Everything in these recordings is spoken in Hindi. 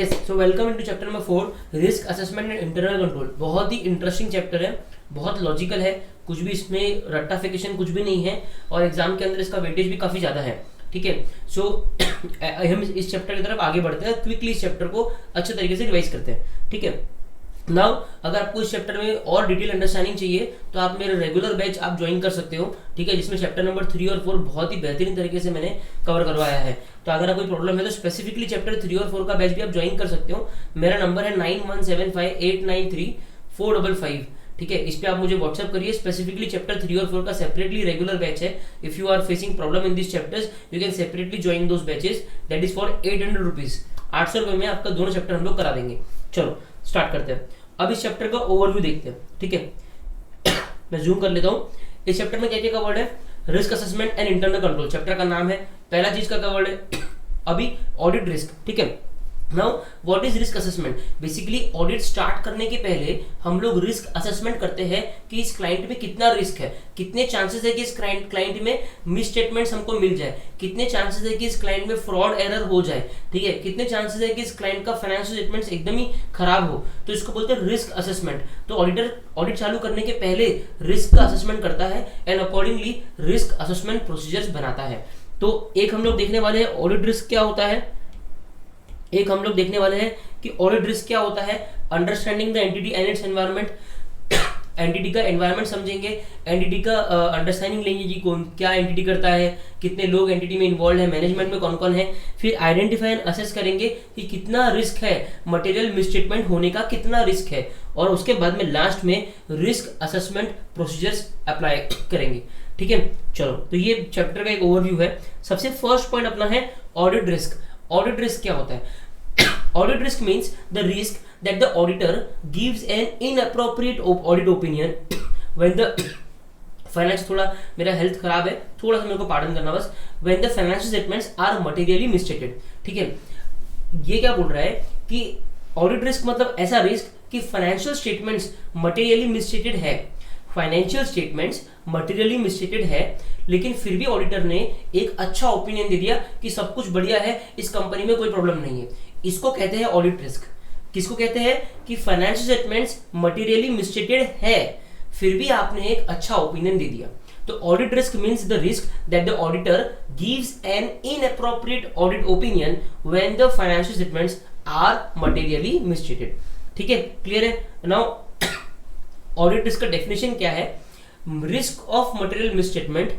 Yes, so welcome into chapter number 4 risk assessment and internal control. बहुत ही इंटरेस्टिंग चैप्टर है, बहुत लॉजिकल है, कुछ भी इसमें रट्टाफिकेशन कुछ भी नहीं है और एग्जाम के अंदर इसका वेटेज भी काफ़ी ज़्यादा है। ठीक है, सो हम इस चैप्टर की तरफ आगे बढ़ते हैं, क्विकली इस चैप्टर को अच्छे तरीके से रिवाइज करते हैं। ठीक है, नाउ अगर आपको इस चैप्टर में और डिटेल अंडरस्टैंडिंग चाहिए तो आप मेरे रेगुलर बैच आप ज्वाइन कर सकते हो। ठीक है, जिसमें चैप्टर नंबर 3 और 4 बहुत ही बेहतरीन तरीके से मैंने कवर करवाया है। तो अगर कोई प्रॉब्लम है तो स्पेसिफिकली चैप्टर 3 और 4 का बैच भी आप ज्वाइन कर सकते हो। मेरा नंबर है 9175893455। ठीक है, इस पे आप मुझे व्हाट्सअप करिए। स्पेसिफिकली चैप्टर 3 और 4 का सेपरेटली रेगुलर बैच है। If you are facing problem in this chapters you can separately join those batches, that is for 800 rupees. 800 रुपये में आपका दोनों चैप्टर हम लोग करा देंगे। चलो स्टार्ट करते हैं। अब इस चैप्टर का ओवरव्यू देखते हैं। ठीक है, मैं जूम कर लेता हूँ। इस चैप्टर में क्या क्या कवर्ड है? Risk assessment and internal control chapter का नाम है। पहला चीज का कवर्ड है अभी ऑडिट रिस्क। ठीक है, now what is risk assessment? Basically audit start करने के पहले हम लोग रिस्क असेसमेंट करते हैं कि इस क्लाइंट में कितना रिस्क है, कितने चांसेस है कि इस क्लाइंट में मिस स्टेटमेंट्स हमको मिल जाए, कितने चांसेस है कि इस क्लाइंट में फ्रॉड एरर हो जाए। ठीक है, कितने चांसेस है कि इस क्लाइंट का फाइनेंशियल स्टेटमेंट्स एकदम ही खराब हो। तो इसको बोलते हैं रिस्क असेसमेंट। तो ऑडिटर ऑडिट चालू करने के पहले रिस्क का असेसमेंट करता है and accordingly risk assessment procedures बनाता है। तो एक हम लोग देखने वाले हैं ऑडिट रिस्क क्या होता है, एक हम लोग देखने वाले हैं कि ऑडिट रिस्क क्या होता है, understanding the entity and its environment. Entity का एनवायरनमेंट समझेंगे, एंटिटी का अंडरस्टैंडिंग लेंगे कि कौन क्या एंटिटी करता है, कितने लोग एंटिटी में इन्वॉल्व है, मैनेजमेंट में कौन कौन है। फिर आइडेंटिफाई एंड असेस करेंगे कि कितना रिस्क है, मटेरियल मिसस्टेटमेंट होने का कितना रिस्क है, और उसके बाद में लास्ट में रिस्क असेसमेंट प्रोसीजर्स अप्लाई करेंगे। ठीक है, चलो तो ये चैप्टर का एक ओवरव्यू है। सबसे फर्स्ट पॉइंट अपना है ऑडिट रिस्क। ऑडिट रिस्क क्या होता है? Audit risk means the risk that the auditor gives an inappropriate audit opinion when the finance, थोड़ा मेरा हेल्थ खराब है, थोड़ा सा मेरे को पार्डन करना बस, when the financial statements are materially misstated। ठीक है, ये क्या बोल रहा है कि ऑडिट रिस्क मतलब ऐसा रिस्क कि फाइनेंशियल स्टेटमेंट्स मटेरियली मिसस्टेटेड है, फाइनेंशियल स्टेटमेंट्स मटेरियली मिसस्टेटेड है, लेकिन फिर भी ऑडिटर ने एक अच्छा ओपिनियन दे दिया कि सब कुछ बढ़िया है, इस कंपनी में कोई प्रॉब्लम नहीं है। इसको कहते हैं ऑडिट रिस्क। किसको कहते हैं? कि फाइनेंशियल स्टेटमेंट्स मटेरियली मिसस्टेटेड है, फिर भी आपने एक अच्छा ओपिनियन दे दिया। तो audit risk means the risk that the auditor gives an inappropriate audit opinion when the financial statements are materially misstated. ठीक है, क्लियर है? नाउ ऑडिट रिस्क का डेफिनेशन क्या है? Risk of material misstatement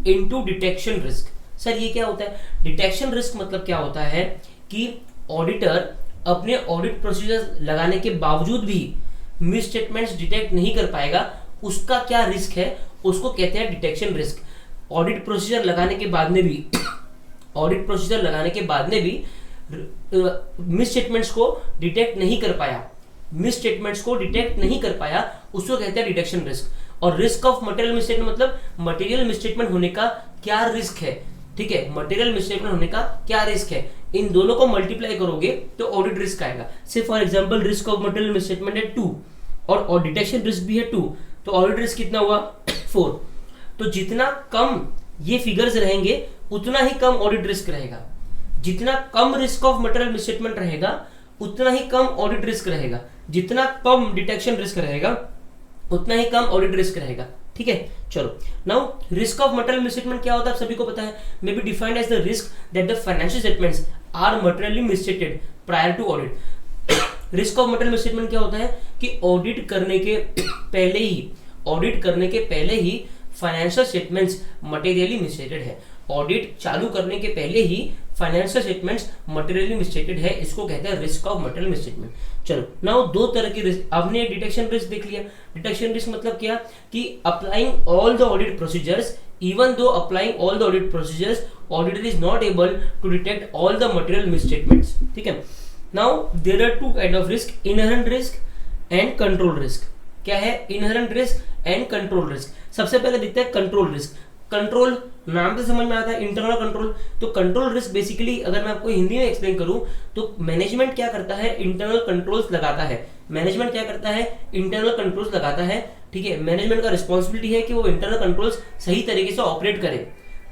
into detection risk. Sir ये क्या होता है? डिटेक्शन रिस्क मतलब क्या होता है कि ऑडिटर अपने ऑडिट प्रोसीजर लगाने के बावजूद भी मिस स्टेटमेंट्स डिटेक्ट नहीं कर पाएगा, उसका क्या रिस्क है, उसको कहते हैं डिटेक्शन रिस्क। ऑडिट प्रोसीजर लगाने के बाद में भी ऑडिट प्रोसीजर लगाने के बाद में भी मिस स्टेटमेंट्स को डिटेक्ट नहीं कर पाया, मिस स्टेटमेंट्स को डिटेक्ट नहीं कर पाया, उसको कहते हैं डिटेक्शन रिस्क। और रिस्क ऑफ मटेरियल मिसस्टेटमेंट मतलब मटेरियल मिसस्टेटमेंट होने का क्या रिस्क है। ठीक है, मटेरियल मिसस्टेटमेंट होने का क्या रिस्क है, इन दोनों को मल्टीप्लाई करोगे तो ऑडिट रिस्क आएगा। से for example risk of material misstatement है 2 और डिटेक्शन रिस्क भी है 2, तो ऑडिट रिस्क कितना हुआ 4। तो जितना कम ये फिगर्स रहेंगे उतना ही कम ऑडिट रिस्क रहेगा। जितना कम रिस्क ऑफ मटेरियल मिसस्टेटमेंट रहेगा उतना ही कम ऑडिट रिस्क रहेगा, जितना कम डिटेक्शन रिस्क रहेगा उतना ही कम ऑडिट रिस्क रहेगा। ठीक है, चलो now risk of material misstatement क्या होता है आप सभी को पता है, may be defined as the risk that the financial statements are materially misstated prior to audit. Risk of material misstatement क्या होता है कि ऑडिट करने के पहले ही फाइनेंशियल स्टेटमेंट्स मटेरियली मिसस्टेटेड है। ऑडिट चालू करने के पहले ही फाइनेंशियल स्टेटमेंट्स मटेरियली मिसस्टेटेड है, इसको कहते हैं रिस्क ऑफ मटेरियल मिसस्टेटमेंट। चलो नाउ दो तरह की रिस्क, आपने डिटेक्शन रिस्क देख लिया। डिटेक्शन रिस्क मतलब क्या कि applying all the audit procedures, even though applying all the audit procedures auditor is not able to detect all the material misstatements. ठीक है, now there are two kind of risk, inherent risk and control risk. क्या है? Inherent risk and control risk. सबसे पहले देखते हैं कंट्रोल रिस्क। कंट्रोल नाम से समझ में आता है, इंटरनल कंट्रोल। तो कंट्रोल रिस्क बेसिकली अगर मैं आपको हिंदी में एक्सप्लेन करूं तो मैनेजमेंट क्या करता है, इंटरनल कंट्रोल्स लगाता है। मैनेजमेंट क्या करता है? इंटरनल कंट्रोल्स लगाता है। ठीक है, मैनेजमेंट का रिस्पॉन्सिबिलिटी है कि वो इंटरनल कंट्रोल्स सही तरीके से ऑपरेट करे।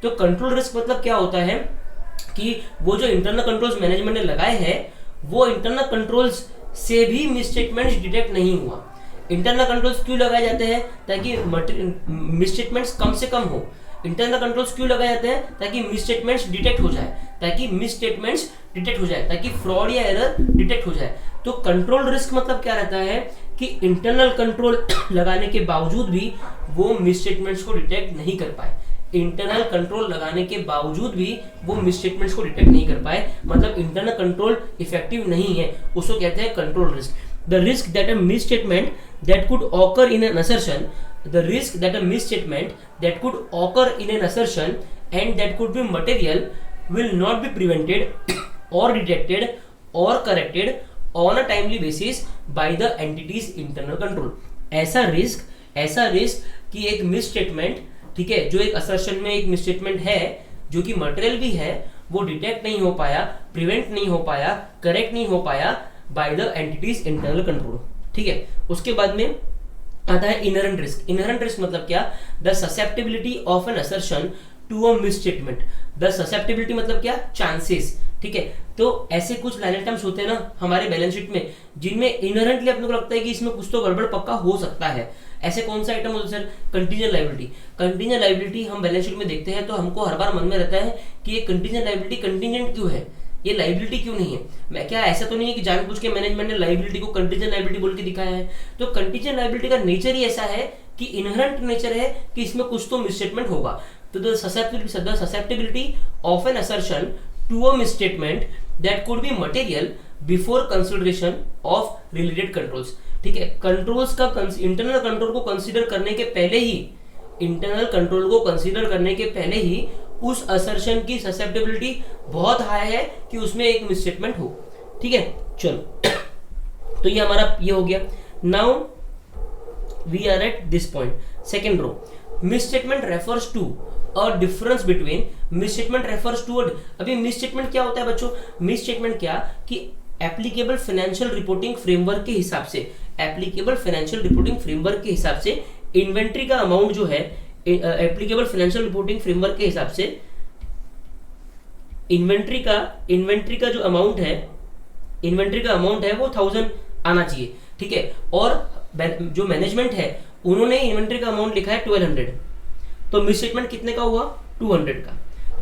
तो कंट्रोल रिस्क मतलब क्या होता है कि वो जो इंटरनल कंट्रोल्स मैनेजमेंट ने लगाए हैं वो इंटरनल कंट्रोल्स से भी मिसस्टेटमेंट्स डिटेक्ट नहीं हुआ। इंटरनल कंट्रोल्स क्यों लगाए जाते हैं? ताकि मिसस्टेटमेंट्स कम से कम हो। इंटरनल कंट्रोल्स क्यों लगाए जाते हैं? ताकि मिसस्टेटमेंट्स डिटेक्ट हो जाए, ताकि फ्रॉड या एरर डिटेक्ट हो जाए। तो कंट्रोल रिस्क मतलब क्या रहता है कि इंटरनल कंट्रोल लगाने के बावजूद भी वो मिसस्टेटमेंट्स को डिटेक्ट नहीं कर पाए। इंटरनल कंट्रोल लगाने के बावजूद भी वो मिसस्टेटमेंट्स को डिटेक्ट नहीं कर पाए, मतलब इंटरनल कंट्रोल इफेक्टिव नहीं है, उसको कहते हैं control risk. The risk that a misstatement that could occur in an assertion the risk that a misstatement that could occur in an assertion and that could be material will not be prevented or detected or corrected on a timely basis by the entity's internal control। ऐसा रिस्क कि एक मिसस्टेटमेंट, ठीक है, जो एक असर्शन में एक मिसस्टेटमेंट है जो कि मटेरियल भी है, वो डिटेक्ट नहीं हो पाया, प्रिवेंट नहीं हो पाया, करेक्ट नहीं हो पाया by the entity's internal control. ठीक है, उसके बाद में आता है इनहेरेंट रिस्क। इनहेरेंट रिस्क मतलब क्या? The susceptibility of an assertion to a misstatement. The susceptibility मतलब क्या? चांसेस। ठीक है, तो ऐसे कुछ लाइन आइटम्स होते हैं ना हमारे बैलेंस शीट में जिनमें इनहेरेंटली अपने को लगता है कि इसमें कुछ तो गड़बड़ पक्का हो सकता है। ऐसे कौन सा आइटम होता है sir? Contingent liability. Contingent liability हम बैलेंस शीट में देखते हैं तो हमको हर बार मन में रहता है कि ये कंटीजेंट लायबिलिटी कंटीजेंट क्यों है, ये लाइबिलिटी क्यों नहीं है? मैं क्या ऐसा तो नहीं है कि जानबूझ के मैनेजमेंट ने लाइबिलिटी को कंटीजेंट लाइबिलिटी बोल के दिखाया है? तो कंटीजेंट लाइबिलिटी का नेचर ही ऐसा है कि इनहेरेंट नेचर है कि इसमें कुछ तो मिसस्टेटमेंट होगा। तो the susceptibility of an assertion to a misstatement that could be material before consideration of related controls. ठीक है, कंट्रोल्स का इंटरनल कंट्रोल को कंसीडर करने के पहले ही उस असर्शन की ससेप्टिबिलिटी बहुत हाई है कि उसमें एक मिसस्टेटमेंट हो। ठीक है, चलो तो ये हमारा ये हो गया। Now we are at this point, second row. Misstatement refers to a difference between misstatement refers to अभी मिसस्टेटमेंट क्या होता है बच्चों? मिसस्टेटमेंट क्या कि एप्लीकेबल फाइनेंशियल रिपोर्टिंग फ्रेमवर्क के हिसाब से इन्वेंट्री का अमाउंट जो है, एप्लीकेबल फाइनेंशियल रिपोर्टिंग फ्रेमवर्क के हिसाब से इन्वेंट्री का जो अमाउंट है, वो 1000 आना चाहिए। ठीक है, और जो मैनेजमेंट है उन्होंने इन्वेंट्री का अमाउंट लिखा है 1200, तो मिसस्टेटमेंट कितने का हुआ? 200 का।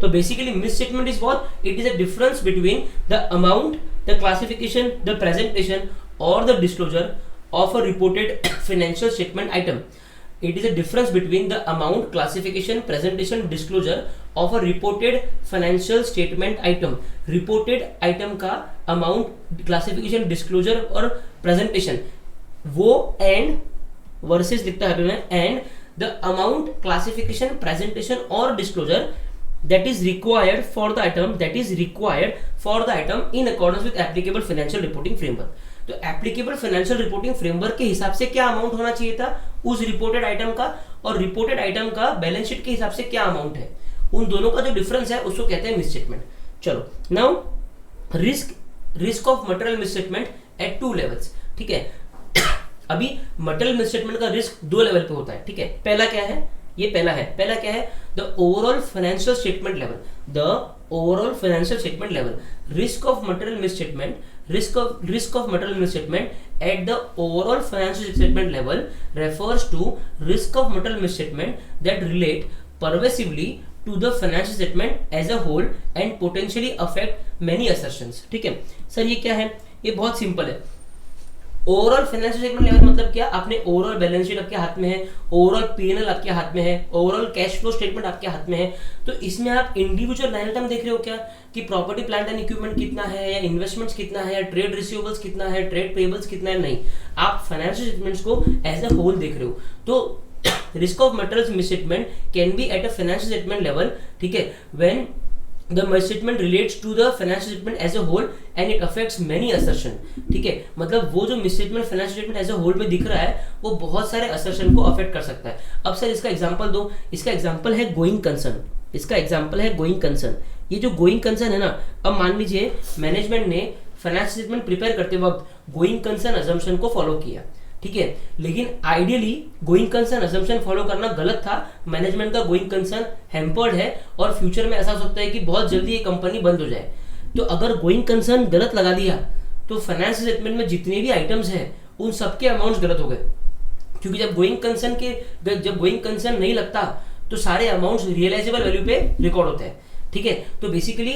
तो basically misstatement is what? It is a difference between the amount, the classification, the presentation और the disclosure of a reported financial statement item. It is a difference between the amount, classification, presentation, disclosure of a reported financial statement item. Reported item का amount, classification, disclosure और presentation, वो and versus लिखता है मैं, and the amount, classification, presentation और disclosure that is required for the item in accordance with applicable financial reporting framework। तो एप्लीकेबल फाइनेंशियल रिपोर्टिंग फ्रेमवर्क के हिसाब से क्या अमाउंट होना चाहिए था उस रिपोर्टेड आइटम का, और रिपोर्टेड आइटम का बैलेंस शीट के हिसाब से क्या अमाउंट है, उन दोनों का जो डिफरेंस है उसको कहते हैं मिसस्टेटमेंट। चलो now risk of material misstatement at 2 levels. ठीक है, अभी मटेरियल मिसस्टेटमेंट का रिस्क 2 लेवल पे होता है। ठीक है, पहला क्या है? The overall financial statement level. Risk of material misstatement at the overall financial statement level refers to risk of material misstatement that relate pervasively to the financial statement as a whole and potentially affect many assertions। ठीक है सर, ये क्या है? ये बहुत सिंपल है। ओवरऑल फाइनेंशियल स्टेटमेंट लेवल मतलब क्या? आपने ओवरऑल बैलेंस शीट आपके हाथ में है, ओवरऑल पीएनएल आपके हाथ में है, ओवरऑल कैश फ्लो स्टेटमेंट आपके हाथ में है। तो इसमें आप इंडिविजुअल लाइन आइटम देख रहे हो क्या कि प्रॉपर्टी प्लांट एंड इक्विपमेंट कितना है, या इन्वेस्टमेंट्स कितना है, या ट्रेड रिसीवेबल्स कितना है, ट्रेड पेबल्स कितना है? नहीं, आप फाइनेंशियल स्टेटमेंट्स को एज अ होल देख रहे हो। तो risk of material misstatement can be at a financial statement level. ठीक है, when the misstatement relates to the financial statement as a whole and it affects many assertion। ठीक है, मतलब वो जो misstatement financial statement as a whole में दिख रहा है वो बहुत सारे असर्शन को अफेक्ट कर सकता है। अब सर इसका एग्जांपल दो। इसका एग्जांपल है गोइंग कंसर्न। ये जो गोइंग कंसर्न है ना, अब मान लीजिए मैनेजमेंट ने फाइनेंशियल स्टेटमेंट प्रिपेयर करते वक्त गोइंग कंसर्न अजम्पशन को फॉलो किया। ठीक है, लेकिन ideally going concern assumption follow करना गलत था। मैनेजमेंट का गोइंग कंसर्न हैम्पर्ड है और फ्यूचर में ऐसा हो सकता है कि बहुत जल्दी ये कंपनी बंद हो जाए। तो अगर गोइंग कंसर्न गलत लगा दिया तो फाइनेंशियल स्टेटमेंट में जितने भी आइटम्स हैं उन सबके अमाउंट्स गलत हो गए, क्योंकि जब गोइंग कंसर्न नहीं लगता तो सारे अमाउंट्स रियलाइजेबल वैल्यू पे रिकॉर्ड होते हैं। ठीक है, तो basically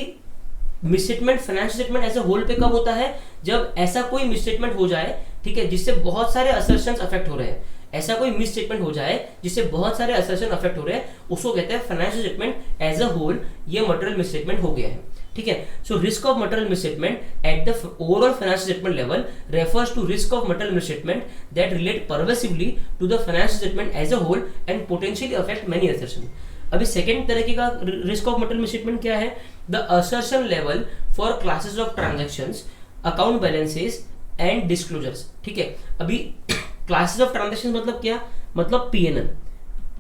misstatement financial statement as a whole पे कब होता है, जब ऐसा कोई मिसस्टेटमेंट हो जाए, ठीक है, जिससे बहुत सारे असर्शंस अफेक्ट हो रहे हैं, ऐसा कोई मिसस्टेटमेंट हो जाए जिससे बहुत सारे असर्शन अफेक्ट हो रहे हैं, उसको कहते हैं financial statement as a whole, ये मटेरियल मिसस्टेटमेंट हो गया है। ठीक है, so risk of material misstatement at the overall financial statement level refers to risk of material misstatement that relate pervasively to the financial statement as a whole and potentially affect many assertion. अभी सेकेंड तरीके का रिस्क ऑफ मटेरियल मिसस्टेटमेंट क्या है, the assertion level for classes of transactions, account balances and disclosures. ठीक है, अभी क्लासेस ऑफ ट्रांजैक्शंस मतलब क्या, मतलब पीएनएल।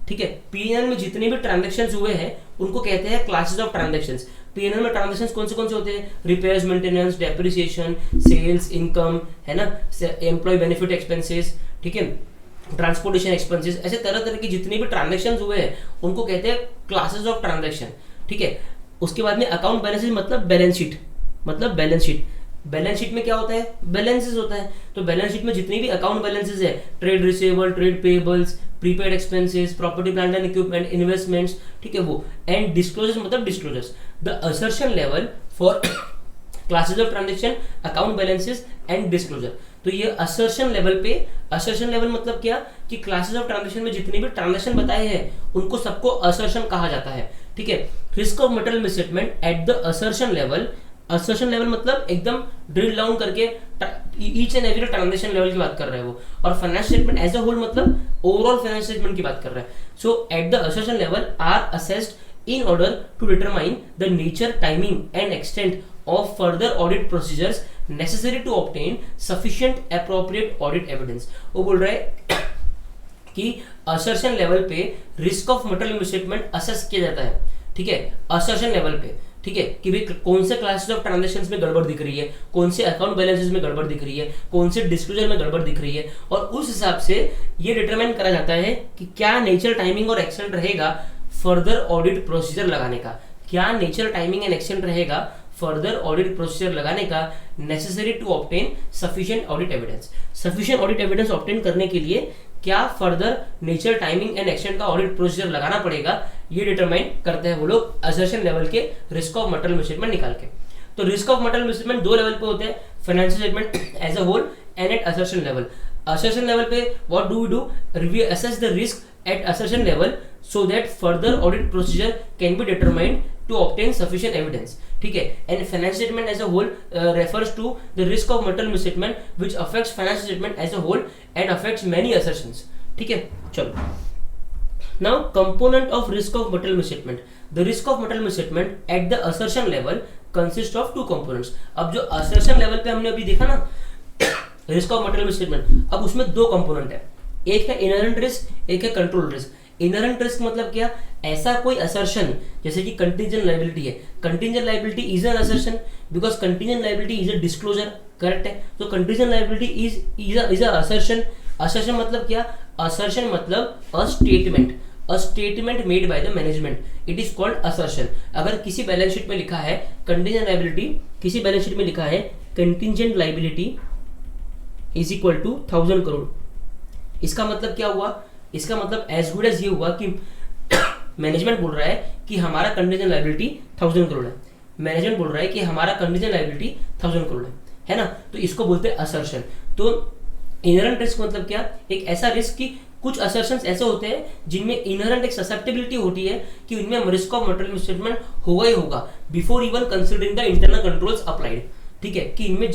ठीक है, पीएनएल में जितने भी ट्रांजैक्शंस हुए हैं उनको कहते हैं क्लासेस ऑफ ट्रांजैक्शंस। पीएनएल में ट्रांजैक्शंस कौन से होते हैं, repairs, maintenance, depreciation, sales, income, है ना, एम्प्लॉय बेनिफिट एक्सपेंसेस, ठीक है, ट्रांसपोर्टेशन एक्सपेंसेस, ऐसे तरह तरह के जितने भी ट्रांजैक्शंस हुए हैं उनको कहते हैं क्लासेस ऑफ ट्रांजैक्शन। ठीक है, उसके बाद में अकाउंट बैलेंसेस मतलब बैलेंस शीट, मतलब बैलेंस शीट। बैलेंस शीट में क्या होता है, बैलेंसेस होता है, तो बैलेंस शीट में जितनी भी अकाउंट बैलेंसेस है, trade receivable, trade payables, prepaid expenses, property plant and equipment, investments, ठीक है वो, एंड डिस्क्लोजर्स मतलब disclosures. The assertion level for classes of transaction, account balances and disclosure. तो ये असर्शन लेवल पे, असर्शन लेवल मतलब क्या, कि क्लासेस ऑफ ट्रांजैक्शन में जितने भी ट्रांजैक्शन बताए हैं उनको सबको असर्शन कहा जाता है। ठीक है, risk of material misstatement at the assertion level, assertion level मतलब एकदम ड्रिल डाउन करके each and every transaction level की बात कर रहा है वो, और financial statement as a whole मतलब ओवरऑल फाइनेंशियल स्टेटमेंट की बात कर रहा है। So at the assertion level are assessed in order to determine the nature, timing and extent of further audit procedures necessary to obtain sufficient appropriate audit evidence। वो बोल रहा है कि असर्शन लेवल पे risk of material misstatement assess किया जाता है। ठीक है, असर्शन लेवल पे, ठीक है, कि भाई कौन से क्लासेस ऑफ ट्रांजैक्शंस में गड़बड़ दिख रही है, कौन से अकाउंट बैलेंसेस में गड़बड़ दिख रही है, कौन से डिस्क्लोजर में गड़बड़ दिख रही है, और उस हिसाब से ये डिटरमाइन करा जाता है कि क्या नेचर, टाइमिंग और एक्सटेंट रहेगा फर्दर ऑडिट प्रोसीजर लगाने का, क्या नेचर, टाइमिंग एंड एक्सटेंट रहेगा फर्दर ऑडिट प्रोसीजर लगाने का, necessary to obtain sufficient audit evidence. Sufficient audit evidence obtain करने के लिए क्या further nature, timing and extent का ऑडिट प्रोसीजर लगाना पड़ेगा, ये डिटरमाइन करते हैं वो लोग असर्शन लेवल के रिस्क ऑफ मटेरियल मिसस्टेटमेंट निकाल के। तो रिस्क ऑफ मटेरियल मिसस्टेटमेंट दो लेवल पे होते हैं, financial statement as a whole and at assertion level. Assertion level पे what do we do, we assess the risk at assertion level so that further audit procedure can be determined to obtain sufficient evidence। ठीक है, and financial statement as a whole refers to the risk of material misstatement which affects financial statement as a whole and affects many assertions। ठीक है, चलो now component of risk of material misstatement। the risk of material misstatement at the assertion level consists of two components। अब जो assertion level पे हमने अभी देखा ना risk of material misstatement, अब उसमें दो component है, एक है inherent risk, एक है control risk। इनहेरेंट रिस्क मतलब क्या, ऐसा कोई असर्शन जैसे कि कंटिंजेंट लायबिलिटी है, contingent liability is an assertion because contingent liability is a disclosure, correct है, तो contingent liability is a assertion. Assertion मतलब क्या, असर्शन मतलब a statement made by the management, it is called assertion. अगर किसी बैलेंस शीट में लिखा है कंटिंजेंट लायबिलिटी, किसी बैलेंस शीट में लिखा है contingent liability is equal to 1000 crore, इसका मतलब क्या हुआ, इसका मतलब एज गुड एज ये हुआ कि मैनेजमेंट बोल रहा है कि हमारा कंटिंजेंट लायबिलिटी 1000 करोड़ है, मैनेजमेंट बोल रहा है कि हमारा कंटिंजेंट लायबिलिटी 1000 करोड़ है ना, तो इसको बोलते हैं असर्शन। तो इनहेरेंट रिस्क मतलब क्या, एक ऐसा रिस्क कि कुछ असर्शंस ऐसे होते हैं जिनमें इनहेरेंट एक ससेप्टेबिलिटी होती है कि उनमें रिस्क ऑफ मटेरियल मिसस्टेटमेंट होगा ही होगा before even considering the internal controls applied. ठीक है, कि इनमें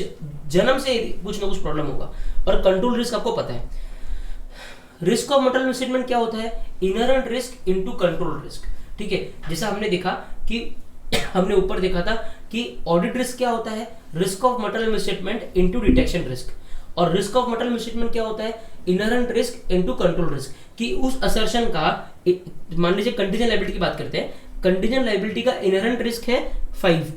जन्म से कुछ ना कुछ प्रॉब्लम होगा। और कंट्रोल रिस्क आपको पता है, रिस्क ऑफ मटेरियल मिसस्टेटमेंट क्या होता है, inherent risk into control risk. ठीक है, जैसा हमने देखा कि हमने ऊपर देखा था कि ऑडिट रिस्क क्या होता है, risk of material misstatement into detection risk, और रिस्क ऑफ मटेरियल मिसस्टेटमेंट क्या होता है, inherent risk into control risk, कि उस असर्शन का, मान लीजिए कंटिंजेंट लायबिलिटी की बात करते हैं, कंटिंजेंट लायबिलिटी का इनहेरेंट रिस्क है 5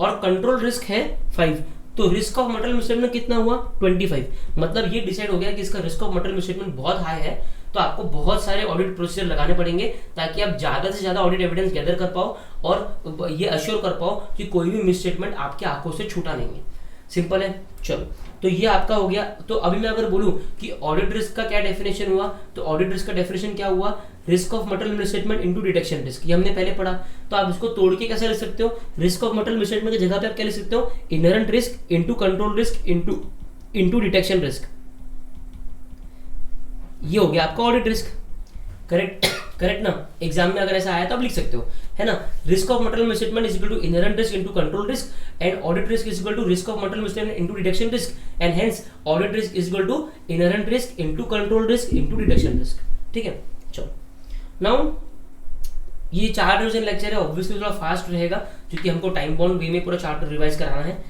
और कंट्रोल रिस्क है 5, तो रिस्क ऑफ मटेरियल मिसस्टेटमेंट कितना हुआ 25। मतलब ये डिसाइड हो गया कि इसका रिस्क ऑफ मटेरियल मिसस्टेटमेंट बहुत हाई है, तो आपको बहुत सारे ऑडिट प्रोसीजर लगाने पड़ेंगे ताकि आप ज्यादा से ज्यादा ऑडिट एविडेंस गैदर कर पाओ और ये अश्योर कर पाओ कि कोई भी मिसस्टेटमेंट आपकी आंखों से छूटा नहीं है। सिंपल है। चलो, तो ये आपका हो गया। तो अभी मैं अगर बोलूं कि ऑडिट रिस्क का क्या डेफिनेशन हुआ, तो ऑडिट रिस्क का डेफिनेशन क्या हुआ, risk of material misstatement into detection risk, ये हमने पहले पढ़ा। तो आप इसको तोड़ के कैसे लिख सकते हो, रिस्क ऑफ मटेरियल मिसस्टेटमेंट की जगह पे आप क्या लिख सकते हो, inherent risk into control risk into detection risk, ये हो गया आपका ऑडिट रिस्क। करेक्ट, करेक्ट ना। एग्जाम में अगर ऐसा आया तो आप लिख सकते हो, है ना। Risk of material misstatement is equal to inherent risk into control risk and audit risk is equal to risk of material misstatement into detection risk and hence audit risk is equal to inherent risk into control risk into detection risk. ठीक है, चलो नाउ ये 4 रिवीजन लेक्चर है, ऑब्वियसली थोड़ा फास्ट रहेगा क्योंकि हमको टाइम बाउंड वे में पूरा चार्टर रिवाइज कराना है।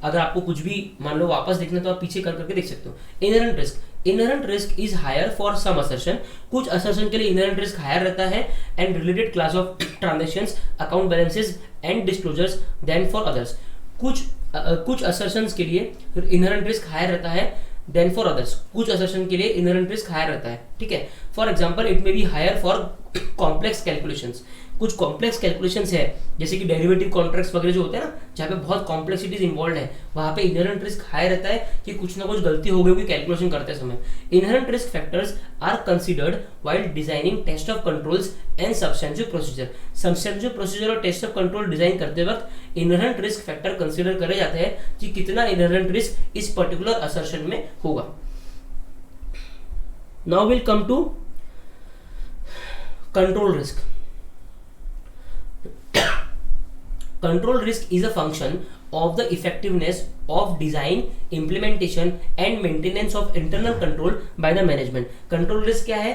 अगर आपको कुछ भी मान लो वापस देखना तो आप पीछे कर करके देख सकते हो। Inherent risk is higher for some assertion, कुछ असर्शन के लिए इनहेरेंट रिस्क हायर रहता है and related class of transactions, account balances and disclosures than for others. कुछ असर्शंस के लिए इनहेरेंट रिस्क हायर रहता है देन फॉर अदर्स, कुछ असर्शन के लिए इनहेरेंट रिस्क हायर रहता है। ठीक है, for example it may be higher for complex calculations, कुछ कॉम्प्लेक्स कैलकुलेशंस है जैसे कि डेरिवेटिव कॉन्ट्रैक्ट्स वगैरह जो होते हैं ना, जहाँ पे बहुत कॉम्प्लेक्सिटीज इन्वॉल्व है, वहाँ पे इनहेरेंट रिस्क हाई रहता है कि कुछ ना कुछ गलती हो गई होगी कैलकुलेशन करते समय। Inherent risk factors are considered while designing test of controls and substantial procedure. Substantial procedure और टेस्ट ऑफ कंट्रोल डिजाइन करते वक्त इनहेरेंट रिस्क फैक्टर कंसीडर करे जाते हैं कि कितना इनहेरेंट रिस्क इस पर्टिकुलर असर्शन में होगा। Now will come to control risk. Control risk is a function of the effectiveness of design, implementation and maintenance of internal control by the management. Control risk क्या है?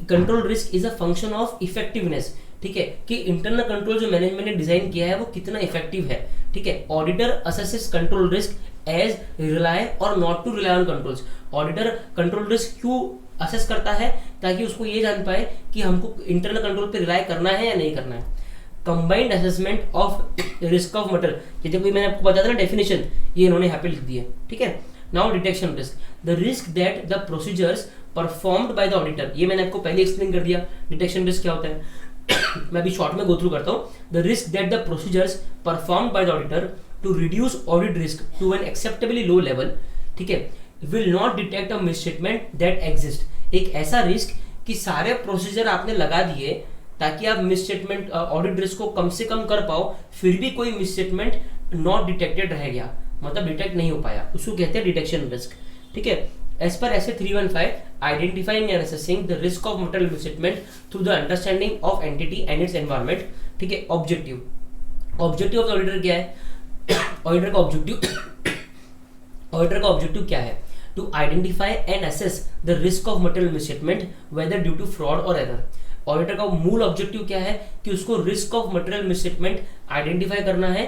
Control risk is a function of effectiveness. ठीक है, कि इंटरनल कंट्रोल जो मैनेजमेंट ने डिजाइन किया है वो कितना इफेक्टिव है। ठीक है, auditor assesses control risk as rely और not to rely on controls. Auditor control risk क्यों असेस करता है, ताकि उसको ये जान पाए कि हमको इंटरनल कंट्रोल पे रिलाय करना है या नहीं करना है। Combined assessment of risk of material, जैसे कोई मैंने आपको बताया था ना डेफिनेशन, ये इन्होंने यहाँ पे लिख दी है। ठीक है, now detection risk, the risk that the procedures performed by the auditor, ये मैंने आपको पहले एक्सप्लेन कर दिया डिटेक्शन रिस्क क्या होता है। मैं अभी शॉर्ट में गो थ्रू करता हूँ। The risk that the procedures performed by the auditor to reduce audit risk to an acceptably low level, ठीक है, will not detect a misstatement that exist. एक ऐसा रिस्क कि सारे प्रोसीजर आपने लगा दिए ताकि आप मिसस्टेटमेंट ऑडिट रिस्क को कम से कम कर पाओ, फिर भी कोई मिसस्टेटमेंट नॉट डिटेक्टेड रह गया, मतलब डिटेक्ट नहीं हो पाया, उसको कहते हैं डिटेक्शन रिस्क। ठीक है, एज पर ऐसे 315 identifying and assessing the risk of material misstatement through the understanding of entity and its environment. ठीक है, ऑब्जेक्टिव ऑफ द ऑडिटर क्या है? ऑडिटर का ऑब्जेक्टिव क्या है? To identify and assess the risk of material misstatement whether due to fraud or error. Auditor का मूल ऑब्जेक्टिव क्या है कि उसको risk of material misstatement identify करना है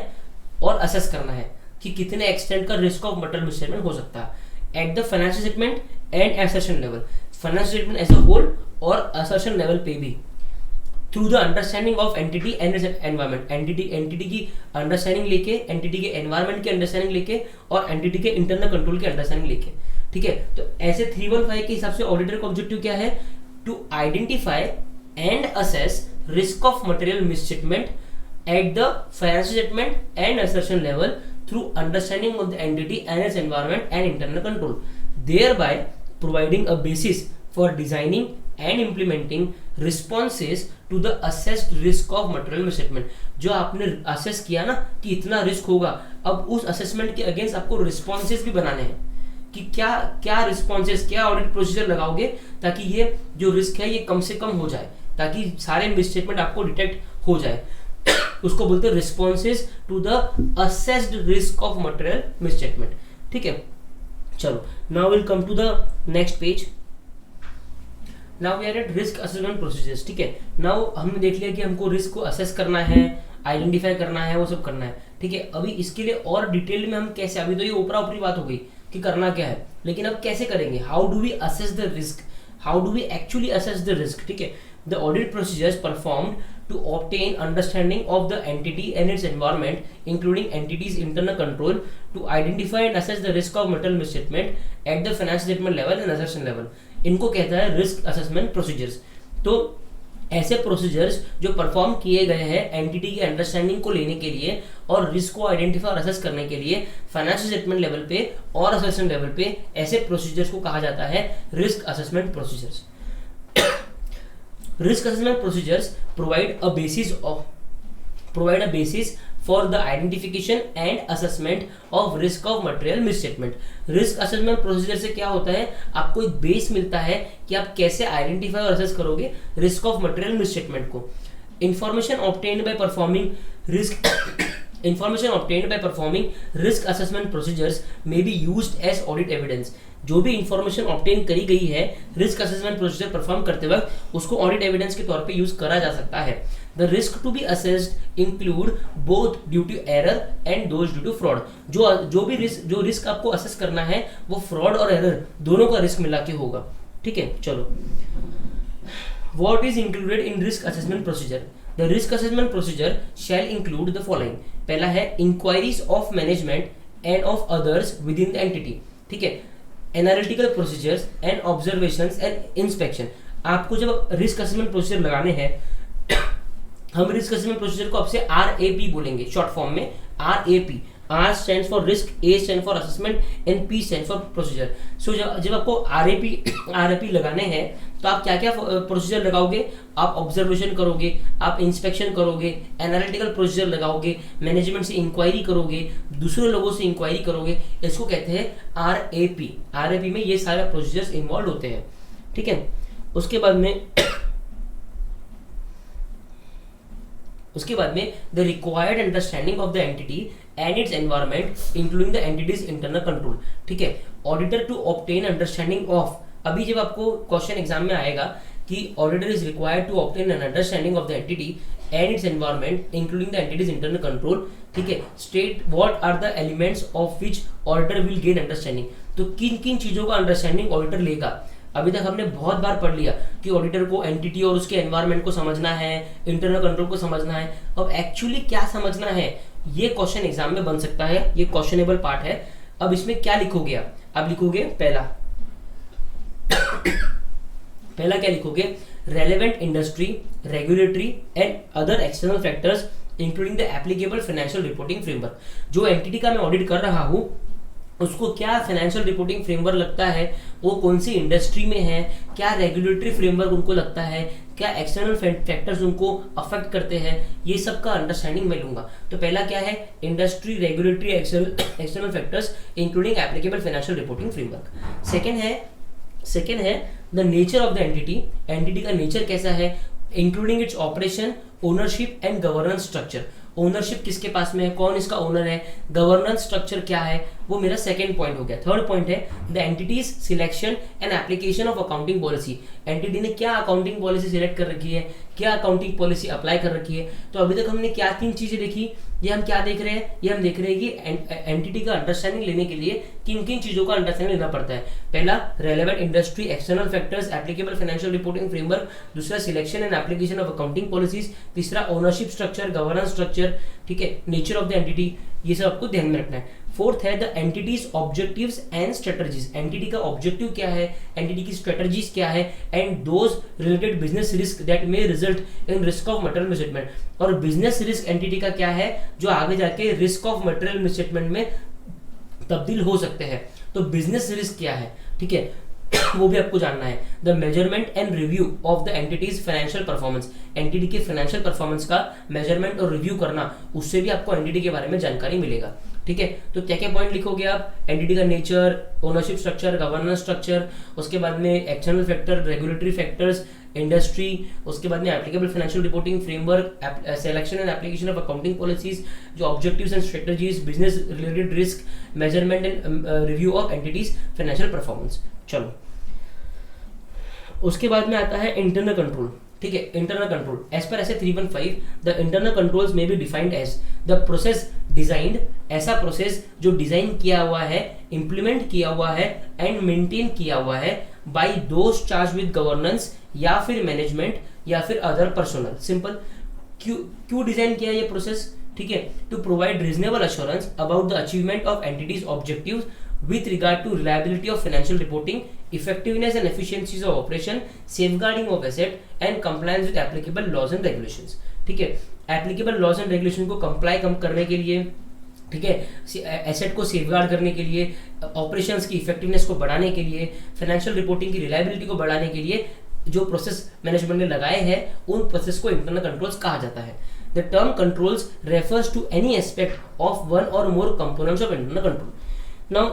और असेस करना है कि कितने एक्सटेंट का रिस्क ऑफ मटेरियल मिसस्टेटमेंट हो सकता है at the financial statement and assertion level, financial statement as a whole और असर्शन लेवल पे भी, through the understanding of entity and its environment, entity की अंडरस्टैंडिंग लेके, एंटिटी के एनवायरनमेंट की अंडरस्टैंडिंग लेके और एंटिटी के इंटरनल कंट्रोल की अंडरस्टैंडिंग लेके। ठीक है, तो ऐसे 315 के हिसाब से ऑडिटर का ऑब्जेक्टिव क्या है? To identify and assess risk of material misstatement at the financial statement and assertion level through understanding of the entity and its environment and internal control, thereby providing a basis for designing and implementing responses to the assessed risk of material misstatement। जो आपने assess किया ना कि इतना रिस्क होगा, अब उस assessment के अगेंस्ट आपको responses भी बनाने हैं कि क्या क्या responses, क्या audit procedure लगाओगे ताकि ये जो रिस्क है ये कम से कम हो जाए, ताकि सारे मिसस्टेटमेंट आपको डिटेक्ट हो जाए। उसको बोलते हैं responses to the assessed risk of material misstatement. ठीक है, चलो now will come to the next page. Now we are at risk assessment procedures. ठीक है, नाउ हमने देख लिया कि हमको रिस्क को असेस करना है, आइडेंटिफाई करना है, वो सब करना है। ठीक है, अभी इसके लिए और डिटेल में हम कैसे, अभी तो ये ऊपरा ऊपरी बात हो गई कि करना क्या है, लेकिन अब कैसे करेंगे? How do we assess the risk, how do we actually assess the risk? ठीक है, the audit procedures performed to obtain understanding of the entity and its environment, including entity's internal control, to identify and assess the risk of material misstatement at the financial statement level and assertion level. इनको कहता है risk assessment procedures। तो ऐसे प्रोसीजर्स जो परफॉर्म किए गए हैं एंटिटी की अंडरस्टैंडिंग को लेने के लिए और रिस्क को आइडेंटिफाई और असेस करने के लिए फाइनेंशियल स्टेटमेंट लेवल पे और असेसमेंट लेवल पे, ऐसे प्रोसीजर्स को कहा जाता है risk assessment procedures. Risk assessment procedures provide a basis for the identification and assessment of risk of material misstatement। Risk assessment procedure से क्या होता है, आपको एक बेस मिलता है कि आप कैसे आइडेंटिफाई और असेस करोगे रिस्क ऑफ मटेरियल मिसस्टेटमेंट को। Information obtained by performing risk assessment procedures may be used as audit evidence. जो भी इंफॉर्मेशन ऑब्टेन करी गई है रिस्क असेसमेंट प्रोसीजर परफॉर्म करते वक्त, उसको ऑडिट एविडेंस के तौर पे यूज करा जा सकता है। The risk to be assessed include both due to error and those due to fraud. जो रिस्क आपको असेस करना है वो फ्रॉड और एरर दोनों का रिस्क मिला के होगा। ठीक है, चलो, what is included in risk assessment procedure? The risk assessment procedure shall include the following. पहला है inquiries of management and of others within the entity. ठीक है, analytical procedures and observations and inspection. आपको जब रिस्क असेसमेंट प्रोसीजर लगाने हैं, हम रिस्क असेसमेंट प्रोसीजर को आपसे RAP बोलेंगे शॉर्ट फॉर्म में। RAP, R stands for risk, A stands for assessment and P stands for procedure। सो जब आपको RAP लगाने हैं तो आप क्या क्या प्रोसीजर लगाओगे? आप ऑब्जर्वेशन करोगे, आप इंस्पेक्शन करोगे, एनालिटिकल प्रोसीजर लगाओगे, मैनेजमेंट से इंक्वायरी करोगे, दूसरे लोगों से इंक्वायरी करोगे। इसको कहते हैं RAP। RAP में ये सारे प्रोसीजर्स इन्वॉल्व होते हैं। ठीक है, उसके बाद में the required understanding of the entity and its environment including the entity's internal control. ठीक है, auditor to obtain understanding of. अभी जब आपको क्वेश्चन एग्जाम में आएगा कि auditor is required to obtain an understanding of the entity and its environment including the entity's internal control. ठीक है, state what are the elements of which auditor will gain understanding. तो किन किन चीजों का अंडरस्टैंडिंग ऑडिटर लेगा? अभी तक हमने बहुत बार पढ़ लिया कि ऑडिटर को एंटिटी और उसके एनवायरनमेंट को समझना है, इंटरनल कंट्रोल को समझना है। अब एक्चुअली क्या समझना है, ये क्वेश्चन एग्जाम में बन सकता है, ये क्वेश्चनेबल पार्ट है। अब इसमें क्या लिखोगे आप लिखोगे पहला क्या लिखोगे? Relevant industry, regulatory and other external factors including the applicable financial reporting framework. जो एंटिटी का मैं ऑडिट कर रहा हूँ उसको क्या फाइनेंशियल रिपोर्टिंग फ्रेमवर्क लगता है, वो कौन सी इंडस्ट्री में है, क्या रेगुलेटरी फ्रेमवर्क उनको लगता है, क्या एक्सटर्नल फैक्टर्स उनको अफेक्ट करते हैं, ये सब का अंडरस्टैंडिंग मैं लूंगा। तो पहला क्या है? Industry, regulatory, external factors including applicable financial reporting framework. Second है the nature of the entity. Entity का नेचर कैसा है, including its operation, ownership and governance structure. Ownership किसके पास में है, कौन इसका ओनर है, गवर्नेंस स्ट्रक्चर क्या है, वो मेरा सेकंड पॉइंट हो गया। थर्ड पॉइंट है the entities selection and application of accounting policy. Entity ने क्या अकाउंटिंग पॉलिसी सिलेक्ट कर रखी है, क्या अकाउंटिंग पॉलिसी अप्लाई कर रखी है। तो अभी तक हमने क्या तीन चीजें देखी, ये हम क्या देख रहे हैं, ये हम देख रहे हैं कि एंटिटी का अंडरस्टैंडिंग लेने के लिए किन किन चीजों का अंडरस्टैंडिंग लेना पड़ता है। पहला relevant industry, external factors, applicable financial reporting framework. दूसरा selection and application of accounting policies. तीसरा ओनरशिप स्ट्रक्चर, गवर्नेंस स्ट्रक्चर। ठीक है, नेचर ऑफ द एंटिटी, ये सब आपको ध्यान में रखना है। फोर्थ है the entities objectives and strategies. Entity का ऑब्जेक्टिव क्या है, एंटिटी की स्ट्रेटजीज क्या है, and those related business risk that may result in risk of material misstatement. और बिजनेस रिस्क एंटिटी का क्या है जो आगे जाके रिस्क ऑफ मटेरियल मिसस्टेटमेंट में तब्दील हो सकते हैं। तो बिजनेस रिस्क क्या है, ठीक है, वो भी आपको जानना है। The measurement and review of the entity's financial performance. Entity के फाइनेंशियल परफॉर्मेंस का मेजरमेंट और रिव्यू करना, उससे भी आपको एंटिटी के बारे में जानकारी मिलेगा। ठीक है, तो क्या क्या पॉइंट लिखोगे आप? एंटिटी का nature, ownership structure, governance structure, उसके बाद में external factor, regulatory factors, industry, उसके बाद में applicable financial reporting framework, selection and application of accounting policies, जो objectives and strategies, business related risk, measurement and review of entity's financial performance. चलो, उसके बाद में आता है इंटरनल कंट्रोल। ठीक है, इंटरनल कंट्रोल एज पर ऐसे 315 द इंटरनल कंट्रोल्स में be defined as the process designed, ऐसा प्रोसेस जो डिजाइन किया हुआ है, इंप्लीमेंट किया हुआ है एंड मेंटेन किया हुआ है by those charge with governance या फिर मैनेजमेंट या फिर अदर पर्सनल। सिंपल, क्यों डिजाइन किया ये प्रोसेस? ठीक है, to provide reasonable assurance about the achievement of entity's objectives with regard to reliability of financial reporting effectiveness and efficiencies of operation, safeguarding of asset and compliance with applicable laws and regulations. ठीक है, एप्लीकेबल लॉज एंड रेगुलेशन को कंप्लाई करने के लिए, ठीक है, एसेट को सेफगार्ड करने के लिए, ऑपरेशंस की इफेक्टिवनेस को बढ़ाने के लिए, फाइनेंशियल रिपोर्टिंग की रिलायबिलिटी को बढ़ाने के लिए जो प्रोसेस मैनेजमेंट ने लगाए हैं, उन प्रोसेस को इंटरनल कंट्रोल्स कहा जाता है. The term controls refers to any aspect of one और more components of internal control. Now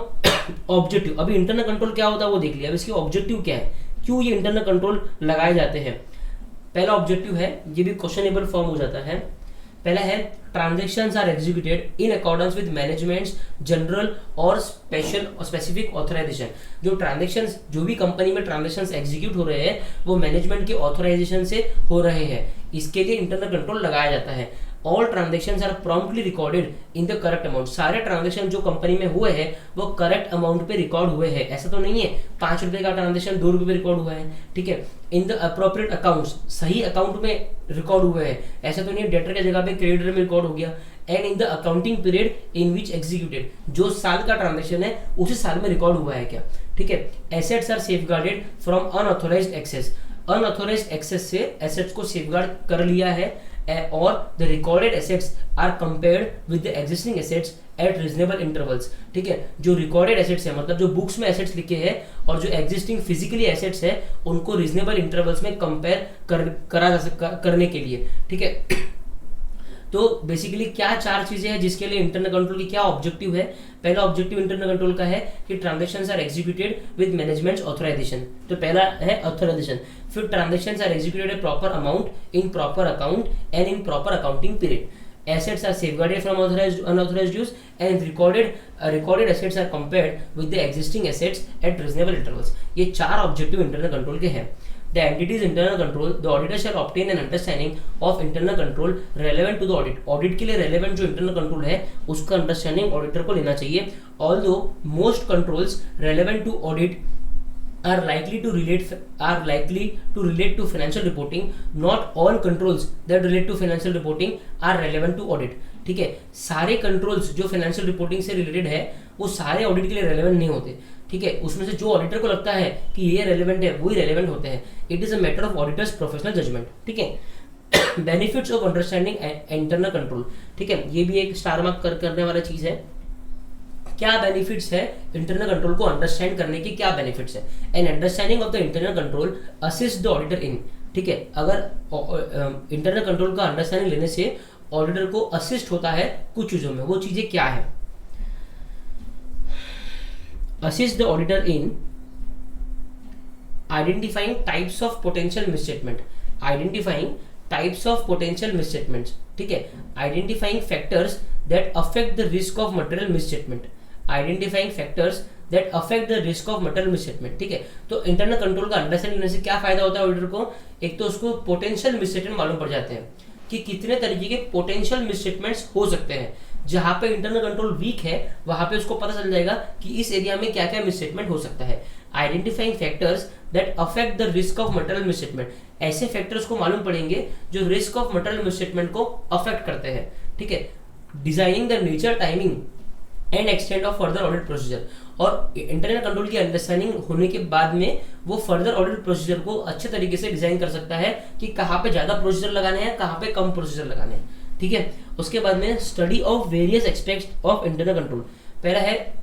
objective, अभी इंटरनल कंट्रोल क्या होता है वो देख लिया, अब इसकी ऑब्जेक्टिव क्या है, क्यों ये इंटरनल कंट्रोल लगाए जाते हैं. पहला ऑब्जेक्टिव है, ये भी क्वेश्चनेबल फॉर्म हो जाता है. पहला है transactions are executed in accordance with management's general और स्पेशल और स्पेसिफिक ऑथराइजेशन. जो ट्रांजैक्शंस, जो भी कंपनी में ट्रांजैक्शंस एग्जीक्यूट हो रहे हैं वो मैनेजमेंट के ऑथराइजेशन से हो रहे हैं, इसके लिए इंटरनल कंट्रोल लगाया जाता है. All transactions are promptly recorded in the correct amount. सारे ट्रांजेक्शन जो कंपनी में हुए हैं वो करेक्ट अमाउंट पे रिकॉर्ड हुए हैं. ऐसा तो नहीं है 5 रुपए का ट्रांजेक्शन 2 रुपए पे रिकॉर्ड हुआ है, ठीक है. इन द अप्रोप्रिएट अकाउंट्स, सही अकाउंट में रिकॉर्ड हुए हैं. ऐसा तो नहीं है डेटर की जगह पे क्रेडिटर में रिकॉर्ड हो गया. And in the accounting period in which executed, जो साल का ट्रांजेक्शन है उसी साल में रिकॉर्ड हुआ है क्या, ठीक है. Assets are safeguarded from unauthorized access. Unauthorized access से एसेट्स को सेफगार्ड कर लिया है, और the recorded assets are compared with the existing assets at reasonable intervals. ठीक है, जो recorded assets है मतलब जो बुक्स में assets लिखे हैं और जो existing physically assets है उनको reasonable intervals में compare करा जा सकता करने के लिए, ठीक है. तो बेसिकली क्या 4 चीजें हैं जिसके लिए इंटरनल कंट्रोल की क्या ऑब्जेक्टिव है. पहला ऑब्जेक्टिव इंटरनल कंट्रोल का है कि transactions are executed with management authorization. तो पहला है ऑथराइजेशन. फिर transactions are executed a proper amount in proper account and in proper accounting period. Assets are safeguarded from unauthorized use and recorded assets are compared with the existing assets at reasonable intervals. ये 4 ऑब्जेक्टिव इंटरनल कंट्रोल के हैं. The entity's internal control, the auditor shall obtain an understanding of internal control relevant to the audit. Audit के लिए relevant जो internal control है उसका understanding auditor को लेना चाहिए. Although most controls relevant to audit are likely to relate to financial reporting, not all controls that relate to financial reporting are relevant to audit. ठीक है, सारे कंट्रोल्स जो फाइनेंशियल रिपोर्टिंग से रिलेटेड है वो सारे ऑडिट के लिए रेलेवेंट नहीं होते. ठीक है, उसमें से जो ऑडिटर को लगता है कि ये रेलेवेंट है वही रेलेवेंट होते हैं. It is a matter of auditor's professional judgement. ठीक है, benefits of understanding internal control. ठीक है, ये भी एक स्टार मार्क करने वाला चीज है. क्या बेनिफिट्स है इंटरनल कंट्रोल को अंडरस्टैंड करने की, क्या बेनिफिट्स है. An understanding of the internal control assist the auditor in. ठीक है, अगर इंटरनल कंट्रोल का अंडरस्टैंडिंग लेने से ऑडिटर को असिस्ट होता है कुछ चीजों में, वो चीजें क्या है. assist the auditor in identifying types of potential misstatement. Identifying types of potential misstatements. ठीक है, identifying factors that affect the risk of material misstatement. Identifying factors that affect the risk of material misstatement. ठीक है, तो इंटरनल कंट्रोल का अंडरस्टैंड लेने से क्या फायदा होता है ऑडिटर को. एक तो उसको पोटेंशियल मिसस्टेटमेंट मालूम पड़ जाते हैं कि कितने तरीके के पोटेंशियल मिसस्टेटमेंट्स हो सकते हैं. जहां पे इंटरनल कंट्रोल वीक है वहां पे उसको पता चल जाएगा कि इस एरिया में क्या क्या मिसस्टेटमेंट हो सकता है. Identifying factors that affect the risk of material misstatement. ऐसे फैक्टर्स को मालूम पड़ेंगे जो रिस्क ऑफ मटेरियल मिसस्टेटमेंट को अफेक्ट करते हैं. ठीक है, designing the nature, timing and extent of further audit procedure. और इंटरनल कंट्रोल की अंडरस्टैंडिंग होने के बाद में वो फर्दर ऑडिट प्रोसीजर को अच्छे तरीके से डिजाइन कर सकता है कि कहाँ पे ज्यादा प्रोसीजर लगाने हैं, कहाँ पे कम प्रोसीजर लगाने हैं. ठीक है, उसके बाद में study of various aspects of internal control. पहला है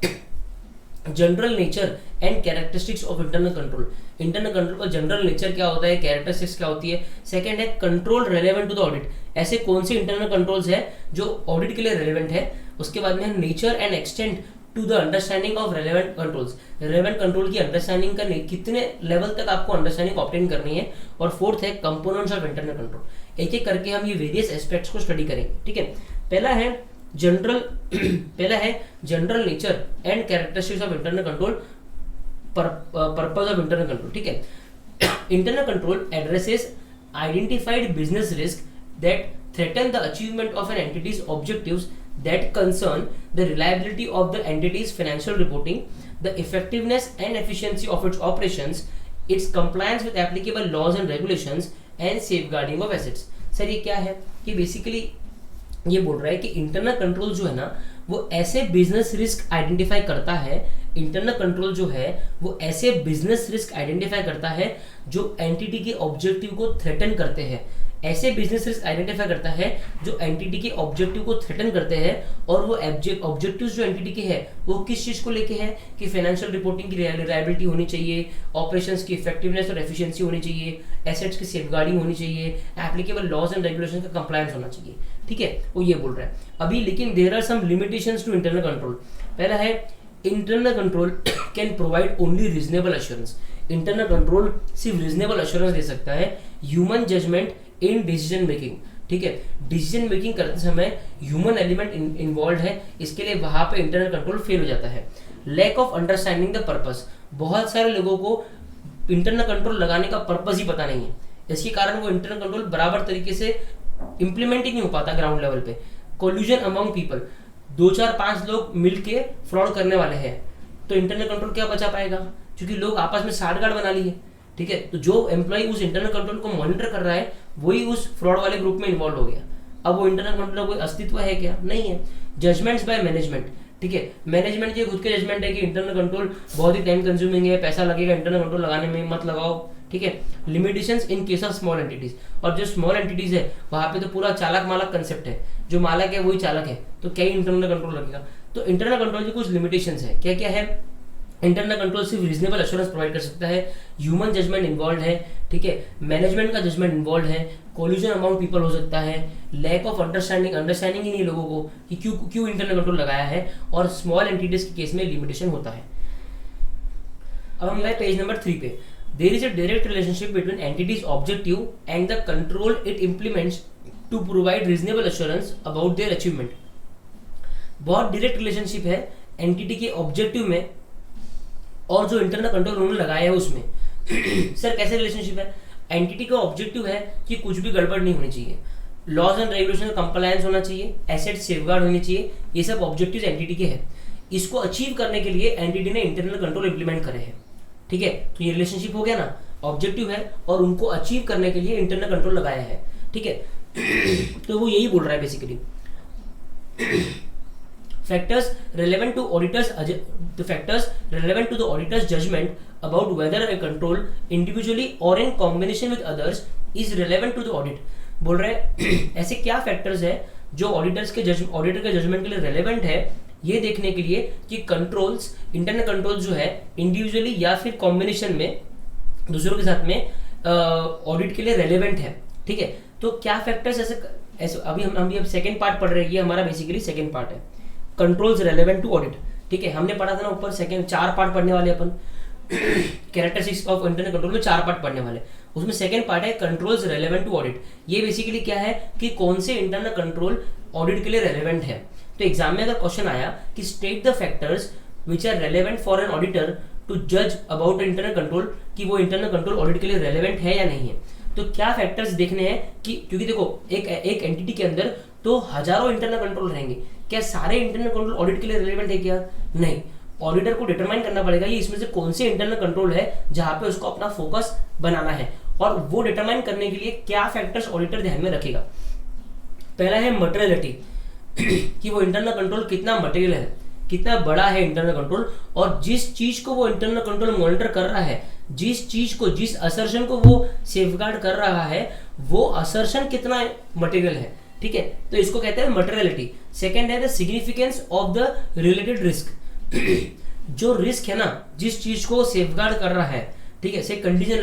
general nature and characteristics of internal control. Internal control का जनरल नेचर क्या होता है, कैरेक्टरिस्टिक्स क्या होती है. सेकंड है control relevant to the audit. ऐसे कौन से इंटरनल कंट्रोल्स है जो ऑडिट के लिए रेलेवेंट है. उसके बाद में nature and extent to the understanding of relevant controls. Relevant control की अंडरस्टैंडिंग करने कितने लेवल तक आपको अंडरस्टैंडिंग ऑब्टेन करनी है. और फोर्थ है कंपोनेंट्स ऑफ इंटरनल कंट्रोल. एक एक करके हम ये वेरियस एस्पेक्ट्स को स्टडी करेंगे. ठीक है, पहला है general nature and characteristics of internal control, purpose of internal control. ठीक है, internal control addresses identified business risk that threaten the achievement of an entity's objectives that concern the reliability of the entity's financial reporting, the effectiveness and efficiency of its operations, its compliance with applicable laws and regulations, and safeguarding of assets. Sir ये क्या है कि बेसिकली ये बोल रहा है कि इंटरनल कंट्रोल जो है ना वो ऐसे बिजनेस रिस्क आइडेंटिफाई करता है, इंटरनल कंट्रोल जो है वो ऐसे बिजनेस रिस्क आइडेंटिफाई करता है जो एंटिटी के ऑब्जेक्टिव को थ्रेटन करते हैं, ऐसे बिजनेस रिस्क आइडेंटिफाई करता है जो एंटिटी के ऑब्जेक्टिव को थ्रेटन करते हैं, और वो ऑब्जेक्टिव्स जो एंटिटी के हैं वो किस चीज को लेके है कि फाइनेंशियल रिपोर्टिंग की रिलायबिलिटी होनी चाहिए, ऑपरेशंस की इफेक्टिवनेस और एफिशिएंसी होनी चाहिए, एसेट्स की सेफगार्डिंग होनी चाहिए, एप्लीकेबल लॉज एंड रेगुलेशन का कंप्लायंस होना चाहिए, ठीक है, वो ये बोल रहा है अभी। लेकिन there are some limitations to internal control. पहला है internal control can provide only reasonable assurance. Internal control सिर्फ रीजनेबल एश्योरेंस दे सकता है, human judgement in decision making, ठीक है, डिसीजन मेकिंग करते समय ह्यूमन एलिमेंट इन्वॉल्व है, इसके लिए वहां पे इंटरनल कंट्रोल फेल हो जाता है। Lack of understanding the purpose, बहुत सारे लोगों को इंटरनल कंट्रोल लगाने का पर्पस ही पता नहीं है, इसके कारण वो इंटरनल कंट्रोल बराबर तरीके से इंप्लीमेंट ही नहीं हो पाता ग्राउंड लेवल पे। कोल्यूजन अमंग पीपल, 2-4-5 लोग मिलके फ्रॉड करने वाले हैं तो इंटरनल कंट्रोल क्या बचा पाएगा, क्योंकि लोग आपस में साठगांठ बना ली है, ठीक है, तो जो एम्प्लॉय उस इंटरनल कंट्रोल को मॉनिटर कर रहा है वही उस फ्रॉड वाले ग्रुप में इन्वॉल्व हो गया। अब वो इंटरनल कंट्रोल का कोई अस्तित्व है क्या, नहीं है। जजमेंट्स बाय मैनेजमेंट, ठीक है, मैनेजमेंट के खुद के जजमेंट है कि इंटरनल कंट्रोल बहुत ही टाइम कंज्यूमिंग है, पैसा लगेगा इंटरनल कंट्रोल लगाने में, मत लगाओ, ठीक है। Limitations in case of small entities, और जो स्मॉल एंटिटीज है वहां पे तो पूरा चालक मालक कंसेप्ट है, जो मालक है वही चालक है, तो क्या ही इंटरनल कंट्रोल लगेगा। तो इंटरनल कंट्रोल की कुछ लिमिटेशंस है, क्या क्या है। इंटरनल कंट्रोल सिर्फ रीजनेबल एश्योरेंस प्रोवाइड कर सकता है, ह्यूमन जजमेंट इन्वॉल्व है, ठीक है, मैनेजमेंट का जजमेंट इन्वॉल्व है, कोल्यूजन अमाउंट पीपल हो सकता है, लैक ऑफ अंडरस्टैंडिंग ही नहीं लोगों को कि क्यों इंटरनल कंट्रोल लगाया है, और स्मॉल एंटिटीज के केस में लिमिटेशन होता है। अब हम गए पेज नंबर 3 पे। There is a direct relationship between entity's objective and the control it implements to provide reasonable assurance about their achievement. बहुत डायरेक्ट रिलेशनशिप है एंटिटी के ऑब्जेक्टिव में और जो इंटरनल कंट्रोल उन्होंने लगाया है उसमें। सर कैसे रिलेशनशिप है, एंटिटी का ऑब्जेक्टिव है कि कुछ भी गड़बड़ नहीं होनी चाहिए, लॉज एंड रेगुलेशन का कंप्लायंस होना चाहिए, एसेट सेफगार्ड होनी चाहिए, ये सब ऑब्जेक्टिव एंटिटी के हैं। इसको अचीव करने के लिए एंटिटी ने इंटरनल कंट्रोल इंप्लीमेंट करे हैं, ठीक है, तो ये रिलेशनशिप हो गया ना, ऑब्जेक्टिव है और उनको अचीव करने के लिए इंटरनल कंट्रोल लगाया है, ठीक है। तो वो यही बोल रहा है basically. Factors relevant to the auditor's judgment about whether a control individually or in combination with others is relevant to the audit। बोल रहे हैं ऐसे क्या फैक्टर्स है जो ऑडिटर के जजमेंट के लिए रेलेवेंट है, ये देखने के लिए कि कंट्रोल्स, इंटरनल कंट्रोल जो है इंडिविजुअली या फिर कॉम्बिनेशन में दूसरों के साथ में ऑडिट के लिए रेलेवेंट है, ठीक है। तो क्या फैक्टर्स ऐसे अभी हम सेकेंड पार्ट पढ़ रहे हैं, ये हमारा बेसिकली सेकेंड पार्ट है, कंट्रोल्स रेलेवेंट टू ऑडिट, ठीक है। हमने पढ़ा था ना ऊपर, सेकंड 4 पार्ट पढ़ने वाले अपन, कैरेक्टरिस्टिक्स ऑफ इंटरनल कंट्रोल में 4 पार्ट पढ़ने वाले, उसमें सेकंड पार्ट है कंट्रोल्स रेलेवेंट टू ऑडिट। ये बेसिकली क्या है कि कौन से इंटरनल कंट्रोल ऑडिट के लिए रेलेवेंट है। तो एग्जाम में अगर क्वेश्चन आया कि state the factors which are relevant for an auditor to जज अबाउट इंटरनल कंट्रोल, कि वो इंटरनल कंट्रोल ऑडिट के लिए रेलेवेंट है या नहीं है, तो क्या फैक्टर्स देखने हैं कि, क्योंकि देखो एक एंटिटी के अंदर तो हजारों इंटरनल कंट्रोल रहेंगे, क्या सारे इंटरनल कंट्रोल ऑडिट के लिए रेलेवेंट है क्या, नहीं। ऑडिटर को डिटरमाइन करना पड़ेगा ये इसमें से कौन से इंटरनल कंट्रोल है जहां पे उसको अपना फोकस बनाना है, और वो डिटरमाइन करने के लिए क्या फैक्टर्स ऑडिटर ध्यान में रखेगा। पहला है मटेरियलिटी, कि वो इंटरनल कंट्रोल कितना मटेरियल है, कितना बड़ा है इंटरनल कंट्रोल, और जिस चीज को वो इंटरनल कंट्रोल मॉनिटर कर रहा है, जिस चीज को, जिस असर्शन को वो सेफगार्ड कर रहा है, वो असर्शन कितना मटेरियल है, ठीक है, तो इसको कहते हैं मटेरियलिटी। सेकंड है the significance of the related risk, जो रिस्क है ना, जिस चीज को सेफगार्ड कर रहा है, ठीक है, से कंटीजेंट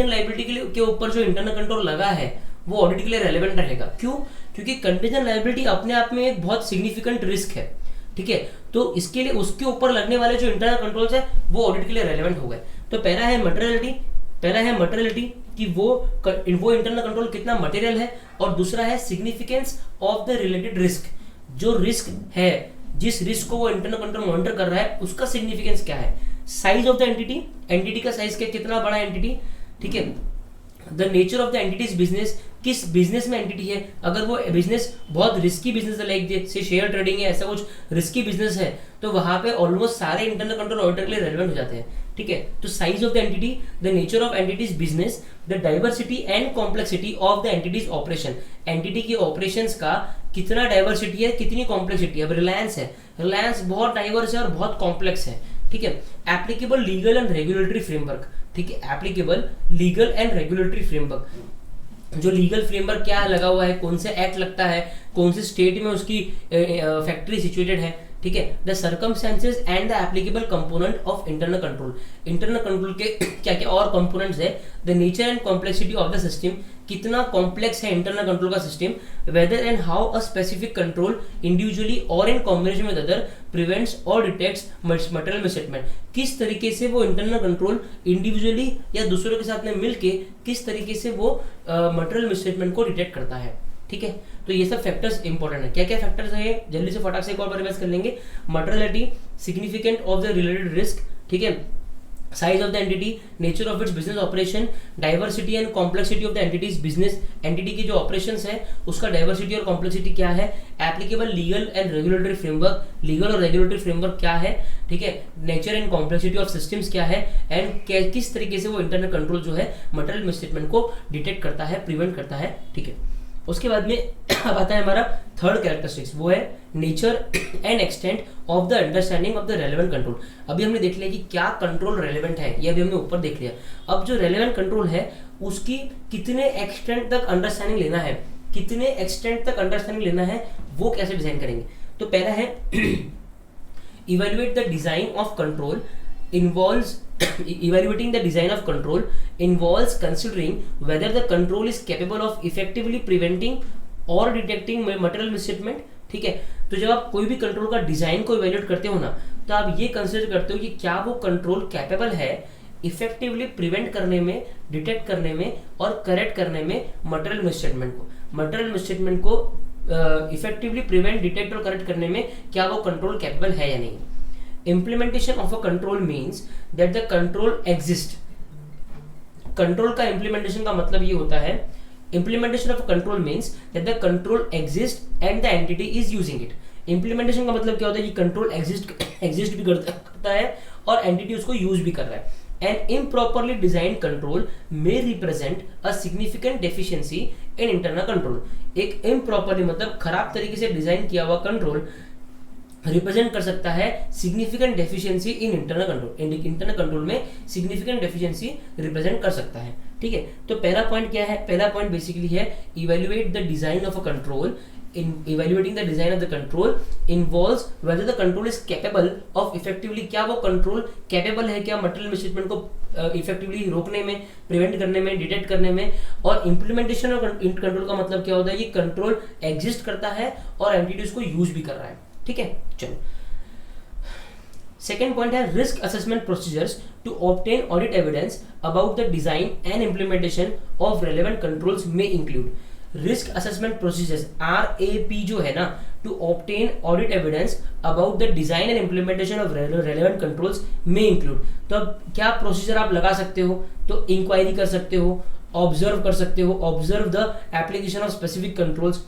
लायबिलिटी के ऊपर जो इंटरनल कंट्रोल लगा है वो ऑडिट के लिए रेलेवेंट रहेगा। क्यों, क्योंकि कंटीजेंट लायबिलिटी अपने आप में एक बहुत सिग्निफिकेंट रिस्क है, ठीक है, तो इसके लिए उसके ऊपर लगने वाले जो इंटरनल कंट्रोल्स है वो ऑडिट के लिए रेलेवेंट हो गए। तो पहला है मटेरियलिटी कि वो इंटरनल कंट्रोल कितना मटेरियल है, और दूसरा है significance of the related risk, जो रिस्क है, जिस रिस्क को वो इंटरनल कंट्रोल मॉनिटर कर रहा है उसका सिग्निफिकेंस क्या है। साइज ऑफ द एंटिटी का साइज कितना बड़ा एंटिटी, ठीक है। The nature of the entities business, किस बिजनेस में एंटिटी है, अगर वो बिजनेस बहुत रिस्की बिजनेस है, लाइक से शेयर ट्रेडिंग है, ऐसा कुछ रिस्की बिजनेस है, तो वहां पे ऑलमोस्ट सारे इंटरनल कंट्रोल ऑडिटर के लिए रेलेवेंट हो जाते हैं, ठीक है। तो size of the entity, the nature of entities business, the diversity and complexity of the entities operation, entity की ऑपरेशंस का कितना डाइवर्सिटी है, कितनी कॉम्प्लेक्सिटी है। अब रिलायंस है, रिलायंस बहुत डाइवर्स है और बहुत कॉम्प्लेक्स है, ठीक है। Applicable legal and regulatory framework, ठीक है, applicable legal and regulatory framework, जो लीगल फ्रेमवर्क क्या लगा हुआ है, कौन से एक्ट लगता है, कौन से स्टेट में उसकी फैक्ट्री सिचुएटेड है, ठीक है। The circumstances and the applicable component of internal control, internal control के क्या क्या और कंपोनेंट्स है, the nature and complexity of the system, कितना कॉम्प्लेक्स है इंटरनल कंट्रोल का system, whether and how a specific control individually और in combination with other prevents और डिटेक्ट्स मटेरियल मिससेटमेंट, किस तरीके से वो इंटरनल कंट्रोल इंडिविजुअली या दूसरों के साथ में मिलके किस तरीके से वो मटेरियल मिससेटमेंट को डिटेक्ट करता है, ठीक है। तो ये सब फैक्टर्स इंपॉर्टेंट है। क्या क्या फैक्टर्स है ये जल्दी से फटाक से एक और बार रिवाइज कर लेंगे। Materiality, significant of the related risk, ठीक है, size of the entity, nature of its business operation, diversity and complexity of the entities business, entity की जो ऑपरेशंस है उसका डाइवर्सिटी और कॉम्प्लेक्सिटी क्या है, applicable legal and regulatory framework, legal और रेगुलेटरी फ्रेमवर्क क्या है, ठीक है, nature and complexity of systems क्या है, एंड किस तरीके से वो इंटरनल कंट्रोल जो है मटेरियल मिसस्टेटमेंट को डिटेक्ट करता है, प्रिवेंट करता है, ठीक है। उसके बाद में अब आता है हमारा थर्ड कैरेक्टरिस्टिक्स, वो है nature and extent of the understanding of the relevant control. अभी हमने देख लिया कि क्या कंट्रोल रेलेवेंट है, ये अभी हमने ऊपर देख लिया। अब जो रेलेवेंट कंट्रोल है उसकी कितने एक्सटेंट तक अंडरस्टैंडिंग लेना है, कितने एक्सटेंट तक अंडरस्टैंडिंग लेना है, वो कैसे डिजाइन करेंगे। तो पहला है evaluate the design of control involves evaluating the design of control involves considering whether the control is capable of effectively preventing or detecting material misstatement, ठीक है। तो जब आप कोई भी कंट्रोल का डिजाइन को इवेल्युएट करते हो ना, तो आप ये कंसिडर करते हो कि क्या वो कंट्रोल कैपेबल है इफेक्टिवली प्रिवेंट करने में, डिटेक्ट करने में और करेक्ट करने में मटेरियल मिसस्टेटमेंट को इफेक्टिवली प्रिवेंट, डिटेक्ट और करेक्ट करने में क्या वो कंट्रोल कैपेबल है या नहीं। Implementation of a control means that the control exists. Control का implementation का मतलब ये होता है, implementation of a control means that the control exists and the entity is using it. Implementation का मतलब क्या होता है कि कंट्रोल exist भी करता है और entity उसको use भी कर रहा है। An improperly designed control may represent a significant deficiency in internal control. एक improperly मतलब खराब तरीके से डिजाइन किया हुआ कंट्रोल रिप्रेजेंट कर सकता है significant deficiency in internal control, internal control में सिग्निफिकेंट डेफिशिएंसी रिप्रेजेंट कर सकता है, ठीक है। तो पहला पॉइंट क्या है, पहला पॉइंट बेसिकली है evaluate the design of a control. In evaluating the design of the control involves whether the control is capable of effectively, क्या वो कंट्रोल कैपेबल है क्या मटेरियल मिसस्टेटमेंट को इफेक्टिवली रोकने में, प्रिवेंट करने में, डिटेक्ट करने में। और इम्प्लीमेंटेशन ऑफ कंट्रोल का मतलब क्या होता है, ये कंट्रोल एग्जिस्ट करता है और एंटिटी उसको यूज भी कर रहा है, ठीक है। चलो सेकेंड पॉइंट है risk assessment procedures to obtain audit evidence about the design and implementation of relevant controls में include risk assessment procedures, RAP जो है ना, to obtain audit evidence about the design and implementation of relevant controls में इंक्लूड। तो अब क्या प्रोसीजर आप लगा सकते हो, तो इंक्वायरी कर सकते हो, ऑब्जर्व कर सकते हो, observe the application of specific controls,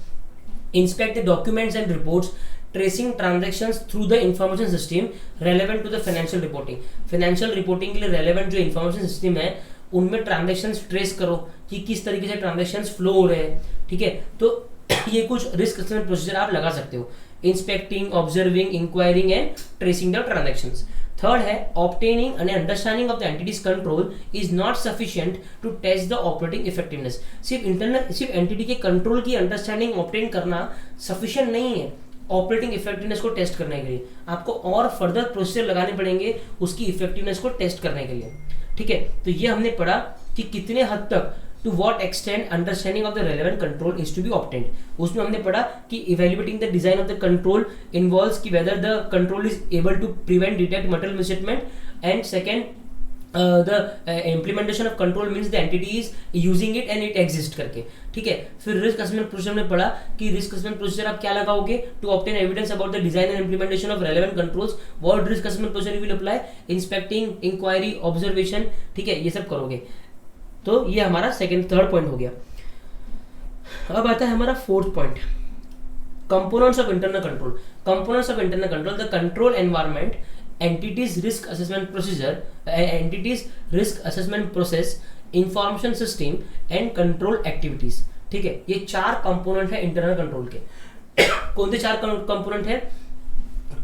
inspect the documents and reports, tracing transactions through the information system relevant to the financial reporting. Financial reporting के लिए रेलेवेंट जो इंफॉर्मेशन सिस्टम है उनमें ट्रांजैक्शंस ट्रेस करो कि किस तरीके से ट्रांजैक्शंस फ्लो हो रहे हैं, ठीक है। तो ये कुछ रिस्क असेसमेंट प्रोसीजर आप लगा सकते हो, inspecting, observing, inquiring and tracing the transactions. Third है obtaining and understanding of the entity's control is not sufficient to test the operating effectiveness. सिर्फ एंटिटी के कंट्रोल की अंडरस्टैंडिंग ऑब्टेन करना सफिशिएंट नहीं है ऑपरेटिंग इफेक्टिवनेस को टेस्ट करने के लिए, आपको और फर्दर प्रोसीजर लगाने पड़ेंगे उसकी इफेक्टिवनेस को टेस्ट करने के लिए, ठीक है। तो ये हमने पढ़ा कि कितने हद तक, to what extent understanding of the relevant control is to be obtained. उसमें हमने पढ़ा कि evaluating the design of the control involves कि whether the control is able to prevent, detect material misstatement, and second the implementation of control means the entity is using it and it exists करके, ठीक है। फिर रिस्क असेसमेंट प्रोसीजर में पढ़ा कि रिस्क असेसमेंट प्रोसीजर आप क्या लगाओगे, to obtain evidence about the design and implementation of relevant controls, what risk assessment procedure will apply, inspecting, inquiry, observation, ठीक है, ये सब करोगे। तो ये हमारा थर्ड पॉइंट हो गया। अब आता है हमारा fourth point, components of internal control. Components of internal control, the control environment, entities risk assessment procedure, entities risk assessment process, information system and control activities, ठीक है। ये चार कंपोनेंट है इंटरनल कंट्रोल के। कौन से चार कंपोनेंट है,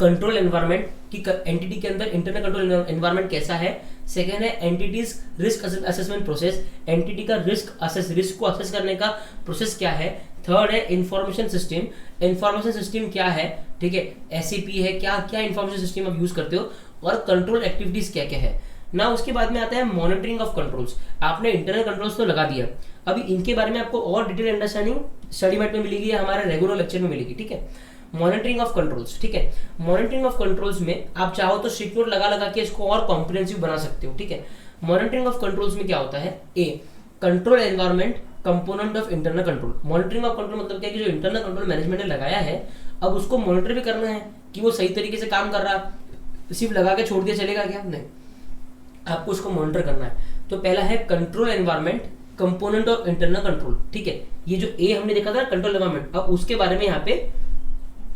कंट्रोल एनवायरनमेंट की एंटिटी के अंदर इंटरनल कंट्रोल एनवायरनमेंट कैसा है। सेकेंड है entities risk assessment process, entity का रिस्क को असेस करने का प्रोसेस क्या है। थर्ड है इंफॉर्मेशन सिस्टम, इंफॉर्मेशन सिस्टम क्या है, ठीक है, एसएपी है, क्या क्या इंफॉर्मेशन सिस्टम आप यूज करते हो, और कंट्रोल एक्टिविटीज क्या क्या है ना। उसके बाद में आता है मॉनिटरिंग ऑफ कंट्रोल्स। आपने इंटरनल कंट्रोल्स तो लगा दिया, अभी इनके बारे में आपको और डिटेल अंडरस्टैंडिंग स्टडी मेट में मिलेगी या हमारे रेगुलर लेक्चर में मिलेगी, ठीक है। मॉनिटरिंग ऑफ कंट्रोल्स, ठीक है, मॉनिटरिंग ऑफ कंट्रोल्स में आप चाहो तो स्ट्रिक्ट नोट लगा लगा के इसको और कॉम्प्रिहेंसिव बना सकते हो, ठीक है। मॉनिटरिंग ऑफ कंट्रोल्स में क्या होता है, a control environment component of internal control. Monitoring of control मतलब क्या है कि जो इंटरनल कंट्रोल मैनेजमेंट ने लगाया है अब उसको मॉनिटर भी करना है कि वो सही तरीके से काम कर रहा है, सिर्फ लगा के छोड़ दिया चलेगा क्या, नहीं, आपको उसको मॉनिटर करना है। तो पहला है control environment component of internal control, ठीक है। ये जो ए हमने देखा था कंट्रोल एनवायरनमेंट, अब उसके बारे में यहाँ पे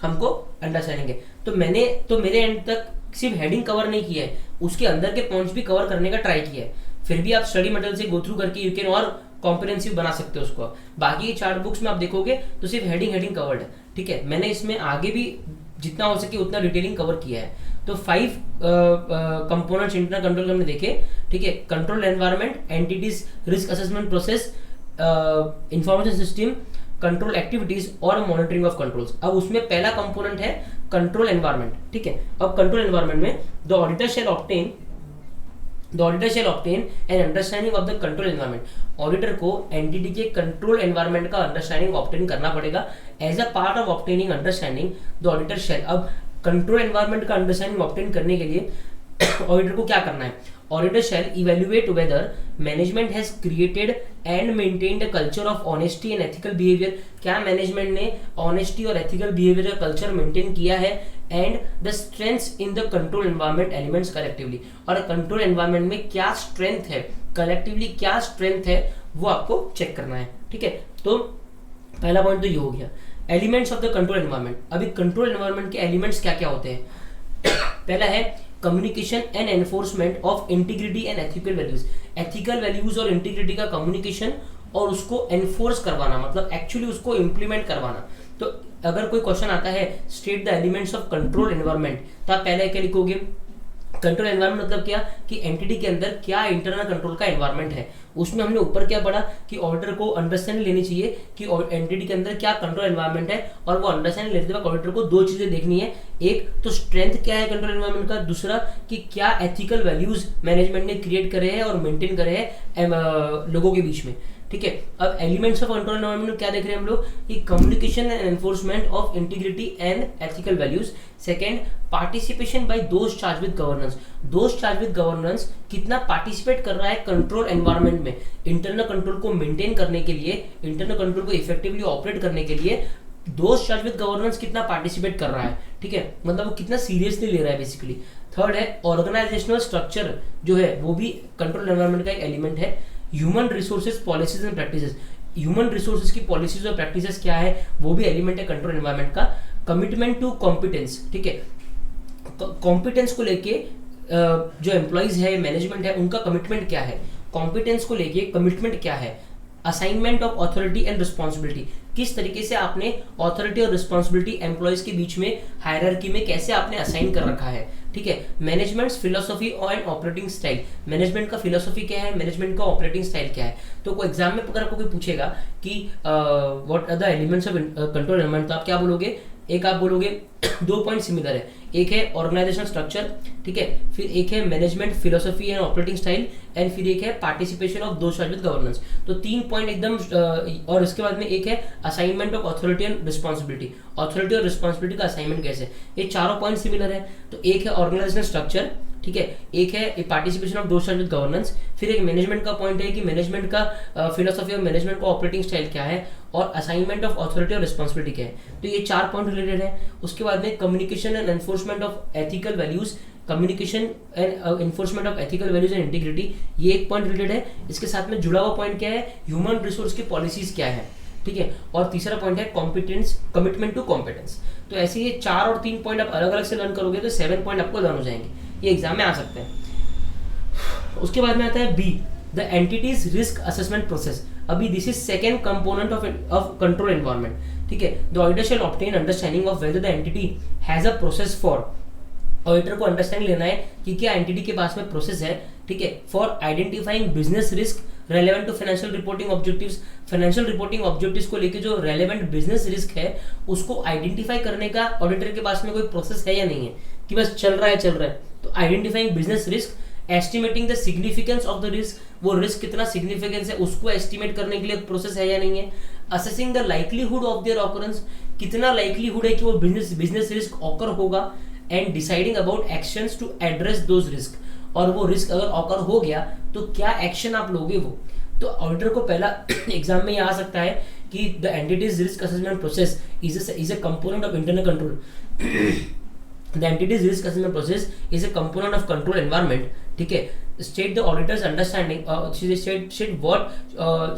हमको अंडरस्टैंडिंग है। तो मेरे एंड तक सिर्फ हेडिंग कवर नहीं किया है, उसके अंदर के पॉइंट्स भी कवर करने का ट्राई किया है। फिर भी आप स्टडी मटेरियल से गो थ्रू करके यू कैन और कॉम्प्रिहेंसिव बना सकते हो उसको। बाकी 4 बुक्स में आप देखोगे तो सिर्फ हेडिंग कवर्ड है, ठीक है। मैंने इसमें आगे भी जितना हो सके उतना डिटेलिंग कवर किया है। तो 5 कंपोनेंट्स इंटरनल कंट्रोल हमने देखे, ठीक है। Control environment, entities risk assessment process, information system, control activities और मॉनिटरिंग ऑफ कंट्रोल्स। अब उसमें पहला कंपोनेंट है कंट्रोल एनवायरनमेंट, ठीक है। अब कंट्रोल एनवायरनमेंट में the auditor shall obtain an understanding of the control environment. Auditor को एंटिटी के कंट्रोल एनवायरनमेंट का अंडरस्टैंडिंग ऑब्टेन करना पड़ेगा। As a part of obtaining understanding the auditor shall, अब कंट्रोल एनवायरनमेंट का अंडरस्टैंडिंग ऑब्टेन करने के लिए ऑडिटर को क्या करना है, auditor shall evaluate whether management has created and maintained a culture of honesty and ethical behaviour. क्या मैनेजमेंट ने ऑनेस्टी और एथिकल बिहेवियर का कल्चर मेंटेन किया है, and the strengths in the control environment elements collectively, और कंट्रोल एनवायरनमेंट में क्या स्ट्रेंथ है, कलेक्टिवली क्या स्ट्रेंथ है वो आपको चेक करना है, ठीक है। तो पहला पॉइंट तो ये हो गया, elements of the control environment. अभी कंट्रोल एनवायरनमेंट के एलिमेंट्स क्या क्या होते हैं। पहला है communication and enforcement of integrity and ethical values. Ethical values और इंटीग्रिटी का कम्युनिकेशन और उसको एनफोर्स करवाना, मतलब एक्चुअली उसको इंप्लीमेंट करवाना। तो अगर कोई क्वेश्चन आता है state the elements of control environment, तो आप पहले क्या लिखोगे, कंट्रोल एनवायरनमेंट मतलब क्या कि एंटिटी के अंदर क्या इंटरनल कंट्रोल का एनवायरनमेंट है। उसमें हमने ऊपर क्या पढ़ा कि ऑडिटर को अंडरस्टैंडिंग लेनी चाहिए कि एंटिटी के अंदर क्या कंट्रोल एनवायरनमेंट है, और वो अंडरस्टैंडिंग लेते वक्त ऑडिटर को 2 चीजें देखनी है, एक तो स्ट्रेंथ क्या है कंट्रोल एनवायरनमेंट का, दूसरा कि क्या एथिकल वैल्यूज मैनेजमेंट ने क्रिएट करे हैं और मेंटेन करे हैं लोगों के बीच में, ठीक है। अब एलिमेंट्स ऑफ कंट्रोल एनवायरनमेंट में क्या देख रहे हैं हम लोग कि communication and enforcement of integrity and ethical values. Second, participation by those charge with governance. Those charge with governance कितना पार्टिसिपेट कर रहा है कंट्रोल एनवायरनमेंट में, इंटरनल कंट्रोल को मेंटेन करने के लिए, इंटरनल कंट्रोल को इफेक्टिवली ऑपरेट करने के लिए दोज चार्ज विद गवर्नेंस कितना पार्टिसिपेट कर रहा है, ठीक है, मतलब वो कितना सीरियसली ले रहा है बेसिकली। थर्ड है ऑर्गेनाइजेशनल स्ट्रक्चर जो है वो भी कंट्रोल एनवायरनमेंट का एक एलिमेंट है। Human resources policies and practices, human resources की पॉलिसीज और प्रैक्टिसेस क्या है वो भी एलिमेंट है कंट्रोल एनवायरनमेंट का। कमिटमेंट टू कॉम्पिटेंस, ठीक है, कॉम्पिटेंस को लेके जो एम्प्लॉइज है, मैनेजमेंट है, उनका कमिटमेंट क्या है, कॉम्पिटेंस को लेके कमिटमेंट क्या है। Assignment of authority and responsibility, किस तरीके से आपने ऑथोरिटी और रिस्पॉन्सिबिलिटी एम्प्लॉइज के बीच में हायरार्की में कैसे आपने असाइन कर रखा है, ठीक है। Management philosophy and operating style, management का फिलोसफी क्या है, मैनेजमेंट का ऑपरेटिंग स्टाइल क्या है। तो कोई एग्जाम में अगर आपको कोई पूछेगा कि what are the elements of control environment, तो आप क्या बोलोगे, एक आप बोलोगे 2 पॉइंट सिमिलर है, एक है ऑर्गेनाइजेशनल स्ट्रक्चर, ठीक है, फिर एक है management philosophy and operating style, and फिर एक है participation of those charge with governance. तो 3 पॉइंट एकदम, और इसके बाद में एक है assignment of authority and responsibility, authority और रिस्पॉन्सिबिलिटी का असाइनमेंट कैसे, ये चारों पॉइंट सिमिलर है। तो एक है ऑर्गेनाइजेशनल स्ट्रक्चर, ठीक है, एक है participation of those charge with governance, फिर एक मैनेजमेंट का पॉइंट है कि मैनेजमेंट का फिलोसफी और मैनेजमेंट का ऑपरेटिंग स्टाइल क्या है, और असाइनमेंट ऑफ ऑथोरिटी और रिस्पॉन्सिबिलिटी क्या है। तो ये 4 पॉइंट रिलेटेड है। उसके बाद में communication and enforcement of ethical values, communication and enforcement of ethical values and integrity, ये एक पॉइंट रिलेटेड है। इसके साथ में जुड़ा हुआ पॉइंट क्या है, ह्यूमन रिसोर्स की पॉलिसीज क्या है, ठीक है, और तीसरा पॉइंट है कॉम्पिटेंस, कमिटमेंट टू कॉम्पिटेंस। तो ऐसे ये 4 और 3 पॉइंट आप अलग अलग से लर्न करोगे तो 7 पॉइंट आपको लर्न हो जाएंगे, ये एग्जाम में आ सकते हैं। उसके बाद में आता है B, the entity's risk assessment process. अभी this is second component of control environment. ठीक है। The auditor shall obtain understanding of whether the entity has a process for, auditor को अंडरस्टैंडिंग लेना है कि क्या एंटिटी के पास में प्रोसेस है, ठीक है, for identifying business risk relevant to financial reporting objectives, financial reporting objectives को लेके जो रेलेवेंट बिजनेस रिस्क है उसको आइडेंटिफाई करने का ऑडिटर के पास में कोई प्रोसेस है या नहीं है, कि बस चल रहा है। तो identifying business risk, estimating the significance of the risk, वो रिस्क कितना सिग्निफिकेंस है उसको एस्टिमेट करने के लिए प्रोसेस है या नहीं है। Assessing the likelihood of their occurrence, कितना लाइकलीहुड है कि वो बिजनेस रिस्क ऑकर होगा, and deciding about actions to address those risk, और वो रिस्क अगर ऑकर हो गया तो क्या एक्शन आप लोगे वो। तो ऑडिटर को पहला एग्जाम में ये आ सकता है कि the entity's risk assessment process is a component of internal control, the entity's risk assessment process is a component of control environment, ठीक है। State the auditors understanding,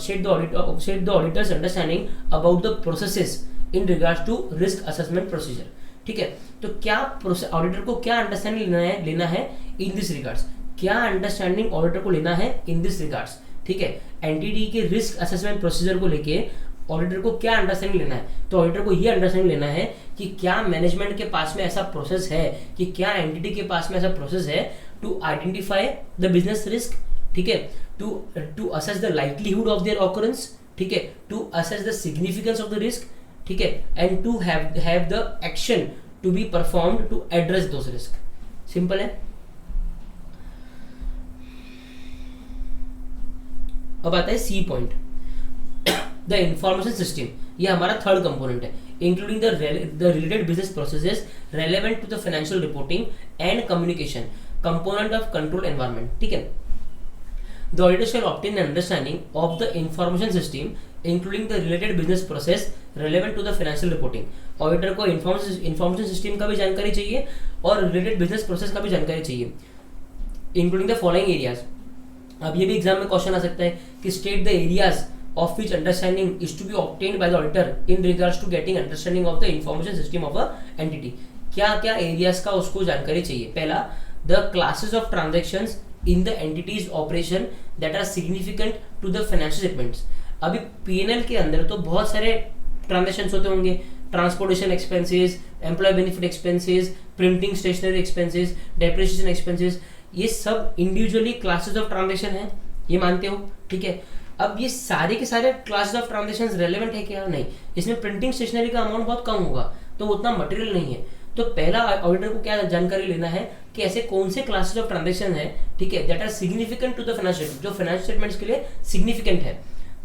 state the auditor's understanding about the processes in regards to risk assessment procedure, ठीक है। तो क्या ऑडिटर को क्या अंडरस्टैंडिंग लेना है इन दिस रिगार्ड्स, क्या अंडरस्टैंडिंग ऑडिटर को लेना है इन दिस रिगार्ड्स, ठीक है। एंटिटी के रिस्क असेसमेंट प्रोसीजर को लेके ऑडिटर को क्या अंडरस्टैंडिंग लेना है, तो ऑडिटर को ये अंडरस्टैंडिंग लेना है कि क्या मैनेजमेंट के पास में ऐसा प्रोसेस है, कि क्या एंटिटी के पास में ऐसा प्रोसेस है to identify the business risk, ठीक है, to assess the likelihood of their occurrence, ठीक है, to assess the significance of the risk, ठीक है, and to have the action to be performed to address those risk. Simple है। अब आता है C point, the information system, ये हमारा थर्ड कंपोनेंट है, including the related business processes relevant to the financial reporting and communication, component of control environment, ठीक है। The auditor shall obtain an understanding of the information system, including the related business process relevant to the financial reporting. Auditor को information system का भी जानकारी चाहिए और related business process का भी जानकारी चाहिए, including the following areas. अब ये भी एग्जाम में क्वेश्चन आ सकता है कि state the areas of which understanding is to be obtained by the auditor in regards to getting understanding of the information system of a entity. क्या क्या एरियाज का उसको जानकारी चाहिए। पहला, the classes of transactions in the entities operation that are significant to the financial statements. अभी P&L के अंदर तो बहुत सारे ट्रांजेक्शन्स होते होंगे, transportation expenses, employee benefit expenses, printing stationery expenses, depreciation expenses, ये सब इंडिविजुअली क्लासेस ऑफ ट्रांजेक्शन है, ये मानते हो, ठीक है। अब ये सारे के सारे क्लासेस ऑफ ट्रांजेक्शंस रेलेवेंट है क्या? नहीं, इसमें प्रिंटिंग स्टेशनरी का अमाउंट बहुत कम होगा तो उतना मटेरियल नहीं है। तो पहला ऑडिटर को क्या जानकारी लेना है कि ऐसे कौन से क्लासेस ऑफ ट्रांजेक्शन है, ठीक है, that are significant to the financial, जो फाइनेंशियल स्टेटमेंट्स के लिए सिग्निफिकेंट है।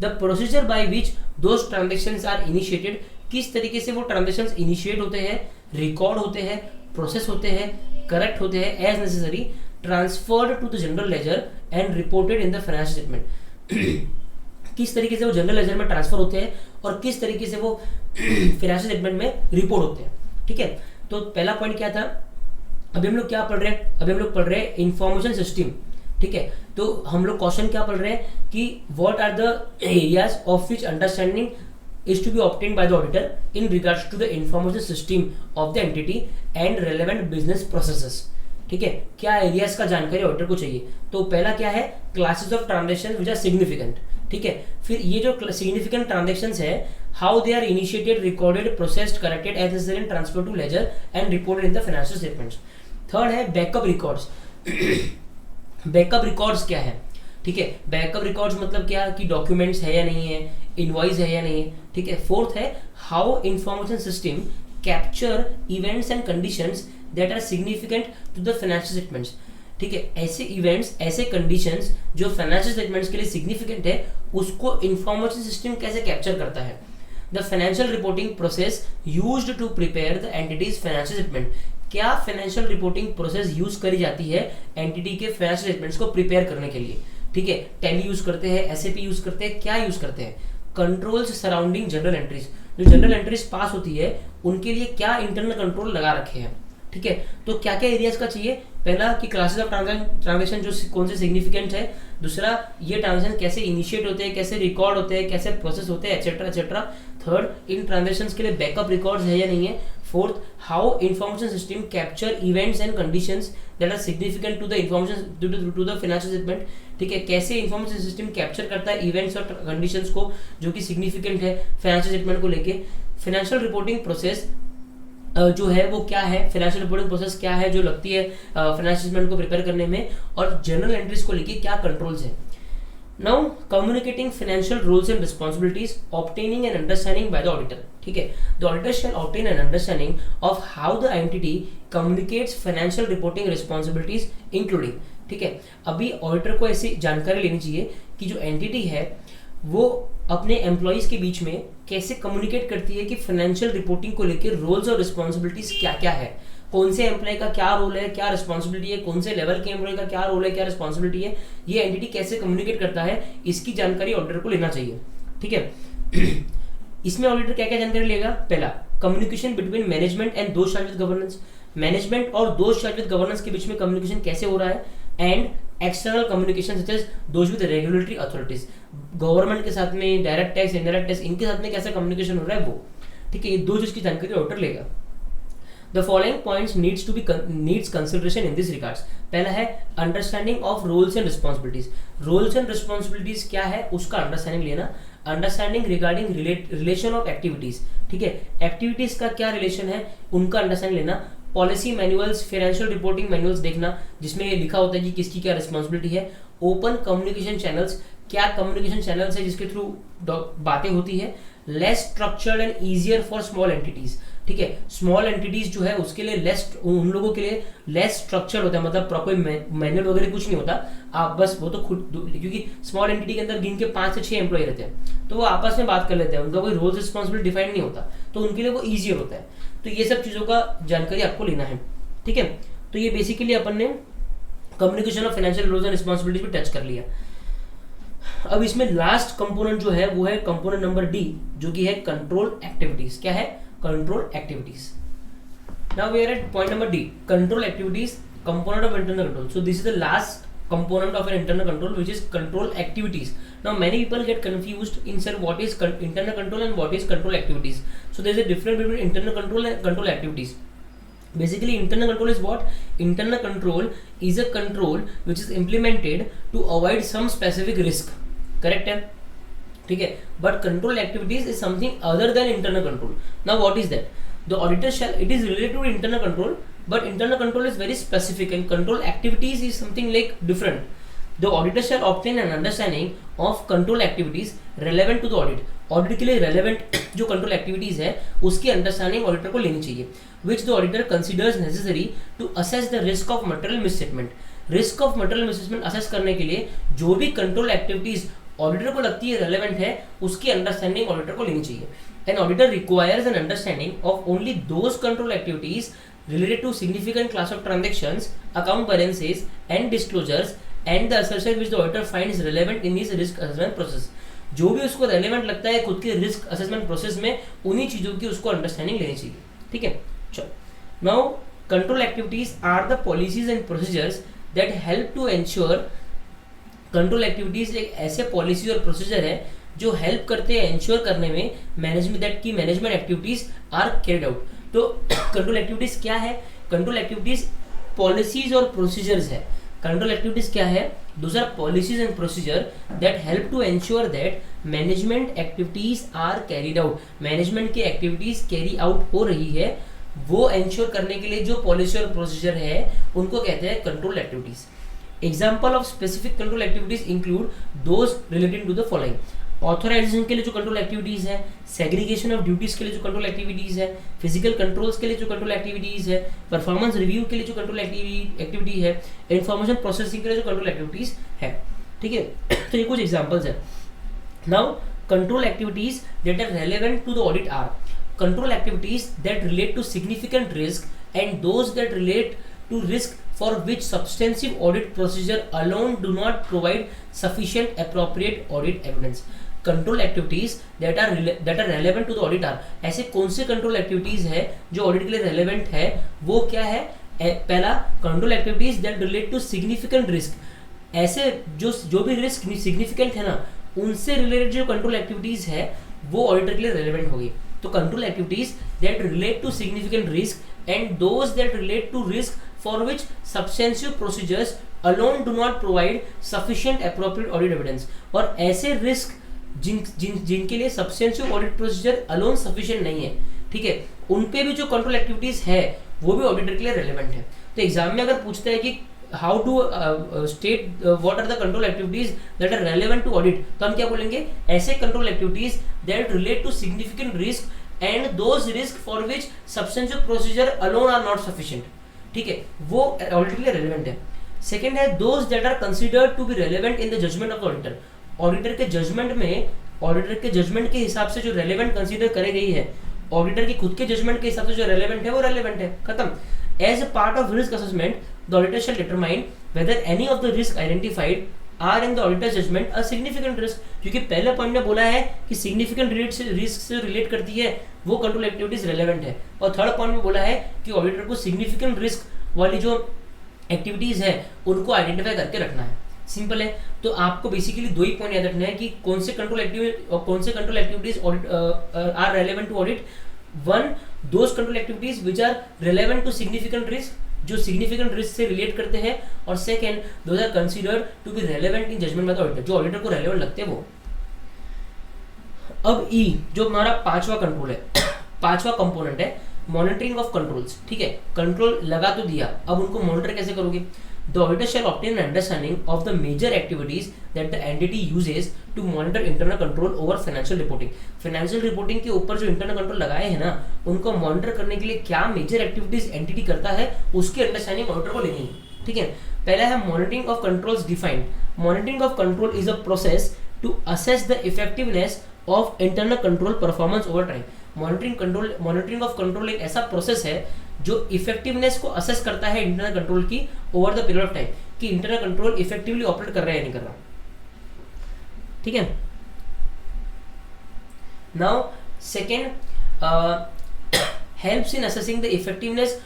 The procedure by which those transactions are initiated, किस तरीके से वो ट्रांजेक्शंस इनिशिएट होते हैं, रिकॉर्ड होते हैं, प्रोसेस होते हैं, करेक्ट होते हैं as necessary, transferred to the general ledger and reported in the financial statement. किस तरीके से वो जनरल लेजर में ट्रांसफर होते हैं और किस तरीके से वो फाइनेंशियल स्टेटमेंट में रिपोर्ट होते हैं, ठीक है। तो पहला पॉइंट क्या था, अभी हम लोग क्या पढ़ रहे हैं, अभी हम लोग पढ़ रहे हैं इंफॉर्मेशन सिस्टम, ठीक है। तो हम लोग क्वेश्चन क्या पढ़ रहे हैं कि what are the areas of which understanding is to be obtained by the auditor in regards to the information system of the entity and relevant business processes, ठीक है। क्या एरियाज का जानकारी ऑडिटर को चाहिए। तो पहला क्या है, classes of transaction which are significant, ठीक है। फिर ये जो सिग्निफिकेंट ट्रांजेक्शंस है, how they are initiated, recorded, processed, corrected as necessary and transfer to ledger and reported in the financial statements. Third है बैकअप रिकॉर्ड्स। बैकअप रिकॉर्ड्स क्या है, ठीक है। बैकअप रिकॉर्ड्स मतलब क्या कि डॉक्यूमेंट्स है या नहीं है, इनवॉइस है या नहीं है, ठीक है। फोर्थ है how information system capture events and conditions that are significant to the financial statements, ठीक है। ऐसे इवेंट्स, ऐसे कंडीशंस जो फाइनेंशियल स्टेटमेंट्स के लिए सिग्निफिकेंट है, उसको इंफॉर्मेशन सिस्टम कैसे कैप्चर करता है। The financial reporting process used to prepare the entity's financial statement, क्या फाइनेंशियल रिपोर्टिंग प्रोसेस यूज करी जाती है एंटिटी के फाइनेंशियल स्टेटमेंट्स को प्रिपेयर करने के लिए, ठीक है। टैली यूज करते हैं, एसएपी यूज करते हैं, क्या यूज करते हैं। कंट्रोल्स सराउंडिंग जनरल एंट्रीज, जो जनरल एंट्रीज पास होती है उनके लिए क्या इंटरनल कंट्रोल लगा रखे हैं, ठीक है। तो क्या क्या एरियाज का चाहिए, पहला कि क्लासेस ऑफ ट्रांजेक्शन जो कौन से सिग्निफिकेंट है, दूसरा ये ट्रांजेक्शन कैसे इनिशिएट होते हैं, कैसे रिकॉर्ड होते हैं, कैसे प्रोसेस होते हैं, एक्सेट्रा एक्सेट्रा। थर्ड, इन ट्रांजेक्शंस के लिए बैकअप रिकॉर्ड्स है या नहीं है। Fourth, how information system capture events and conditions that are significant to the information to the financial statement, ठीक है। कैसे इंफॉर्मेशन सिस्टम कैप्चर करता है इवेंट्स और कंडीशंस को जो कि सिग्निफिकेंट है फाइनेंशियल स्टेटमेंट को लेके। फाइनेंशियल रिपोर्टिंग प्रोसेस जो है वो क्या है, फाइनेंशियल रिपोर्टिंग प्रोसेस क्या है जो लगती है फाइनेंशियल स्टेटमेंट को प्रिपेयर करने में, और जनरल एंट्रीज को लेके क्या कंट्रोल्स है। Now communicating financial rules and responsibilities, obtaining and understanding bye the auditor, ठीक है। The auditor shall obtain an understanding of how the entity communicates financial reporting responsibilities including, ठीक है। अभी ऑडिटर को ऐसी जानकारी लेनी चाहिए कि जो एंटिटी है वो अपने एम्प्लॉइज के बीच में कैसे कम्युनिकेट करती है कि फाइनेंशियल रिपोर्टिंग को लेकर रोल्स और रिस्पॉन्सिबिलिटीज क्या क्या है, कौन से एम्प्लॉय का क्या रोल है, क्या रिस्पॉन्सिबिलिटी है, कौन से लेवल के एम्प्लॉय का क्या रोल है, क्या रिस्पॉन्सिबिलिटी है, ये एंटिटी कैसे कम्युनिकेट करता है, इसकी जानकारी ऑडिटर को लेना चाहिए, ठीक है। इसमें ऑडिटर क्या क्या जानकारी लेगा। पहला, communication between management and those charge with governance, management और दोज चार्ज विद गवर्नेंस के बीच में कम्युनिकेशन कैसे हो रहा है, and external communication such as those with regulatory authorities, government के साथ में, डायरेक्ट टैक्स, इनडायरेक्ट टैक्स, इनके साथ में कैसा कम्युनिकेशन हो रहा है वो, ठीक है। ये दो चीज की जानकारी ऑडिटर लेगा। The following points needs consideration in this regards। पहला है understanding of roles and responsibilities, roles and responsibilities क्या है उसका अंडरस्टैंडिंग लेना। Understanding regarding relation of activities, ठीक है, एक्टिविटीज का क्या रिलेशन है उनका अंडरस्टैंडिंग लेना। Policy manuals, financial reporting manuals देखना जिसमें ये लिखा होता है कि किसकी क्या रिस्पॉन्सिबिलिटी है। ओपन कम्युनिकेशन चैनल्स, क्या कम्युनिकेशन चैनल्स है जिसके थ्रू बातें होती है। Less structured and easier for small entities, ठीक है, स्मॉल एंटिटीज जो है उसके लिए लेस, उन लोगों के लिए लेस स्ट्रक्चर्ड होता है, मतलब प्रॉपर मैनुअल वगैरह कुछ नहीं होता, आप बस वो तो खुद, क्योंकि स्मॉल एंटिटी के अंदर गिन के 5 से 6 एम्प्लॉय रहते हैं तो वो आपस में बात कर लेते हैं, उनका कोई रोल्स रिस्पॉन्सिबिलिटी डिफाइन नहीं होता, तो उनके लिए वो ईजियर होता है। तो ये सब चीजों का जानकारी आपको लेना है, ठीक है। तो ये बेसिकली अपन ने communication of financial roles and responsibilities पे टच कर लिया। अब इसमें लास्ट कंपोनेंट जो है वो है कंपोनेंट नंबर डी, जो कि है कंट्रोल एक्टिविटीज। क्या है? Control activities. Now we are at point number D, control activities, component of internal control. So this is the last component of an internal control, which is control activities. Now many people get confused in sir what is internal control and what is control activities. So there is a difference between internal control and control activities. Basically internal control is what? Internal control is a control which is implemented to avoid some specific risk, correct है, ठीक है। But control activities is something other than internal control. Now what is that? The auditor shall, it is related to internal control, but internal control is very specific and control activities is something like different. The auditor shall obtain an understanding of control activities relevant to the audit. Audit के लिए relevant जो control activities है उसकी understanding auditor को लेनी चाहिए, which the auditor considers necessary to assess the risk of material misstatement. Risk of material misstatement assess करने के लिए जो भी control activities ऑडिटर को लगती है रेलेवेंट है उसकी अंडरस्टैंडिंग ऑडिटर को लेनी चाहिए। An auditor requires N understanding of only those control activities related to significant class of transactions, account balances and disclosures and the assertion which the auditor finds relevant in his risk assessment process. जो भी उसको relevant लगता है खुद के risk assessment process में उन्हीं चीजों की उसको understanding लेनी चाहिए, ठीक है। चलो now control activities are the policies and procedures that help to ensure, control activities एक ऐसे पॉलिसी और प्रोसीजर है जो हेल्प करते हैं इंश्योर करने में मैनेजमेंट दैट की management activities are carried out. तो कंट्रोल एक्टिविटीज क्या है? कंट्रोल एक्टिविटीज पॉलिसीज और प्रोसीजर्स है। कंट्रोल एक्टिविटीज क्या है? Those are policies and procedure that help to ensure that management activities are carried out, management की एक्टिविटीज कैरी आउट हो रही है वो एंश्योर करने के लिए जो पॉलिसी और प्रोसीजर है उनको कहते हैं control activities. Example of specific control activities include those relating to the following: authorisation के लिए जो कंट्रोल एक्टिविटीज है, सेग्रीगेशन ऑफ ड्यूटीज के लिए जो कंट्रोल एक्टिविटीज है, फिजिकल कंट्रोल्स के लिए जो कंट्रोल एक्टिविटीज है, परफॉर्मेंस रिव्यू के लिए जो कंट्रोल एक्टिविटी है, इंफॉर्मेशन प्रोसेसिंग के लिए जो कंट्रोल एक्टिविटीज है, ठीक है। तो ये कुछ एग्जांपल्स है। Now control activities that are relevant to the audit are control activities that relate to significant risk and those that relate to risk for which substantive audit procedure alone do not provide sufficient appropriate audit evidence. Control activities that are relevant to the audit are, ऐसे कौन से control activities है जो audit के लिए relevant है, वो क्या है? पहला, control activities that relate to significant risk, ऐसे जो भी risk significant है ना उनसे related जो control activities है वो auditor के लिए relevant होगी। तो control activities that relate to significant risk and those that relate to risk for which substantive procedures alone do not provide sufficient appropriate audit evidence, और ऐसे रिस्क जिनके लिए substantial audit procedure alone sufficient नहीं है, ठीक है, उन पे भी जो कंट्रोल एक्टिविटीज है वो भी ऑडिटर के लिए रेलेवेंट है। तो एग्जाम में अगर पूछता है कि how to state what are the control activities that are relevant to audit, तो हम क्या बोलेंगे, ऐसे control activities that relate to significant risk and those risk for which substantial procedure alone are not sufficient, ठीक है, वो ऑडिटर के लिए रेलेवेंट है। सेकेंड है those that are considered to be relevant in the judgement of the auditor, auditor के जजमेंट में, ऑडिटर के जजमेंट के हिसाब से जो रेलेवेंट कंसीडर करी गई है, ऑडिटर की खुद के जजमेंट के हिसाब से जो रेलेवेंट है वो रेलेवेंट है, खत्म। As a part of risk assessment the auditor shall determine whether any of the risk identified are in the auditor judgement a significant risk, क्योंकि पहले पॉइंट में बोला है कि सिग्निफिकेंट रिस्क से रिलेट करती है वो कंट्रोल एक्टिविटीज रेलेवेंट है, और थर्ड पॉइंट में बोला है कि ऑडिटर को सिग्निफिकेंट रिस्क वाली जो एक्टिविटीज है उनको आइडेंटिफाई करके रखना है, सिंपल है। तो आपको बेसिकली दो ही पॉइंट याद रखना है कि कौन से control activities are relevant to audit. One, those control activities which are relevant to significant risk, जो सिग्निफिकेंट रिस्क से रिलेट करते हैं, और second, those are considered to be relevant in judgement by the auditor, जो ऑडिटर को रेलेवेंट लगते हैं वो। अब ई जो हमारा पांचवा कंट्रोल है, पांचवा कंपोनेंट है मॉनिटरिंग ऑफ कंट्रोल्स, ठीक है, कंट्रोल लगा तो दिया, अब उनको मॉनिटर कैसे करोगे। The auditor shall obtain an understanding of the major activities that the entity uses to monitor internal control over financial reporting. Financial reporting के ऊपर जो internal control लगाए हैं ना, उनको मॉनिटर करने के लिए क्या major activities entity करता है, उसकी अंडरस्टैंडिंग ऑडिटर को लेनी है, ठीक है। पहला है monitoring of controls defined. Monitoring of control is a process to assess the effectiveness of internal control performance over time. Monitoring of control एक ऐसा प्रोसेस है जो इफेक्टिवनेस को असेस करता है इंटरनल कंट्रोल की over the period of time, कि इंटरनल कंट्रोल इफेक्टिवली ऑपरेट कर रहा है या नहीं कर रहा, ठीक है। Now second helps in assessing the effectiveness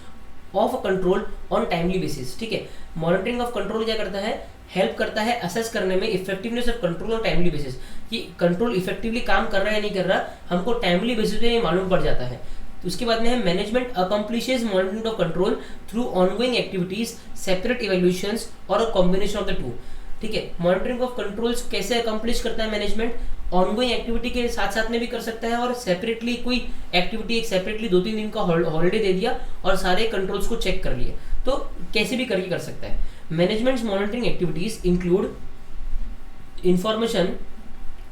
of a control on timely basis, ठीक है। मॉनिटरिंग ऑफ कंट्रोल क्या करता है, हेल्प करता है असेस करने में effectiveness of control on timely basis, कि कंट्रोल इफेक्टिवली काम कर रहा है या नहीं कर रहा, हमको टाइमली बेसिस पे मालूम पड़ जाता है। तो उसके बाद में है management accomplishes monitoring of control through ongoing activities, separate evaluations और a combination of the two, ठीक है। मॉनिटरिंग ऑफ कंट्रोल्स कैसे अकम्प्लिश करता है मैनेजमेंट, ऑनगोइंग एक्टिविटी के साथ साथ में भी कर सकता है, और सेपरेटली कोई एक्टिविटी एक सेपरेटली 2-3 दिन का हॉलीडे दे दिया और सारे कंट्रोल्स को चेक कर लिए, तो कैसे भी करके कर सकता है। Managements monitoring activities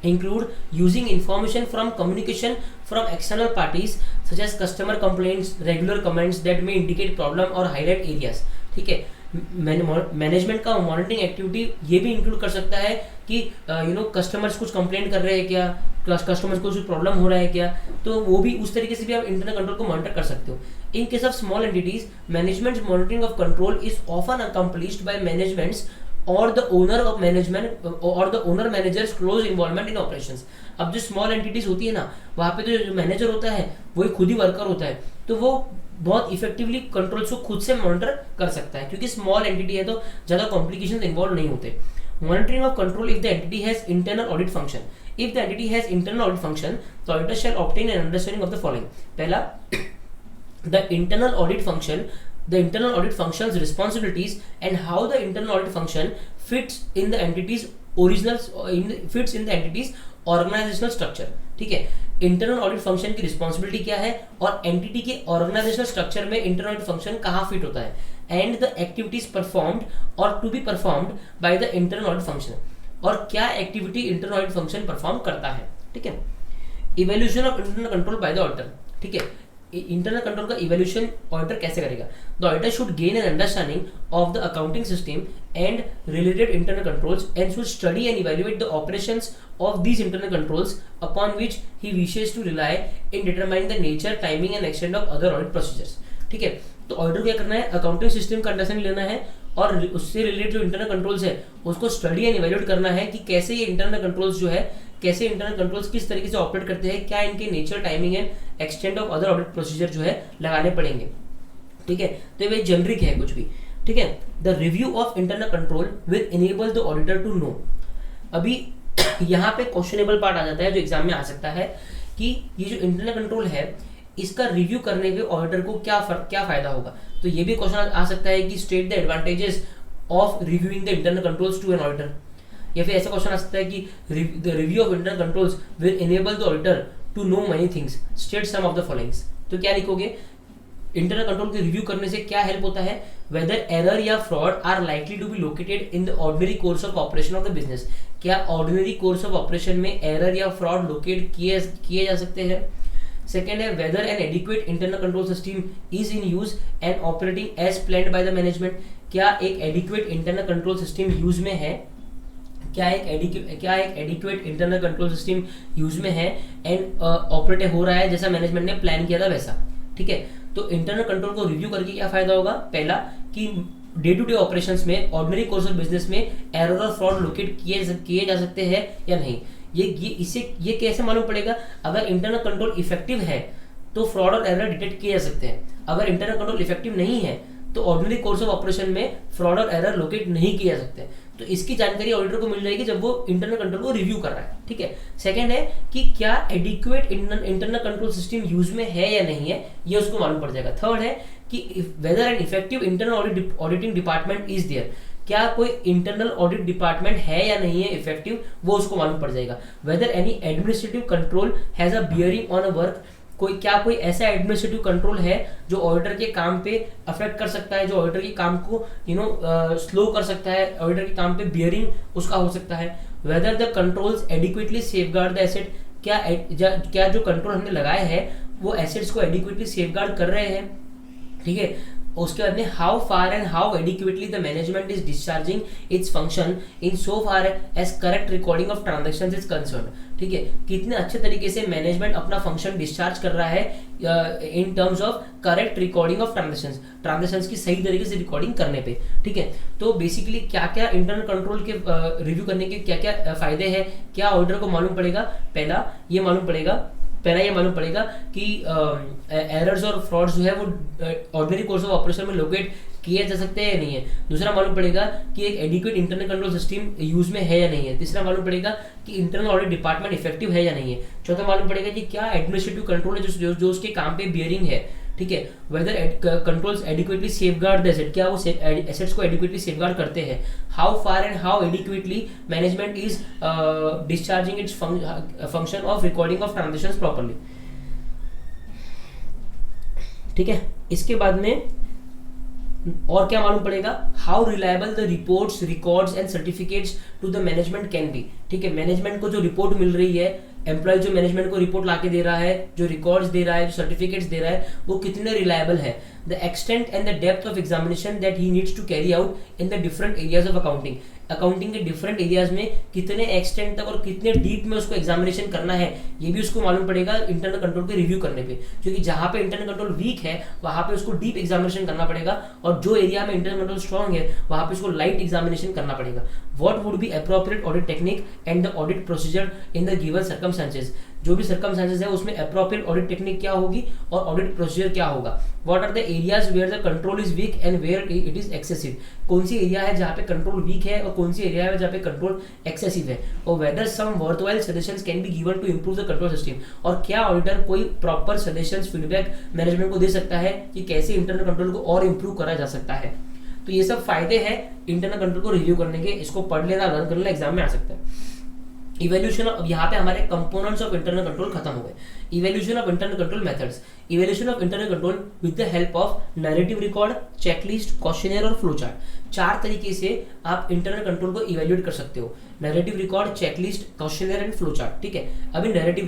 include using information from communication from external parties such as customer complaints, regular comments that may indicate problem or highlight areas, ठीक है। मैनेजमेंट का मॉनिटरिंग एक्टिविटी ये भी इंक्लूड कर सकता है कि कस्टमर्स कुछ कंप्लेंट कर रहे हैं क्या, कस्टमर्स को कुछ प्रॉब्लम हो रहा है क्या, तो वो भी उस तरीके से भी आप इंटरनल कंट्रोल को मॉनिटर कर सकते हो। In case of small entities management monitoring of control is often accomplished by managements और द ओनर ऑफ मैनेजमेंट और the owner managers close involvement in operations. अब जो स्मॉल एंटिटीज होती है ना, वहाँ पे तो जो मैनेजर होता है वही खुद ही वर्कर होता है, तो वो बहुत इफेक्टिवली कंट्रोल्स को खुद से मॉनिटर कर सकता है, क्योंकि स्मॉल एंटिटी है तो ज़्यादा कॉम्प्लिकेशन इन्वॉल्व नहीं होते। Monitoring of control if the entity has internal audit function. If the entity has internal audit function the auditor shall obtain an understanding of the following. पहला, the internal audit function, the internal audit function's responsibilities and how the internal audit function fits in the entity's organizational structure, ठीक है। इंटरनल ऑडिट फंक्शन की रिस्पॉन्सिबिलिटी क्या है और एंटिटी के ऑर्गेनाइजेशनल स्ट्रक्चर में इंटरनल ऑडिट फंक्शन कहाँ फिट होता है, एंड द एक्टिविटीज परफॉर्म्ड और to be performed by the internal audit function, और क्या activity internal audit function perform करता है, ठीक है। Evaluation of internal control by the auditor, ठीक है। इंटरनल कंट्रोल का इवैल्यूएशन ऑडिटर कैसे करेगा। The auditor should gain an understanding of the accounting system and related internal controls and should study and evaluate the operations of these internal controls upon which he wishes to rely in determining the nature, timing and extent of other audit procedures, ठीक है। तो ऑडिटर क्या करना है, अकाउंटिंग सिस्टम का अंडरस्टैंडिंग लेना है और उससे रिलेटेड जो इंटरनल कंट्रोल्स है उसको स्टडी एंड इवैल्यूएट करना है कि कैसे ये इंटरनल कंट्रोल्स जो है, कैसे इंटरनल कंट्रोल्स किस तरीके से ऑपरेट करते हैं, क्या इनके nature, timing and extent of other audit procedure जो है लगाने पड़ेंगे, ठीक है। तो ये जेनरिक है कुछ भी, ठीक है। The review of internal control will enable the auditor to know. अभी यहाँ पे क्वेश्चनेबल पार्ट आ जाता है जो एग्जाम में आ सकता है कि ये जो इंटरनल कंट्रोल है इसका रिव्यू करने पे ऑडिटर को क्या फायदा होगा। तो ये भी क्वेश्चन आ सकता है कि state the advantages of reviewing the internal controls to an auditor, या फिर ऐसा क्वेश्चन आ सकता है कि the review of internal controls will enable the auditor to know many things, state some of the followings. तो क्या लिखोगे, इंटरनल कंट्रोल के रिव्यू करने से क्या हेल्प होता है, वेदर एरर या fraud are likely to be located in the ordinary course of operation of the business. क्या ऑर्डिनरी कोर्स ऑफ ऑपरेशन में एरर या फ्रॉड लोकेट किए जा सकते हैं। सेकेंड है, whether an adequate internal control system is in use and operating as planned by the management. क्या एक adequate internal control system use में है, क्या एक adequate internal control system use में है एंड ऑपरेट हो रहा है जैसा मैनेजमेंट ने प्लान किया था वैसा। ठीक है, तो इंटरनल कंट्रोल को रिव्यू करके क्या फायदा होगा, पहला कि डे टू डे ऑपरेशंस में ऑर्डिनरी कोर्स ऑफ बिजनेस में एरर और फ्रॉड लोकेट किए जा सकते हैं या नहीं। ये कैसे मालूम पड़ेगा, अगर इंटरनल कंट्रोल इफेक्टिव है तो फ्रॉड और एरर डिटेक्ट किए जा सकते हैं, अगर इंटरनल कंट्रोल इफेक्टिव नहीं है तो ऑर्डिनरी कोर्स ऑफ ऑपरेशन में फ्रॉड और एरर लोकेट नहीं किए जा सकते। तो इसकी जानकारी ऑडिटर को मिल जाएगी जब वो इंटरनल कंट्रोल को रिव्यू कर रहा है। ठीक है, सेकंड है कि क्या adequate internal control system use में है या नहीं है, ये उसको मालूम पड़ जाएगा। थर्ड है कि whether an effective internal auditing department is there, क्या कोई इंटरनल ऑडिट डिपार्टमेंट है या नहीं है इफेक्टिव, वो उसको मालूम पड़ जाएगा। Whether any administrative control has a bearing on a work, क्या कोई ऐसा एडमिनिस्ट्रेटिव कंट्रोल है जो ऑडिटर के काम पे अफेक्ट कर सकता है, जो ऑडिटर के काम को स्लो कर सकता है, ऑडिटर के काम पे बियरिंग उसका हो सकता है। Whether the controls adequately safeguard the asset, क्या जो कंट्रोल हमने लगाए हैं वो एसेट्स को एडिक्वेटली सेफगार्ड कर रहे हैं। ठीक है, उसके बाद में how far and how adequately the management is discharging its function in so far as correct recording of transactions is concern. ठीक है, कितने अच्छे तरीके से मैनेजमेंट अपना फंक्शन डिस्चार्ज कर रहा है in terms of correct recording of transactions की सही तरीके से रिकॉर्डिंग करने पे। ठीक है, तो बेसिकली क्या क्या इंटरनल कंट्रोल के रिव्यू करने के क्या क्या फायदे हैं, क्या ऑडिटर को मालूम पड़ेगा। पहला ये मालूम पड़ेगा कि एरर्स और फ्रॉड्स जो है वो ऑर्डिनरी कोर्स ऑफ ऑपरेशन में लोकेट किए जा सकते हैं या नहीं है। दूसरा मालूम पड़ेगा कि एक adequate internal control system use में है या नहीं है। तीसरा मालूम पड़ेगा कि इंटरनल ऑडिट डिपार्टमेंट इफेक्टिव है या नहीं है। चौथा मालूम पड़ेगा कि क्या एडमिनिस्ट्रेटिव कंट्रोल है जो उसके काम पे बियरिंग है। ठीक है, whether controls adequately safeguard the asset, क्या वो एसेट्स को एडिक्वेटली सेफगार्ड करते हैं। How far and how adequately management is discharging its function of recording of transactions properly. ठीक है, इसके बाद में और क्या मालूम पड़ेगा, how reliable the reports records and certificates to the management can be. ठीक है, मैनेजमेंट को जो रिपोर्ट मिल रही है, एम्प्लॉय जो मैनेजमेंट को रिपोर्ट लाके दे रहा है, जो रिकॉर्ड्स दे रहा है, जो सर्टिफिकेट्स दे रहा है, वो कितने रिलायबल है। The extent and the depth of examination that he needs to carry out in the different areas of accounting के डिफरेंट एरियाज में कितने एक्सटेंट तक और कितने डीप में उसको एग्जामिनेशन करना है, ये भी उसको मालूम पड़ेगा इंटरनल कंट्रोल के रिव्यू करने पे। क्योंकि जहां पे इंटरनल कंट्रोल वीक है वहां पे उसको डीप एग्जामिनेशन करना पड़ेगा, और जो एरिया में इंटरनल कंट्रोल स्ट्रॉन्ग है वहां पे उसको लाइट एग्जामिनेशन करना पड़ेगा। What would be appropriate audit technique and the audit procedure in the given circumstances, जो भी सर्कमस्टेंसेस है उसमें अप्रोप्रिएट ऑडिट टेक्निक क्या होगी और ऑडिट प्रोसीजर क्या होगा। What are the areas where the control is weak and where it is excessive, कौन सी एरिया है जहाँ पे कंट्रोल वीक है और कौन सी एरिया है जहाँ पे कंट्रोल एक्सेसिव है। और whether some worthwhile suggestions can be given to improve the control system, और क्या ऑडिटर कोई प्रॉपर सजेशंस फीडबैक मैनेजमेंट को दे सकता है कि कैसे इंटरनल कंट्रोल को और इंप्रूव करा जा सकता है। तो ये सब फायदे हैं इंटरनल कंट्रोल को रिव्यू करने के, इसको पढ़ लेना, लर्न कर लेना, एग्जाम में आ सकता है। इवैल्यूएशन, अब यहाँ पे हमारे कंपोनेंट्स ऑफ इंटरनल कंट्रोल खत्म हो गए। Evaluation of internal control methods, evaluation of internal control with the help of narrative record, checklist, questionnaire और फ्लो चार्ट। चार तरीके से आप इंटरनल कंट्रोल को इवैल्यूएट कर सकते हो, narrative record, checklist, questionnaire and flow chart. ठीक है, अभी narrative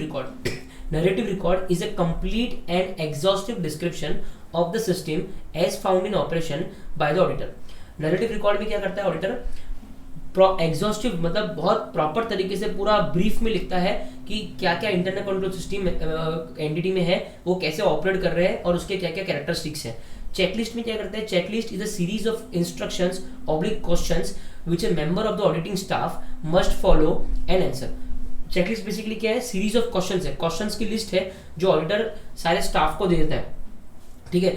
record is a complete and exhaustive description of the system as found in operation by the auditor. Narrative record में क्या करता है ऑडिटर, एग्जॉस्टिव मतलब बहुत प्रॉपर तरीके से पूरा ब्रीफ में लिखता है कि क्या क्या इंटरनल कंट्रोल सिस्टम एंटिटी में है, वो कैसे ऑपरेट कर रहे हैं और उसके क्या क्या कैरेक्टरिस्टिक्स हैं। चेकलिस्ट में क्या करता है, checklist is a series of instructions oblique questions which a member of the auditing staff must follow and answer. Checklist basically क्या है, सीरीज ऑफ क्वेश्चंस है, क्वेश्चंस की लिस्ट है जो ऑडिटर सारे स्टाफ को दे देता है। ठीक है,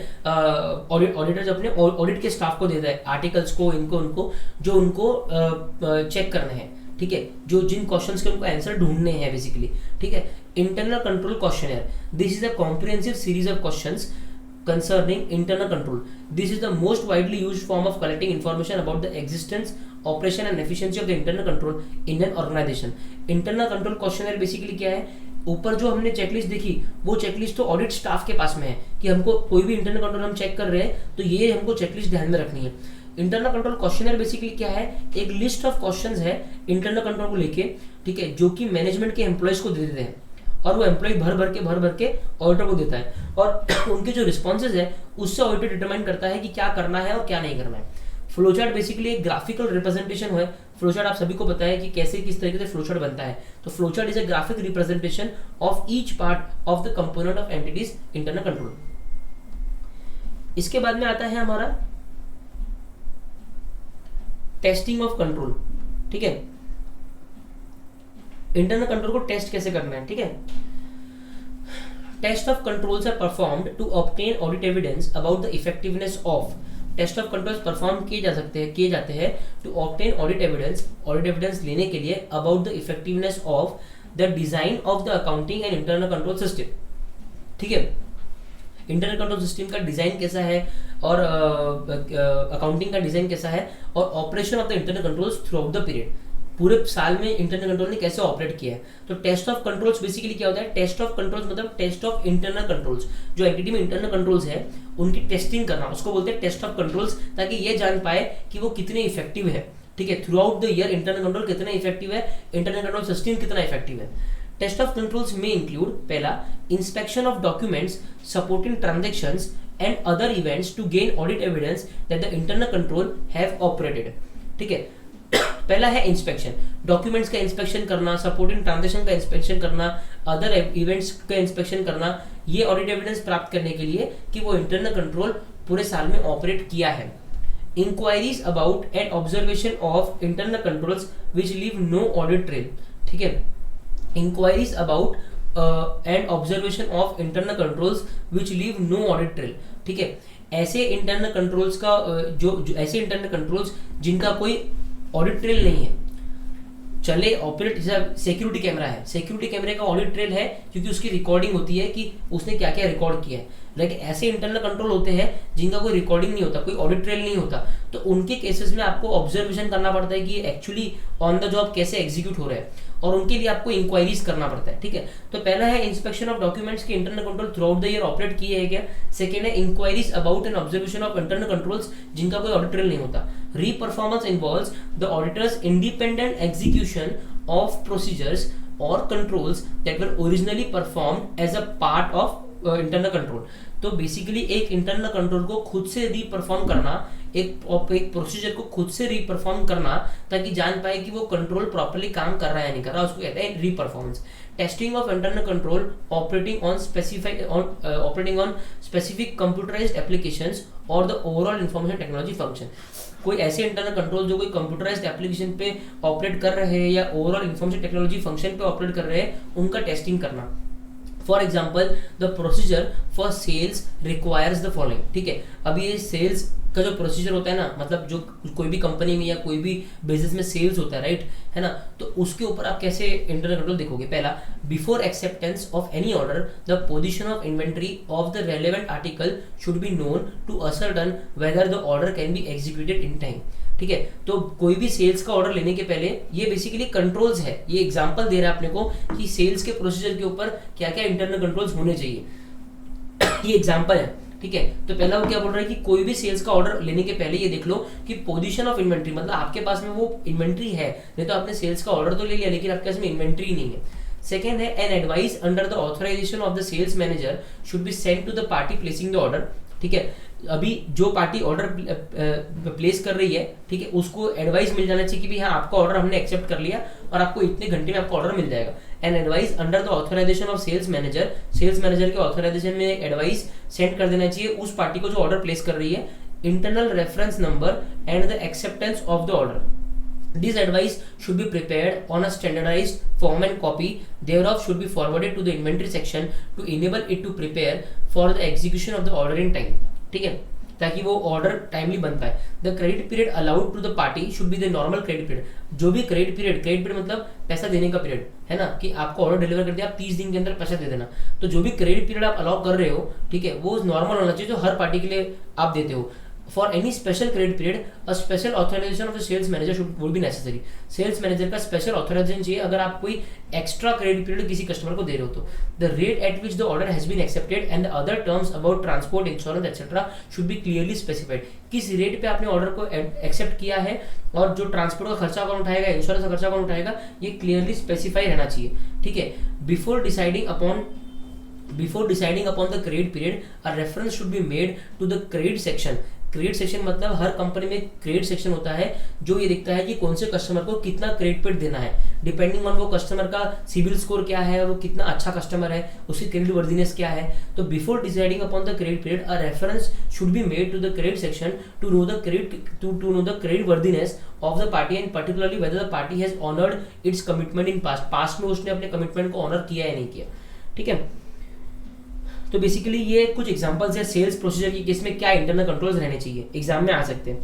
ऑडिटर अपने ऑडिट के स्टाफ को देता है, आर्टिकल्स को, इनको उनको जो उनको चेक करने हैं। ठीक है, जो जिन क्वेश्चंस के उनको आंसर ढूंढने हैं बेसिकली। ठीक है, internal control questionnaire, this is a comprehensive series of questions concerning internal control. This is the most widely used form of collecting information about the existence operation and efficiency of the internal control in an organisation. Internal control questionnaire basically क्या है, ऊपर जो हमने चेकलिस्ट देखी वो चेकलिस्ट तो ऑडिट स्टाफ के पास में है कि हमको कोई भी इंटरनल कंट्रोल हम चेक कर रहे हैं तो ये हमको चेकलिस्ट ध्यान में रखनी है। इंटरनल कंट्रोल क्वेश्चनर बेसिकली क्या है, एक लिस्ट ऑफ क्वेश्चंस है इंटरनल कंट्रोल को लेके, ठीक है, जो कि मैनेजमेंट के एम्प्लॉयज को दे देते हैं और वो एम्प्लॉय भर भर के ऑडिटर को देता है और उनके जो रिस्पॉन्सेज है उससे ऑडिटर डिटरमाइन करता है कि क्या करना है और क्या नहीं करना है। फ्लोचार्ट बेसिकली एक ग्राफिकल रिप्रेजेंटेशन है। फ्लोचार्ट आप सभी को पता है कि कैसे किस तरीके से फ्लोचार्ट बनता है। तो flowchart is a graphic representation of each part of the component of entities internal control. इसके बाद में आता है हमारा टेस्टिंग ऑफ कंट्रोल, ठीक है। इंटरनल कंट्रोल को टेस्ट कैसे करना है, ठीक है। Test of controls are performed to obtain audit evidence about the effectiveness of. Test of controls perform किए जाते हैं टू ऑब्टेन ऑडिट एविडेंस लेने के लिए about the effectiveness of the design of the accounting and internal control system, ठीक है। इंटरनल कंट्रोल सिस्टम का डिजाइन कैसा है और अकाउंटिंग का डिजाइन कैसा है और operation of the internal controls through out the period, पूरे साल में इंटरनल कंट्रोल ने कैसे ऑपरेट किया है। तो टेस्ट ऑफ कंट्रोल्स बेसिकली क्या होता है, टेस्ट ऑफ कंट्रोल्स मतलब टेस्ट ऑफ इंटरनल कंट्रोल्स, जो एंटिटी में इंटरनल कंट्रोल्स है उनकी टेस्टिंग करना, उसको बोलते हैं टेस्ट ऑफ कंट्रोल्स, ताकि ये जान पाए कि वो कितने इफेक्टिव है, ठीक है। Throughout the year internal control कितना इफेक्टिव है, इंटरनल कंट्रोल सिस्टम कितना इफेक्टिव है। टेस्ट ऑफ कंट्रोल्स में इंक्लूड पहला inspection of documents supporting transactions and other events to gain audit evidence that the internal control have operated, ठीक है। पहला है इंस्पेक्शन, डॉक्यूमेंट्स का इंस्पेक्शन करना, सपोर्टिंग ट्रांजैक्शन का इंस्पेक्शन करना, अदर इवेंट्स का इंस्पेक्शन करना, ये ऑडिट एविडेंस प्राप्त करने के लिए कि वो इंटरनल कंट्रोल पूरे साल में ऑपरेट किया है। Inquiries about and observation of internal controls which leave no audit trail, ठीक है। Inquiries about and observation of internal controls which leave no audit trail, ठीक है। ऐसे इंटरनल कंट्रोल्स का जो ऐसे इंटरनल कंट्रोल्स जिनका कोई ऑडिट ट्रेल नहीं है, चले ऑपरेट, जैसे सिक्योरिटी कैमरा है, सिक्योरिटी कैमरे का ऑडिट ट्रेल है क्योंकि उसकी रिकॉर्डिंग होती है कि उसने क्या क्या रिकॉर्ड किया है। लेकिन ऐसे इंटरनल कंट्रोल होते हैं जिनका कोई रिकॉर्डिंग नहीं होता, कोई ऑडिट ट्रेल नहीं होता, तो उनके केसेस में आपको ऑब्जर्वेशन करना पड़ता है कि ये एक्चुअली ऑन द जॉब कैसे एग्जीक्यूट हो रहा है और उनके लिए आपको इंक्वायरीज करना पड़ता है, ठीक है। तो पहला है इंस्पेक्शन ऑफ डॉक्यूमेंट्स के internal control throughout the year operate किए है क्या। सेकेंड है inquiries about and observation of internal controls जिनका कोई ऑडिट ट्रेल नहीं होता। Reperformance involves the auditor's independent execution of procedures or controls that were originally performed as a part of internal control। तो बेसिकली एक इंटरनल कंट्रोल को खुद से रीपरफॉर्म करना, एक प्रोसीजर को खुद से रीपरफॉर्म करना ताकि जान पाए कि वो कंट्रोल प्रॉपर्ली काम कर रहा है या नहीं कर रहा, उसको कहते हैं reperformance. Testing of internal control operating on specific computerised applications और the overall information technology function. कोई ऐसे इंटरनल कंट्रोल जो कोई कंप्यूटराइज्ड एप्लीकेशन पे ऑपरेट कर रहे हैं या ओवरऑल इंफॉर्मेशन टेक्नोलॉजी फंक्शन पे ऑपरेट कर रहे हैं, उनका टेस्टिंग करना। For example the procedure for sales requires the following, ठीक है। अब ये सेल्स का जो प्रोसीजर होता है ना, मतलब जो कोई भी कंपनी में या कोई भी बिजनेस में सेल्स होता है, राइट, है ना, तो उसके ऊपर आप कैसे इंटरनल कंट्रोल देखोगे। पहला, before acceptance of any order the position of inventory of the relevant article should be known to ascertain whether the order can be executed in time, ठीक है। तो कोई भी सेल्स का ऑर्डर लेने के पहले ये बेसिकली कंट्रोल्स है, ये एग्जांपल दे रहा है अपने को कि सेल्स के प्रोसीजर के ऊपर क्या क्या इंटरनल कंट्रोल्स होने चाहिए, ये एग्जांपल है, ठीक है। तो पहला वो क्या बोल रहा है कि कोई भी सेल्स का ऑर्डर लेने के पहले ये देख लो कि पोजीशन ऑफ इन्वेंट्री, मतलब आपके पास में वो इन्वेंट्री है, नहीं तो आपने सेल्स का ऑर्डर तो ले लिया लेकिन आपके पास में इन्वेंट्री नहीं है। सेकेंड है an advice under the authorisation of the sales manager should be sent to the party placing the order, ठीक है। अभी जो पार्टी ऑर्डर प्लेस कर रही है, ठीक है, उसको एडवाइस मिल जाना चाहिए कि भी हाँ आपका ऑर्डर हमने एक्सेप्ट कर लिया और आपको इतने घंटे में आपका ऑर्डर मिल जाएगा। An advice under the authorisation of sales manager के ऑथराइजेशन में एडवाइस सेंड कर देना चाहिए उस पार्टी को जो ऑर्डर प्लेस कर रही है। Internal reference number and the acceptance of the order, this advice should be prepared on a standardized form and copy thereof should be forwarded to the inventory section to enable it to prepare for the execution of the order in time, ठीक है, ताकि वो ऑर्डर टाइमली बन पाए। The credit period allowed to the party should be the normal credit period. जो भी क्रेडिट पीरियड मतलब पैसा देने का पीरियड है ना, कि आपको ऑर्डर डिलीवर कर दिया, आप 30 दिन के अंदर पैसा दे देना, तो जो भी क्रेडिट पीरियड आप अलाउ कर रहे हो, ठीक है, वो नॉर्मल होना चाहिए जो हर पार्टी के लिए आप देते हो। For any special credit period, a special authorization of the sales manager would be necessary. Sales manager का स्पेशल ऑथराइजेशन चाहिए अगर आप कोई एक्स्ट्रा क्रेडिट पीरियड किसी कस्टमर को दे रहे हो तो. The rate at which the order has been accepted and the other terms about transport, insurance etcetera should be clearly specified. किस रेट पे आपने ऑर्डर को एक्सेप्ट किया है और जो ट्रांसपोर्ट का खर्चा कौन उठाएगा, इंश्योरेंस का खर्चा कौन उठाएगा, ये क्लियरली स्पेसिफाई रहना चाहिए. ठीक है. Before deciding upon the credit period, a reference should be made to the credit section. Credit section मतलब हर कंपनी में क्रेडिट सेक्शन होता है जो ये देखता है कि कौन से कस्टमर को कितना क्रेडिट पीरियड देना है, डिपेंडिंग ऑन वो कस्टमर का सिविल स्कोर क्या है, वो कितना अच्छा कस्टमर है, उसकी क्रेडिट वर्दीनेस क्या है. तो before deciding upon the credit period, a reference should be made to the credit section to know the creditworthiness of the party and particularly whether the party has honoured its commitment in past में उसने अपने कमिटमेंट को ऑनर किया या नहीं किया. ठीक है. तो बेसिकली ये कुछ एग्जांपल्स है सेल्स प्रोसीजर की, किसमें क्या इंटरनल कंट्रोल्स रहने चाहिए, एग्जाम में आ सकते हैं.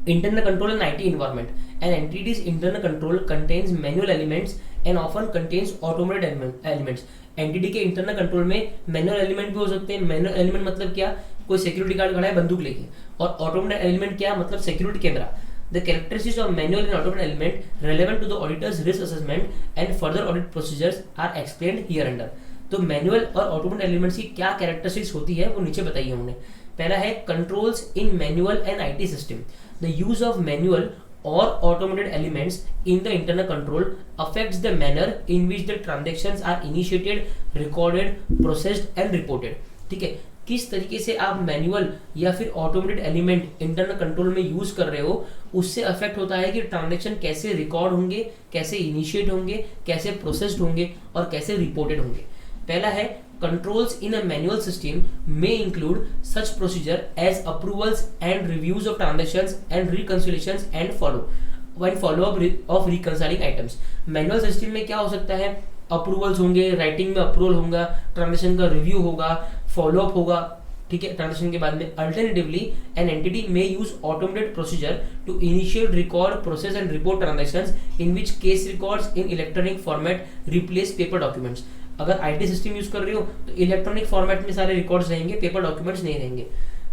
Internal control in IT environment. An entity's internal control contains manual elements and often contains automated elements. Entity के इंटरनल कंट्रोल में मैनुअल एलिमेंट भी हो सकते हैं. मैनुअल एलिमेंट मतलब क्या, कोई सिक्योरिटी गार्ड खड़ा है बंदूक लेके, और ऑटोमेटेड एलिमेंट क्या मतलब security camera. The characteristics of manual and automated element relevant to the auditor's risk assessment and further audit procedures are explained hereunder. तो मैनुअल और ऑटोमेटेड एलिमेंट्स की क्या कैरेक्टरिस्टिक्स होती है वो नीचे बताइए हमने. पहला है controls in manual and IT system. The use of manual और automated elements in the internal control affects the manner in which the transactions are initiated, recorded, processed and reported. ठीक है. किस तरीके से आप मैनुअल या फिर ऑटोमेटेड एलिमेंट इंटरनल कंट्रोल में यूज कर रहे हो, उससे अफेक्ट होता है कि ट्रांजैक्शन कैसे रिकॉर्ड होंगे, कैसे इनिशिएट होंगे, कैसे प्रोसेस्ड होंगे और कैसे रिपोर्टेड होंगे. पहला है controls in a manual system may include such procedure as approvals and reviews of transactions and reconciliations and follow up of reconciling items. Manual system में क्या हो सकता है, अप्रूवल्स होंगे, राइटिंग में अप्रूवल होगा, ट्रांजैक्शन का रिव्यू होगा, फॉलो अप होगा. ठीक है. ट्रांजैक्शन के बाद में alternatively an entity may use automated procedure to initiate, record, process and report transactions in which case records in electronic format replace paper documents. अगर आईटी सिस्टम यूज कर रहे हो तो इलेक्ट्रॉनिक फॉर्मेट में सारे रिकॉर्ड्स रहेंगे, पेपर डॉक्यूमेंट्स नहीं रहेंगे.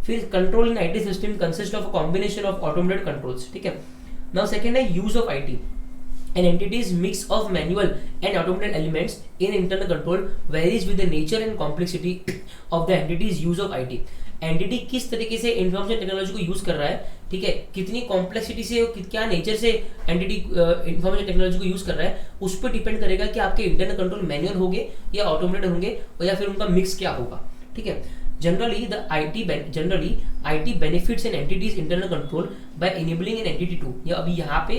फिर control in IT system consist of a combination of automated controls. ठीक है. नाउ सेकंड है use of IT. An entity's mix of manual and automated elements in internal control varies with the nature and complexity of the entity's use of IT. Entity किस तरीके से इंफॉर्मेशन टेक्नोलॉजी को यूज कर रहा है, ठीक है, कितनी कॉम्प्लेक्सिटी से, क्या नेचर से एंटिटी इंफॉर्मेशन टेक्नोलॉजी को यूज कर रहा है, उस पर डिपेंड करेगा कि आपके इंटरनल कंट्रोल मैनुअल होंगे या ऑटोमेटेड होंगे या फिर उनका मिक्स क्या होगा. ठीक है. Generally, IT benefits an entity's internal control by enabling an entity to. या अभी यहाँ पे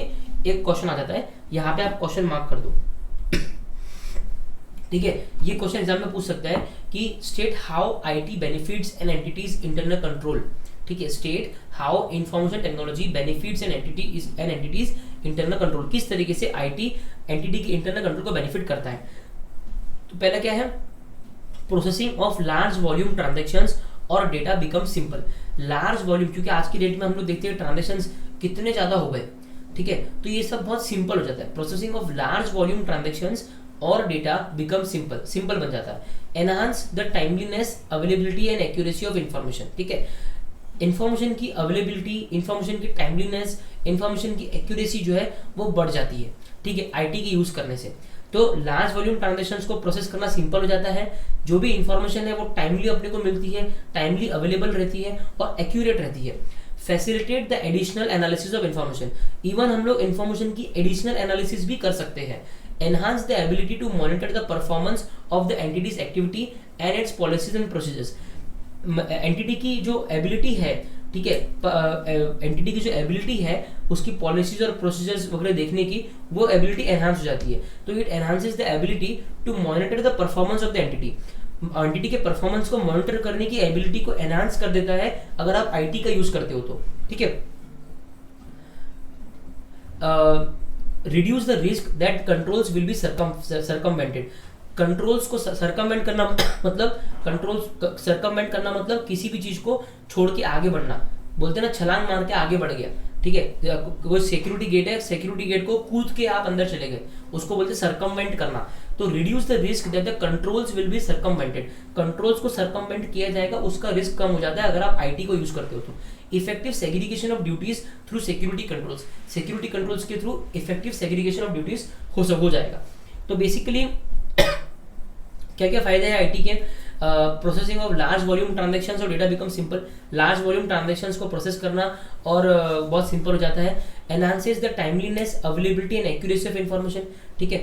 एक क्वेश्चन आ जाता है, यहाँ पे आप क्वेश्चन मार्क कर दो. ठीक है. ये क्वेश्चन एग्जाम में पूछ सकता है कि state how IT benefits an entity's internal control. ठीक है. State how information technology benefits an entity's internal control. किस तरीके से आईटी एंटिटी के इंटरनल कंट्रोल को बेनिफिट करता है. तो पहला क्या है, processing of large volume transactions और data become simple. Large volume, क्योंकि आज की डेट में हम लोग देखते हैं ट्रांजैक्शंस कितने ज्यादा हो गए. ठीक है. तो ये सब बहुत सिंपल हो जाता है. Processing of large volume transactions और डेटा बिकम सिंपल बन जाता है. Enhance the timeliness, availability and accuracy of information. ठीक है. इंफॉर्मेशन की अवेलेबिलिटी, इंफॉर्मेशन की टाइमलीनेस, इंफॉर्मेशन की एक्यूरेसी जो है वो बढ़ जाती है. ठीक है. आईटी के यूज करने से तो लार्ज वॉल्यूम ट्रांजैक्शंस को प्रोसेस करना सिंपल हो जाता है. जो भी इंफॉर्मेशन है वो टाइमली अपने को मिलती है, टाइमली अवेलेबल रहती है और एक्यूरेट रहती है. Facilitate the additional analysis of information. Even हम लोग इंफॉर्मेशन की एडिशनल एनालिसिस भी कर सकते हैं. Enhance the ability to monitor the performance of the entity's activity and its policies and procedures. Entity की जो एबिलिटी है, ठीक है, एंटिटी की जो एबिलिटी है उसकी पॉलिसीज और प्रोसीजर्स वगैरह देखने की, वो एबिलिटी एनहांस हो जाती है. तो it enhances the ability to monitor the performance of the entity. Entity के परफॉर्मेंस को मॉनिटर करने की एबिलिटी को एनहांस कर देता है अगर आप आईटी का यूज करते हो तो. ठीक है. Reduce the risk that controls will be circumvented. Controls को सर्कमवेंट करना मतलब किसी भी चीज को छोड़ के आगे बढ़ना. बोलते हैं ना, छलांग मार के आगे बढ़ गया. ठीक है. वो सिक्योरिटी गेट है, सिक्योरिटी गेट को कूद के आप अंदर चले गए, उसको बोलते हैं सर्कमवेंट करना. तो reduce the risk that the controls will be circumvented, controls को सर्कमवेंट किया जाएगा, उसका रिस्क कम हो जाता है अगर आप आईटी को यूज करते हो तो। Effective segregation of duties through security controls, security controls के through effective segregation of duties हो जाएगा। तो बेसिकली क्या क्या फायदे हैं आईटी के? Processing of large volume transactions और data become simple, large volume transactions को प्रोसेस करना और बहुत सिंपल हो जाता है। Enhances the timeliness, availability and accuracy of information, ठीक है,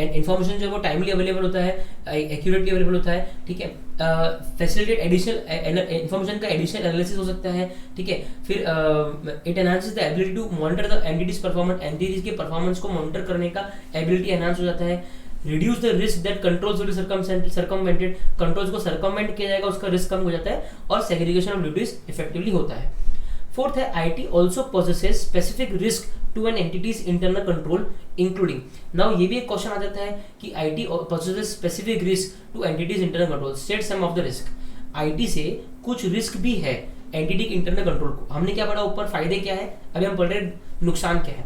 इन्फॉर्मेशन जो है वो टाइमली अवेलेबल होता है, एक्यूरेटली अवेलेबल होता है, ठीक है। फैसिलिटेट एडिशनल इन्फॉर्मेशन का एडिशनल एनालिसिस हो सकता है, ठीक है। फिर it enhances the ability to monitor the entity's performance, entities के परफॉर्मेंस को मॉनिटर करने का एबिलिटी एनहांस हो जाता है। Reduce the risk that controls will be circumvented, controls को सर्कमवेंट किया जाएगा, उसका रिस्क कम हो जाता है और सेग्रीगेशन ऑफ ड्यूटीज इफेक्टिवली होता है। फोर्थ है IT also possesses specific risk to an entity's internal control including. Now ये भी एक क्वेश्चन आ जाता है कि IT possesses specific risk to entity's internal control, state some of the risk. IT से कुछ रिस्क भी है एंटिटी के इंटरनल कंट्रोल को। हमने क्या पढ़ा ऊपर, फायदे क्या है, अभी हम पढ़ रहे नुकसान क्या है।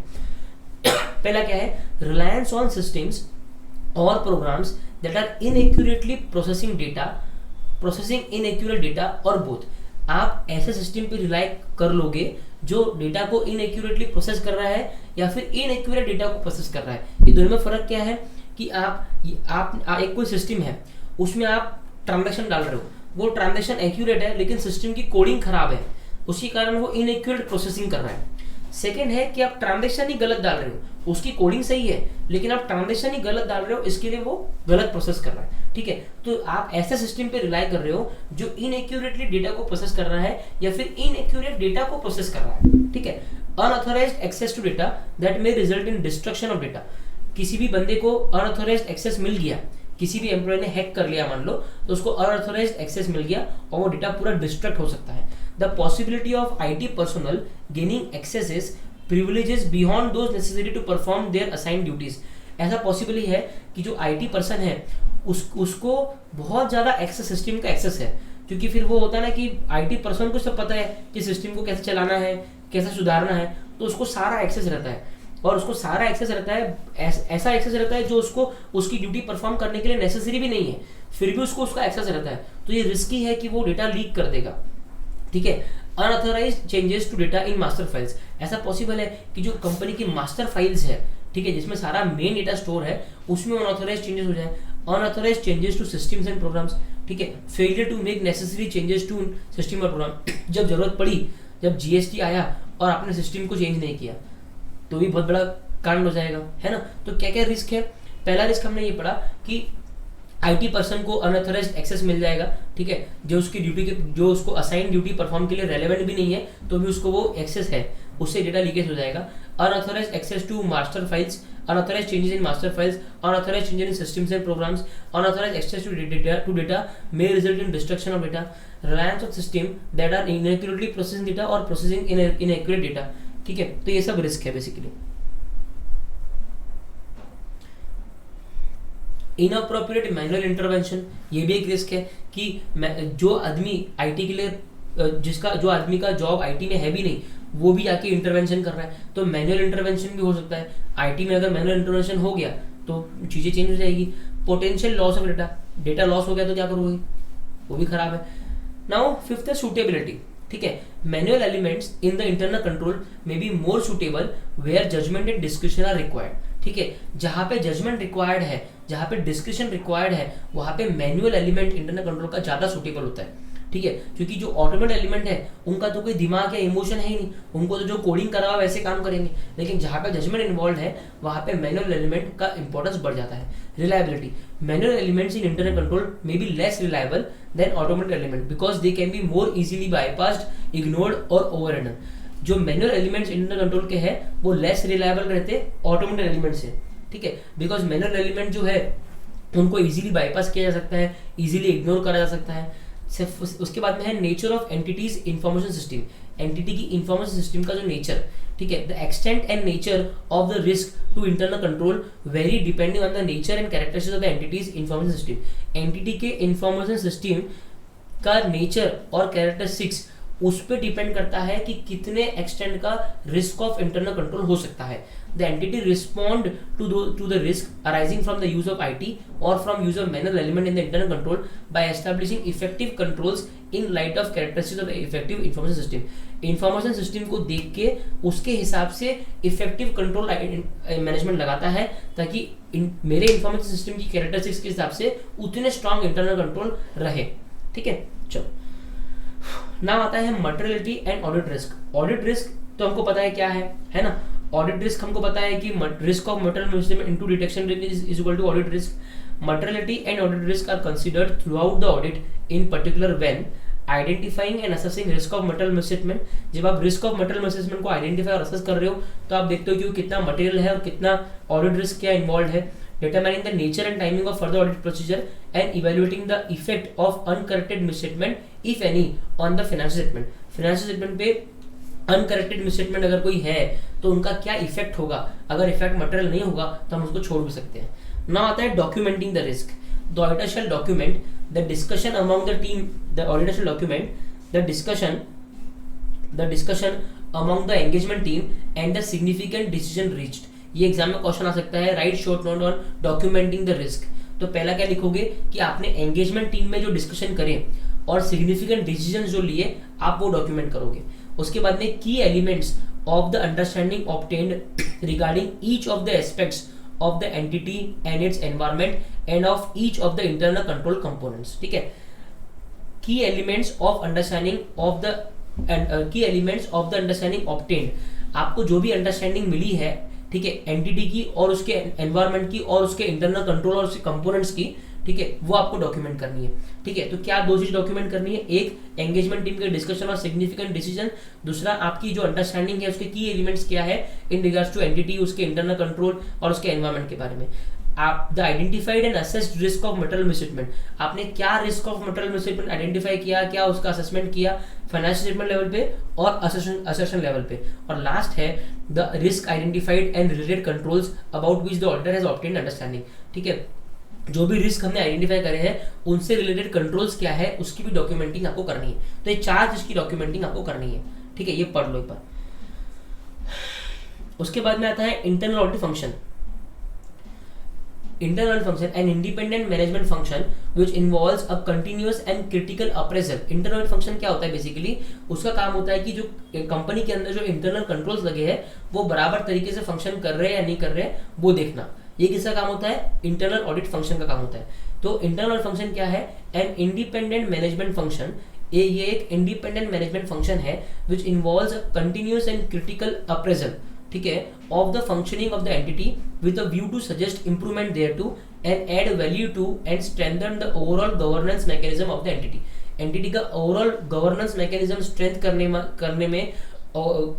पहला क्या है, रिलायंस ऑन सिस्टम्स और programs that are inaccurately processing inaccurate data और बोथ। आप ऐसे सिस्टम पे रिलाई कर लोगे जो डेटा को इनएक्यूरेटली प्रोसेस कर रहा है या फिर इनएक्यूरेट डेटा को प्रोसेस कर रहा है। ये दोनों में फर्क क्या है कि आप एक कोई सिस्टम है, उसमें आप ट्रांजैक्शन डाल रहे हो, वो ट्रांजैक्शन एक्यूरेट है लेकिन सिस्टम की कोडिंग खराब है, उसी कारण वो इनएक्यूरेट प्रोसेसिंग कर रहा है। सेकेंड है कि आप ट्रांजैक्शन ही गलत डाल रहे हो, उसकी कोडिंग सही है लेकिन आप ट्रांजैक्शन ही गलत डाल रहे हो, इसके लिए वो गलत प्रोसेस कर रहा है, ठीक है। तो आप ऐसे सिस्टम पे रिलाई कर रहे हो जो इनएक्यूरेटली डेटा को प्रोसेस कर रहा है या फिर इनएक्यूरेट डेटा को प्रोसेस कर रहा है, ठीक है। Unauthorised access to data that may result in destruction of data, किसी भी बंदे को अनऑथराइज्ड एक्सेस मिल गया, किसी भी एम्प्लॉय ने हैक कर लिया मान लो, तो उसको अनऑथराइज्ड एक्सेस मिल गया और वो डेटा पूरा डिस्ट्रक्ट हो सकता है। The possibility of IT personal gaining axes privileges beyond those necessary to perform their assigned duties, ऐसा पॉसिबल ही है कि जो आईटी पर्सन है उसको बहुत ज़्यादा एक्सेस, सिस्टम का एक्सेस है, क्योंकि फिर वो होता है ना कि आईटी पर्सन को सब पता है कि सिस्टम को कैसे चलाना है, कैसे सुधारना है, तो उसको सारा एक्सेस रहता है और उसको सारा एक्सेस रहता है, ऐसा एक्सेस रहता है जो उसको उसकी ड्यूटी परफॉर्म करने के लिए नेसेसरी भी नहीं है, फिर भी उसको उसका एक्सेस रहता है। तो ये रिस्की है कि वो डेटा लीक कर देगा, ठीक है। Unauthorised changes to data in master files, ऐसा पॉसिबल है कि जो कंपनी की मास्टर फाइल्स है, ठीक है, जिसमें सारा मेन डेटा स्टोर है, उसमें अनऑथराइज्ड चेंजेस हो जाए। Unauthorised changes to systems and programs, ठीक है, failure to make necessary changes to system और प्रोग्राम। जब जरूरत पड़ी, जब जीएसटी आया और आपने सिस्टम को चेंज नहीं किया तो भी बहुत बड़ा कांड हो जाएगा, है ना। तो क्या क्या रिस्क है? पहला रिस्क हमने ये पढ़ा कि आईटी पर्सन को अनऑथराइज्ड एक्सेस मिल जाएगा, ठीक है, जो उसकी ड्यूटी के, जो उसको असाइन ड्यूटी परफॉर्म के लिए रेलेवेंट भी नहीं है तो भी उसको वो एक्सेस है, उससे डेटा लीकेज हो जाएगा। Unauthorised access to master files, unauthorized changes in master files, unauthorized changes in systems and programs, unauthorized access to data may result in destruction of data, reliance on system that are inaccurately processing data or processing inaccurate data, ठीक है। तो ये सब रिस्क है बेसिकली। इनअप्रोप्रिएट मैनुअल इंटरवेंशन, ये भी एक रिस्क है कि जो आदमी आईटी के लिए, जो आदमी का जॉब आईटी में है भी नहीं, वो भी आके इंटरवेंशन कर रहा है, तो मैनुअल इंटरवेंशन भी हो सकता है। आईटी में अगर मैनुअल इंटरवेंशन हो गया तो चीज़ें चेंज हो जाएगी। Potential loss of data loss हो गया तो क्या करोगे, वो भी खराब है। नाउ फिफ्थ है सूटेबिलिटी, ठीक है। Manual elements in the internal control में be more suitable where judgement and description are required, ठीक है। जहाँ पे जजमेंट रिक्वायर्ड है, जहाँ पे डिस्क्रिप्शन रिक्वायर्ड है, वहाँ पे मैनुअल एलिमेंट इंटरनल कंट्रोल का ज़्यादा सूटेबल होता है, ठीक है। क्योंकि जो ऑटोमेट एलिमेंट है उनका तो कोई दिमाग या इमोशन है ही नहीं, उनको तो जो कोडिंग करा हुआ वैसे काम करेंगे, लेकिन जहाँ पे जजमेंट इन्वॉल्व है वहाँ पे मैनुअल एलिमेंट का इंपॉर्टेंस बढ़ जाता है। Reliability, manual elements in internal control may be less reliable then automated element because they can be more easily bypassed, ignored और ओवररिडन। जो मैनुअल एलिमेंट्स इंटरनल कंट्रोल के हैं वो लेस रिलायबल रहते ऑटोमेटेड एलिमेंट से, ठीक है, बिकॉज मैनुअल एलिमेंट जो है उनको इजीली बाईपास किया जा सकता है, इजीली इग्नोर करा जा सकता है। उसके बाद में है nature of entity's information system, entity की इंफॉर्मेशन सिस्टम का जो नेचर, ठीक है। The extent and nature of the risk to internal control vary depending on the nature and characteristics of the entity's information system. Entity के इंफॉर्मेशन सिस्टम का नेचर और कैरेक्टरिस्टिक्स उस पर डिपेंड करता है कि कितने एक्सटेंड का रिस्क ऑफ इंटरनल कंट्रोल हो सकता है. The entity respond to the risk arising from the use of IT और from use of manual element in the internal control by establishing effective controls in light of characteristics of effective information system. Information system को देख के उसके हिसाब से इफेक्टिव कंट्रोल मैनेजमेंट लगाता है, ताकि मेरे इंफॉर्मेशन सिस्टम की कैरेक्टरिस्टिक्स के हिसाब से उतने स्ट्रांग इंटरनल कंट्रोल रहे. ठीक है, चलो नाम आता है materiality and audit risk. Audit risk तो हमको पता है क्या है ना. ऑडिट रिस्क हमको पता है कि risk of material system into detection is equal to audit risk. Materiality and audit risk are considered throughout the audit, in particular when identifying and assessing risk of material misstatement. जब आप रिस्क ऑफ मटेरियल मिसस्टेटमेंट को आइडेंटिफाई और असेस कर रहे हो तो आप देखते हो कि कितना मटेरियल है और कितना ऑडिट रिस्क क्या इन्वॉल्व है. Determining the nature and timing of further audit procedure and evaluating the effect of uncorrected misstatement, if any, on the financial statement. Financial statement पे uncorrected misstatement अगर कोई है तो उनका क्या इफेक्ट होगा. अगर इफेक्ट मटेरियल नहीं होगा तो हम उसको छोड़ भी सकते हैं. ना आता है documenting the risk. The auditor shall document the discussion among the team. The auditor shall document the discussion among the engagement team and the significant decision reached. ये एग्जाम में क्वेश्चन आ सकता है. Right short note on documenting the risk. तो पहला क्या लिखोगे कि आपने एंगेजमेंट टीम में जो डिस्कशन करे और सिग्निफिकेंट डिसीजन जो लिए आप वो डॉक्यूमेंट करोगे. उसके बाद में की elements of the understanding obtained regarding each of the aspects of the entity and its environment end of each of the internal control components. ठीक है, की elements of understanding of the understanding obtained. आपको जो भी अंडरस्टैंडिंग मिली है, ठीक है, एंटिटी की और उसके एनवायरमेंट की और उसके इंटरनल कंट्रोल और उसके कंपोनेंट्स की, ठीक है, वो आपको डॉक्यूमेंट करनी है. ठीक है, तो क्या दो चीज डॉक्यूमेंट करनी है. एक एंगेजमेंट टीम के डिस्कशन और सिग्निफिकेंट डिसीजन. दूसरा आपकी जो अंडरस्टैंडिंग है उसके की एलिमेंट्स क्या है इन रिगार्ड्स टू एंटिटी, उसके इंटरनल कंट्रोल और उसके एनवायरमेंट के बारे में. आप the identified and assessed risk of material misstatement. आपने क्या risk of material misstatement identify किया, क्या उसका असेसमेंट किया फाइनेंशियल स्टेटमेंट लेवल पे और असेसन लेवल पे. और लास्ट है the risk identified and related controls about which the auditor has obtained understanding. ठीक है, जो भी रिस्क हमने आइडेंटिफाई करे हैं उनसे रिलेटेड कंट्रोल्स क्या है उसकी भी डॉक्यूमेंटिंग आपको करनी है. तो ये 4 चीज की डॉक्यूमेंटिंग आपको करनी है. ठीक है, ये पढ़ लो एक बार. उसके बाद में आता है internal audit function. Internal function, an independent management function which involves a continuous and critical appraisal. Internal function क्या होता है बेसिकली, उसका काम होता है कि जो कंपनी के अंदर जो इंटरनल कंट्रोल्स लगे हैं वो बराबर तरीके से फंक्शन कर रहे हैं या नहीं कर रहे हैं वो देखना. ये किसका काम होता है, इंटरनल ऑडिट फंक्शन का काम होता है. तो इंटरनल फंक्शन क्या है, एन इंडिपेंडेंट मैनेजमेंट फंक्शन. ये एक इंडिपेंडेंट मैनेजमेंट फंक्शन है which involves a continuous and critical appraisal, ठीक है, of the functioning of the entity with a view to suggest improvement thereto and add value to and strengthen the overall governance mechanism of the entity. Entity का ओवरऑल गवर्नेंस मैकेनिज्म स्ट्रेंथ करने में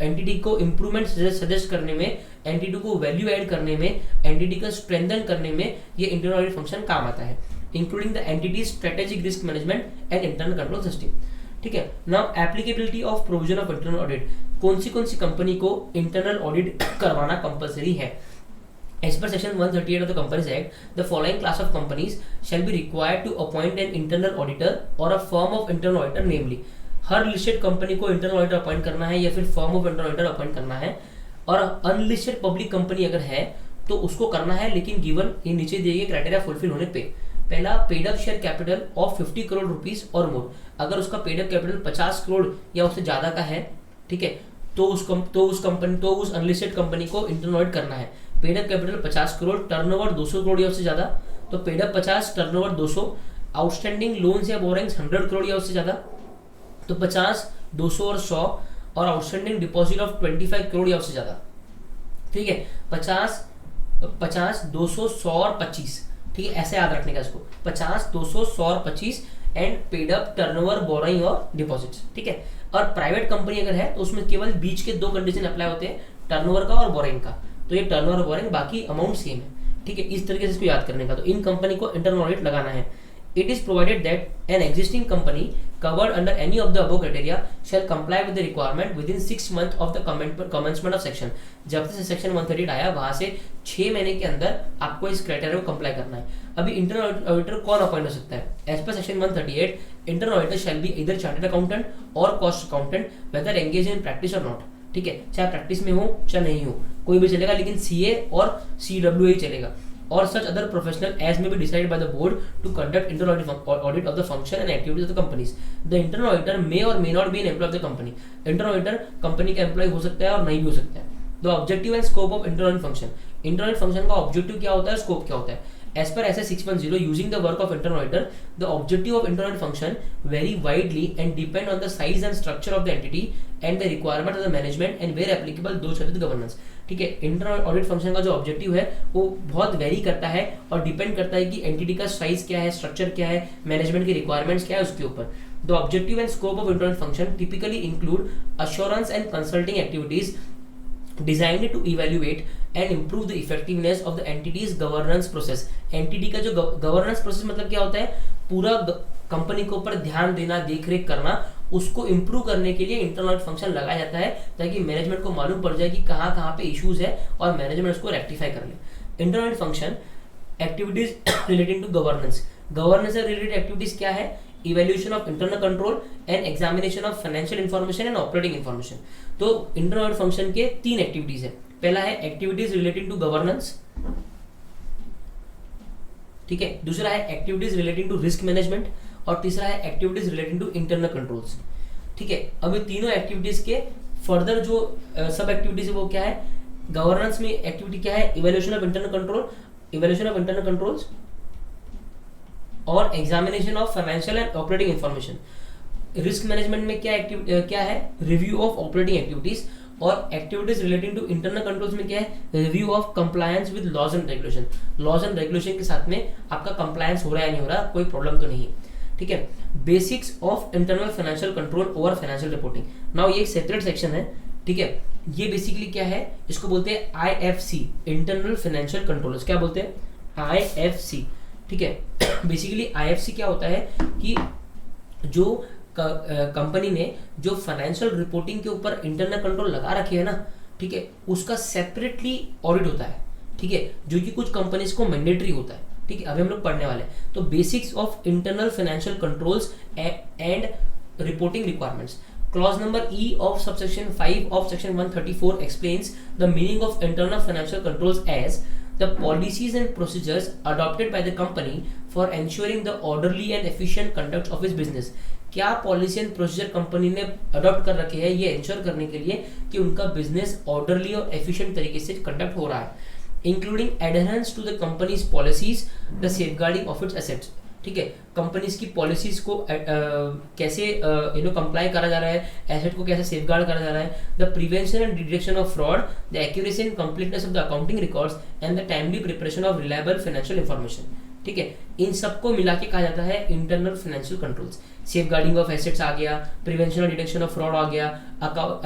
एंटिटी को इंप्रूवमेंट सजेस्ट करने में, एंटिटी को वैल्यू ऐड करने में, एंटिटी का स्ट्रेंथन करने में ये इंटरनल ऑडिट फंक्शन काम आता है, including the entity strategic risk management and internal control system. ठीक है, now applicability of provision of internal audit. कौन सी कंपनी को इंटरनल ऑडिट करवाना कंपलसरी है. As per section 138 of the Companies Act, the following class of companies shall be required to appoint an internal auditor or a firm of internal auditor, namely, हर लिस्टेड कंपनी को इंटरनल ऑडिटर अपॉइंट करना है या फिर firm of internal auditor appoint करना है, और अनलिस्टेड पब्लिक कंपनी अगर है तो उसको करना है, लेकिन गिवन ये नीचे दिए गए क्राइटेरिया फुलफिल होने पे. पहला, paid up share capital of 50 crore rupees और मोर. अगर उसका पेड अप कैपिटल 50 करोड़ या उससे ज्यादा का है, ठीक है, तो उस अनलिस्टेड कंपनी को इंटरनल ऑडिट करना है. Paid up capital 50 crore, turnover 200 crore या उससे ज्यादा, तो paid up 50, turnover 200. Outstanding loans या बोरिंग्स 100 करोड़ या उससे ज्यादा, तो 50, 200 और 100, और आउटस्टैंडिंग डिपॉजिट ऑफ 25 करोड़ या उससे ज्यादा. ठीक है, 50, 200, 100 और 25. ठीक है, ऐसे याद रखने का इसको, 50, 200, 100 और 25 and paid up, turnover, boring और डिपॉजिट्स. ठीक है, और प्राइवेट कंपनी अगर है तो उसमें केवल बीच के 2 कंडीशन अप्लाई होते हैं, टर्नओवर का और बोरिंग का. तो ये टर्नओवर और बोरिंग, बाकी अमाउंट सेम है. ठीक है, इस तरीके से इसको याद करने का. तो इन कंपनी को इंटरनल ऑडिट लगाना है. It is provided that an existing company covered under any of the above criteria shall comply with the requirement within 6 months of the commencement of section. जब से सेक्शन 138 आया वहां से 6 महीने के अंदर आपको इस क्राइटेरिया को कंप्लाई करना है. अभी इंटरनल ऑडिटर कौन अपॉइंट हो सकता है, As per section 138, internal auditor shall be either chartered accountant or cost accountant, whether engaged in practice or not. ठीक है, चाहे प्रैक्टिस में हो चाहे नहीं हो, कोई भी चलेगा, लेकिन CA और CWA ही चलेगा. Or such other professional as may be decided by the board to conduct internal audit of the function and activities of the companies. The internal auditor may or may not be an employee of the company. Internal auditor company का एम्प्लॉय हो सकता है और नहीं भी हो सकता है. The objective and scope of internal function. Internal function का ऑब्जेक्टिव क्या होता है, स्कोप क्या होता है. As per SS 610, using the work of internal auditor, the objective of internal function vary widely and depend on the size and structure of the entity and the requirement of the management and where applicable those with governance. ठीक है, इंटरनल ऑडिट फंक्शन का जो ऑब्जेक्टिव है वो बहुत वेरी करता है और डिपेंड करता है कि एंटिटी का साइज क्या है, स्ट्रक्चर क्या है, मैनेजमेंट की रिक्वायरमेंट्स क्या है उसके ऊपर. The objective and scope of internal function typically include assurance and consulting activities designed to evaluate and improve the effectiveness of the entity's governance process. Entity का जो गवर्नेंस प्रोसेस मतलब क्या होता है, पूरा कंपनी के ऊपर ध्यान देना, देख रेख करना, उसको इम्प्रूव करने के लिए इंटरनल फंक्शन लगाया जाता है ताकि मैनेजमेंट को मालूम पड़ जाए कि कहाँ कहाँ पे इश्यूज है और मैनेजमेंट उसको रेक्टिफाई कर ले. Internal function activities relating to governance. Governance से रिलेटेड एक्टिविटीज क्या है, evaluation of internal control and examination of financial information and operating information. तो इंटरनल फंक्शन के 3 एक्टिविटीज है. पहला है एक्टिविटीज रिलेटिंग टू गवर्नेंस, ठीक है. दूसरा है activities relating to risk management और तीसरा है activities relating to internal controls. ठीक है, अब ये तीनों एक्टिविटीज के फर्दर जो सब एक्टिविटीज है वो क्या है. गवर्नेंस में एक्टिविटी क्या है, evaluation of internal control, evaluation of internal controls और examination of financial and operating information. Risk management में क्या है, रिव्यू ऑफ ऑपरेटिंग एक्टिविटीज. और activities relating to internal controls में क्या है, review of compliance with laws and regulation. Laws and regulation के साथ में आपका कंप्लायंस हो रहा है नहीं हो रहा, कोई प्रॉब्लम तो नहीं है. ठीक है. Basics of internal financial control over financial reporting. Now ये एक सेपरेट सेक्शन है. ठीक है, ये बेसिकली क्या है, इसको बोलते हैं IFC, इंटरनल फाइनेंशियल कंट्रोलर्स. क्या बोलते हैं, IFC. ठीक है, बेसिकली IFC क्या होता है कि जो कंपनी ने जो फाइनेंशियल रिपोर्टिंग के ऊपर इंटरनल कंट्रोल लगा रखे है ना, ठीक है, उसका सेपरेटली ऑडिट होता है. ठीक है, जो कि कुछ कंपनीज को मैंडेटरी होता है. ठीक है, अभी हम लोग पढ़ने वाले हैं. तो basics of internal financial controls and reporting requirements. Clause number E of subsection 5 of section 134 explains the meaning of internal financial controls as the policies and procedures adopted by the company for ensuring the orderly and efficient conduct of its business. क्या पॉलिसी एंड प्रोसीजर कंपनी ने अडॉप्ट कर रखे हैं ये इंश्योर करने के लिए कि उनका बिजनेस ऑर्डरली और एफिशिएंट तरीके से कंडक्ट हो रहा है, including adherence to the company's policies, the safeguarding of its assets. ठीक है, कंपनीज की पॉलिसीज को कैसे कंप्लाई करा जा रहा है, एसेट को कैसे सेफगार्ड करा जा रहा है, the prevention and detection of fraud, the accuracy and completeness of the accounting records and the timely preparation of reliable financial information. ठीक है, इन सबको मिला के कहा जाता है internal financial controls. Safeguarding of assets आ गया, प्रिवेंशन और डिटेक्शन ऑफ फ्रॉड आ गया,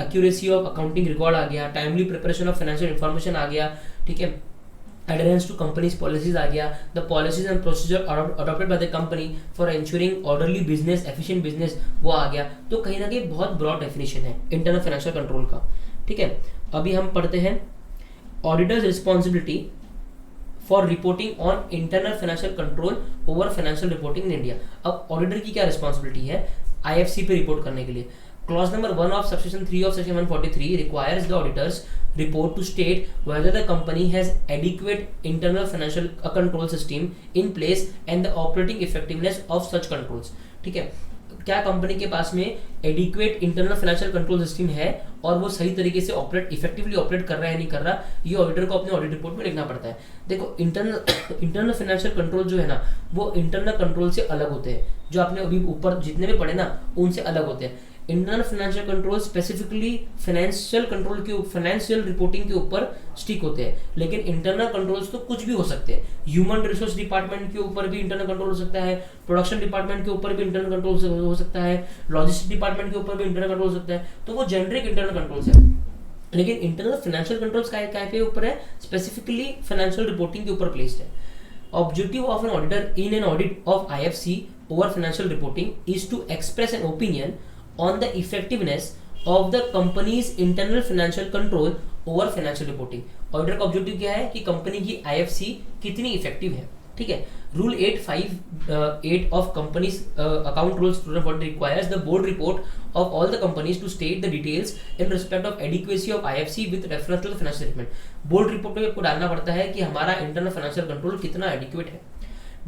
एक्यूरेसी ऑफ अकाउंटिंग रिकॉर्ड आ गया, timely preparation of financial information आ गया. ठीक है, adherence to company's policies आ गया, the policies and procedure adopted by the company for ensuring orderly business, efficient business वो आ गया. तो कहीं ना कहीं बहुत ब्रॉड डेफिनेशन है इंटरनल फाइनेंशियल कंट्रोल का. ठीक है, अभी हम पढ़ते हैं auditors responsibility for reporting on internal financial control over financial reporting in India. अब ऑडिटर की क्या रिस्पॉन्सिबिलिटी है IFC पे रिपोर्ट करने के लिए. Clause number 1 of subsection 3 of section 143 requires the auditors report to state whether the company has adequate internal financial control system in place and the operating effectiveness of such controls. ठीक है, क्या कंपनी के पास में adequate internal financial control system है और वो सही तरीके से इफेक्टिवली ऑपरेट कर रहा है नहीं कर रहा, ये ऑडिटर को अपने ऑडिट रिपोर्ट में लिखना पड़ता है. देखो इंटरनल फाइनेंशियल कंट्रोल जो है ना वो इंटरनल कंट्रोल से अलग होते हैं, जो आपने अभी ऊपर जितने भी पढ़े ना उनसे अलग होते हैं. Internal financial control specifically financial reporting के ऊपर स्टिक होते हैं, लेकिन इंटरनल कंट्रोल्स तो कुछ भी हो सकते हैं. ह्यूमन रिसोर्स डिपार्टमेंट के ऊपर भी इंटरनल कंट्रोल हो सकता है, प्रोडक्शन डिपार्टमेंट के ऊपर भी इंटरनल कंट्रोल हो सकता है, लॉजिस्टिक डिपार्टमेंट के ऊपर भी इंटरनल कंट्रोल हो सकता है. तो वो जेनरिक इंटरनल कंट्रोल्स है. लेकिन इंटरनल फाइनेंशियल कंट्रोल्स काय के ऊपर है, स्पेसिफिकली फाइनेंशियल रिपोर्टिंग के ऊपर प्लेस्ड है. Objective of an auditor in an audit of IFC over financial reporting is to express an opinion on the effectiveness of the company's internal financial control over financial reporting. Auditor का ऑब्जेक्टिव क्या है कि कंपनी की IFC कितनी इफेक्टिव है. ठीक है। Rule 858 of companies account rules 2014 requires the board report of all the companies to state the details in respect of adequacy of IFC with reference to the financial statement। Board report में आपको डालना पड़ता है कि हमारा इंटरनल फाइनेंशियल कंट्रोल कितना एडिक्वेट है।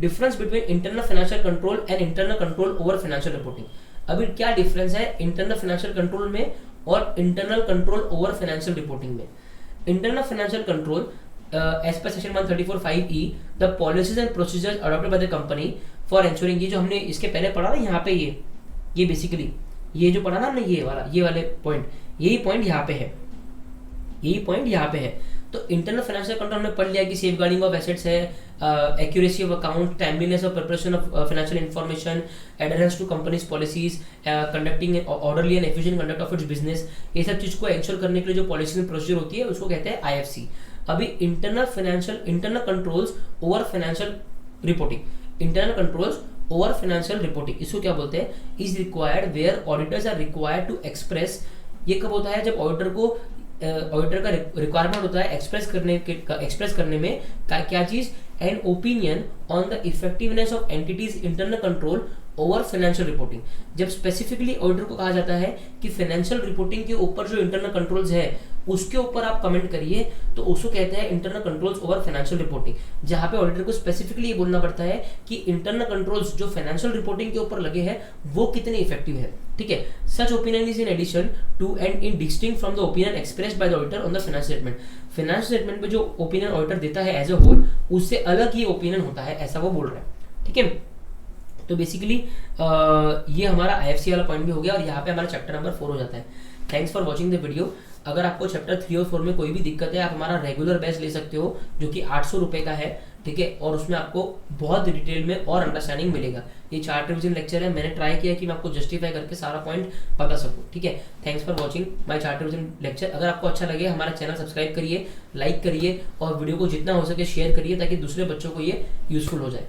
Difference between internal financial control and internal control over financial reporting. अभी क्या डिफरेंस है इंटरनल फाइनेंशियल कंट्रोल में और internal control over financial reporting में। Internal financial control as per section 134(5)(e) the policies and procedures adopted by the company for ensuring, ये जो हमने इसके पहले पढ़ा ना यहाँ पे, ये बेसिकली ये जो पढ़ा ना हमने ये वाले पॉइंट, यही पॉइंट यहाँ पे है। तो इंटरनल फाइनेंशियल कंट्रोल हमने पढ़ लिया कि सेफगार्डिंग ऑफ एसेट्स है, accuracy of account, timeliness of preparation of financial information, adherence to company's policies, conducting orderly and efficient conduct of its business, ये सब चीज को एंश्योर करने के लिए जो पॉलिसी एंड प्रोसीजर होती है उसको कहते हैं आईएफसी। अभी internal controls over financial reporting, इसको क्या बोलते हैं, is required where auditors are required to express. ये कब होता है, जब ऑडिटर का रिक्वायरमेंट होता है एक्सप्रेस करने में क्या चीज, an opinion on the effectiveness of entities internal control over financial reporting. जब स्पेसिफिकली ऑडिटर को कहा जाता है कि फाइनेंशियल रिपोर्टिंग के ऊपर जो इंटरनल कंट्रोल्स है उसके ऊपर आप कमेंट करिए, तो उसको कहते हैं internal controls over financial reporting, जहां पे ऑडिटर को स्पेसिफिकली ये बोलना पड़ता है कि इंटरनल कंट्रोल्स जो फाइनेंशियल रिपोर्टिंग के ऊपर लगे हैं वो कितने इफेक्टिव है। ठीक है, such opinion is in addition to and in distinct from the opinion expressed by the auditor on the financial statement. Financial statement पे जो ओपिनियन ऑडिटर देता है एज अ होल, उससे अलग ही ओपिनियन होता है, ऐसा वो बोल रहा है। ठीक है, तो बेसिकली ये हमारा आईएफसी वाला पॉइंट भी हो गया और यहाँ पे हमारा चैप्टर नंबर 4 हो जाता है। Thanks for watching the video. अगर आपको चैप्टर 3 और 4 में कोई भी दिक्कत है, आप हमारा रेगुलर बैच ले सकते हो जो कि 800 रुपये का है। ठीक है, और उसमें आपको बहुत डिटेल में और अंडरस्टैंडिंग मिलेगा। ये 4 रिविजन लेक्चर है, मैंने ट्राई किया कि मैं आपको जस्टिफाई करके सारा पॉइंट बता सकूँ। ठीक है, thanks for watching my 4 revision lecture. अगर आपको अच्छा लगे हमारा चैनल सब्सक्राइब करिए, लाइक करिए और वीडियो को जितना हो सके शेयर करिए ताकि दूसरे बच्चों को ये यूजफुल हो जाए।